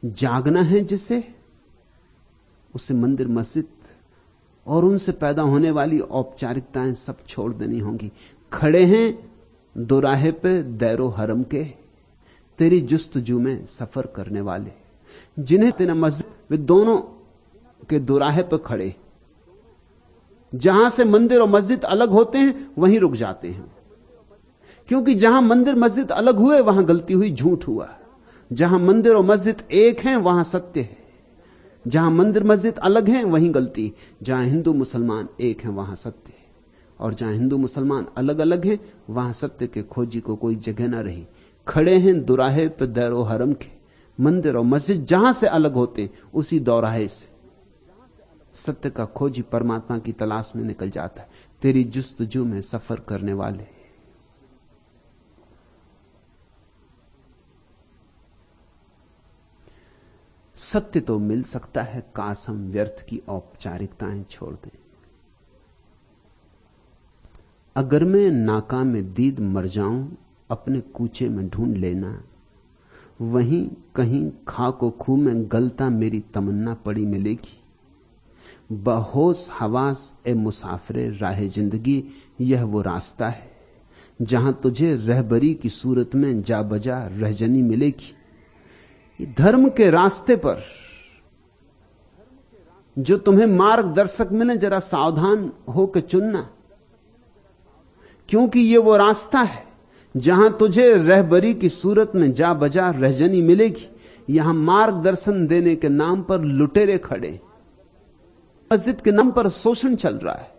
जागना है जिसे, उसे मंदिर मस्जिद और उनसे पैदा होने वाली औपचारिकताएं सब छोड़ देनी होंगी। खड़े हैं दोराहे पे दैरो हरम के, तेरी जुस्तजू में सफर करने वाले। जिन्हें तेना मस्जिद, वे दोनों के दोराहे पे खड़े। जहां से मंदिर और मस्जिद अलग होते हैं वहीं रुक जाते हैं, क्योंकि जहां मंदिर मस्जिद अलग हुए वहां गलती हुई, झूठ हुआ। जहां मंदिर और मस्जिद एक हैं वहां सत्य है। जहां मंदिर मस्जिद अलग हैं वहीं गलती। जहां हिंदू मुसलमान एक हैं वहां सत्य है, और जहां हिंदू मुसलमान अलग अलग हैं वहां सत्य के खोजी को कोई जगह ना रही। खड़े हैं दोराहे पे दैरो हरम के, मंदिर और मस्जिद जहां से अलग होते उसी दोराहे से सत्य का खोजी परमात्मा की तलाश में निकल जाता है। तेरी जुस्तजू में सफर करने वाले। सत्य तो मिल सकता है, काश हम व्यर्थ की औपचारिकताएं छोड़ दें। अगर मैं नाकाम दीद मर जाऊं, अपने कूचे में ढूंढ लेना, वहीं कहीं खाको खूह में गलता मेरी तमन्ना पड़ी मिलेगी। बहोश हवास ए मुसाफिरे राह जिंदगी, यह वो रास्ता है जहां तुझे रहबरी की सूरत में जा बजा रहजनी मिलेगी। धर्म के रास्ते पर जो तुम्हें मार्गदर्शक मिले, जरा सावधान होकर चुनना, क्योंकि ये वो रास्ता है जहां तुझे रहबरी की सूरत में जा बजा रहजनी मिलेगी। यहां मार्गदर्शन देने के नाम पर लुटेरे खड़े, मस्जिद के नाम पर शोषण चल रहा है।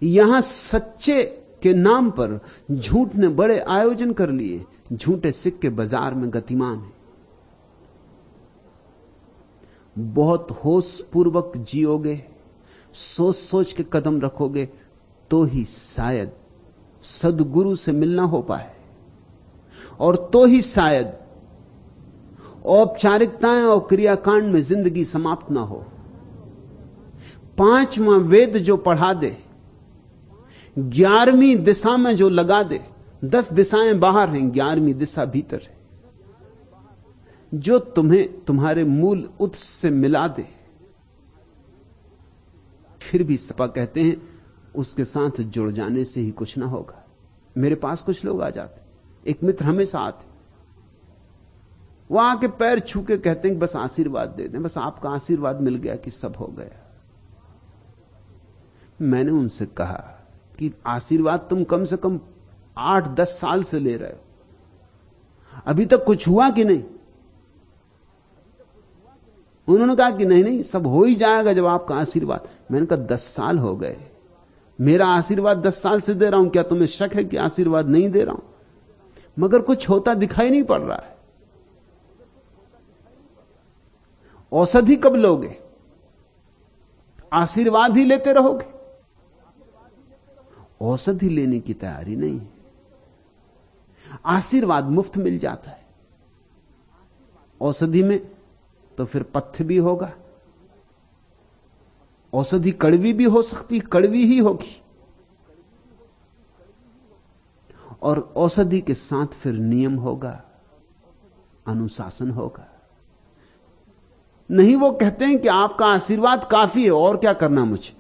यहां सच्चे के नाम पर झूठ ने बड़े आयोजन कर लिए, झूठे सिक्के बाजार में गतिमान है। बहुत होश पूर्वक जियोगे, सोच सोच के कदम रखोगे, तो ही शायद सदगुरु से मिलना हो पाए, और तो ही शायद औपचारिकताएं और क्रियाकांड में जिंदगी समाप्त ना हो। 5वां वेद जो पढ़ा दे, 11वीं दिशा में जो लगा दे, 10 दिशाएं बाहर हैं, 11वीं दिशा भीतर है, जो तुम्हें तुम्हारे मूल उत्स से मिला दे, फिर भी सपा कहते हैं उसके साथ जुड़ जाने से ही कुछ ना होगा। मेरे पास कुछ लोग आ जाते, एक मित्र हमेशा आते, वो आके पैर छू के कहते हैं कि बस आशीर्वाद दे दें, बस आपका आशीर्वाद मिल गया कि सब हो गया। मैंने उनसे कहा कि आशीर्वाद तुम कम से कम 8-10 साल से ले रहे हो, अभी तक कुछ हुआ कि नहीं? उन्होंने कहा कि नहीं नहीं, सब हो ही जाएगा जब आपका आशीर्वाद। मैंने कहा 10 साल हो गए, मेरा आशीर्वाद 10 साल से दे रहा हूं, क्या तुम्हें शक है कि आशीर्वाद नहीं दे रहा हूं? मगर कुछ होता दिखाई नहीं पड़ रहा है। औषधि कब लोगे? आशीर्वाद ही लेते रहोगे? औषधि लेने की तैयारी नहीं है। आशीर्वाद मुफ्त मिल जाता है, औषधि में तो फिर पथ्य भी होगा। औषधि कड़वी भी हो सकती, कड़वी ही होगी, और औषधि के साथ फिर नियम होगा, अनुशासन होगा। नहीं, वो कहते हैं कि आपका आशीर्वाद काफी है, और क्या करना मुझे,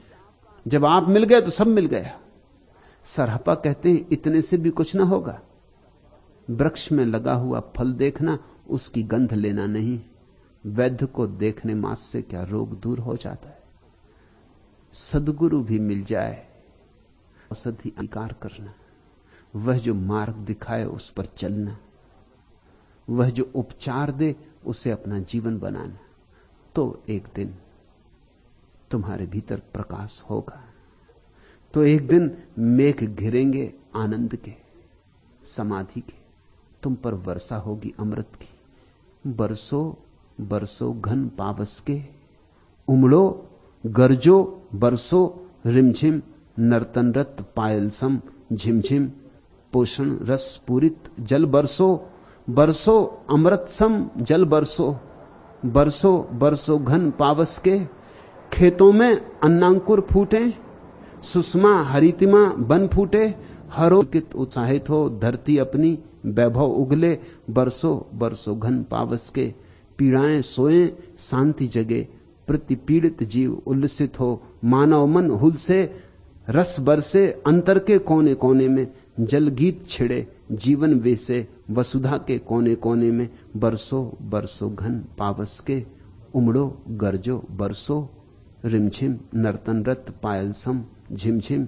जब आप मिल गए तो सब मिल गया। सरहपा कहते हैं इतने से भी कुछ ना होगा। वृक्ष में लगा हुआ फल देखना, उसकी गंध लेना नहीं। वैद्य को देखने मात्र से क्या रोग दूर हो जाता है। सद्गुरु भी मिल जाए, औषधि अंगीकार करना, वह जो मार्ग दिखाए उस पर चलना, वह जो उपचार दे उसे अपना जीवन बनाना, तो एक दिन तुम्हारे भीतर प्रकाश होगा। तो एक दिन मेघ घिरेंगे आनंद के, समाधि के, तुम पर वर्षा होगी अमृत की। बरसो बरसो घन पावस के, उमड़ो गरजो बरसो रिमझिम, नर्तनरत पायल सम झिमझिम, पोषण रस पूरित जल बरसो, बरसो अमृत सम जल बरसो, बरसो बरसो घन पावस के। खेतों में अन्नांकुर फूटे, सुषमा हरितिमा बन फूटे, हरो कित उत्साहित हो धरती अपनी, वैभव उगले बरसो बरसो घन पावस के। पीड़ाएं सोए शांति जगे, प्रति पीड़ित जीव उल्लसित हो, मानव मन हुल से रस बरसे, अंतर के कोने कोने में जल गीत छिड़े, जीवन वेसे वसुधा के कोने कोने में। बरसो बरसो घन पावस के, उमड़ो गरजो बरसो, रिमझिम नर्तनरत पायल सम झिमझिम,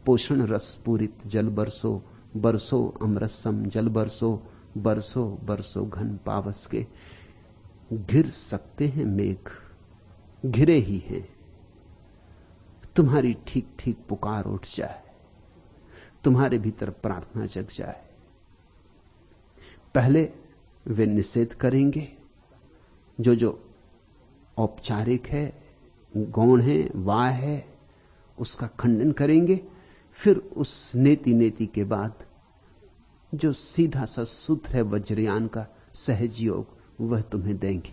पोषण रस पूरित जल बरसो, बरसो अमृत सम जल बरसो, बरसो बरसो घन पावस के। घिर सकते हैं मेघ, घिरे ही हैं। तुम्हारी ठीक ठीक पुकार उठ जाए, तुम्हारे भीतर प्रार्थना जग जाए। पहले वे निषेध करेंगे, जो औपचारिक है, गौण है, वाह है, उसका खंडन करेंगे। फिर उस नेति नेति के बाद जो सीधा सा सूत्र है वज्रयान का, सहज योग, वह तुम्हें देंगे।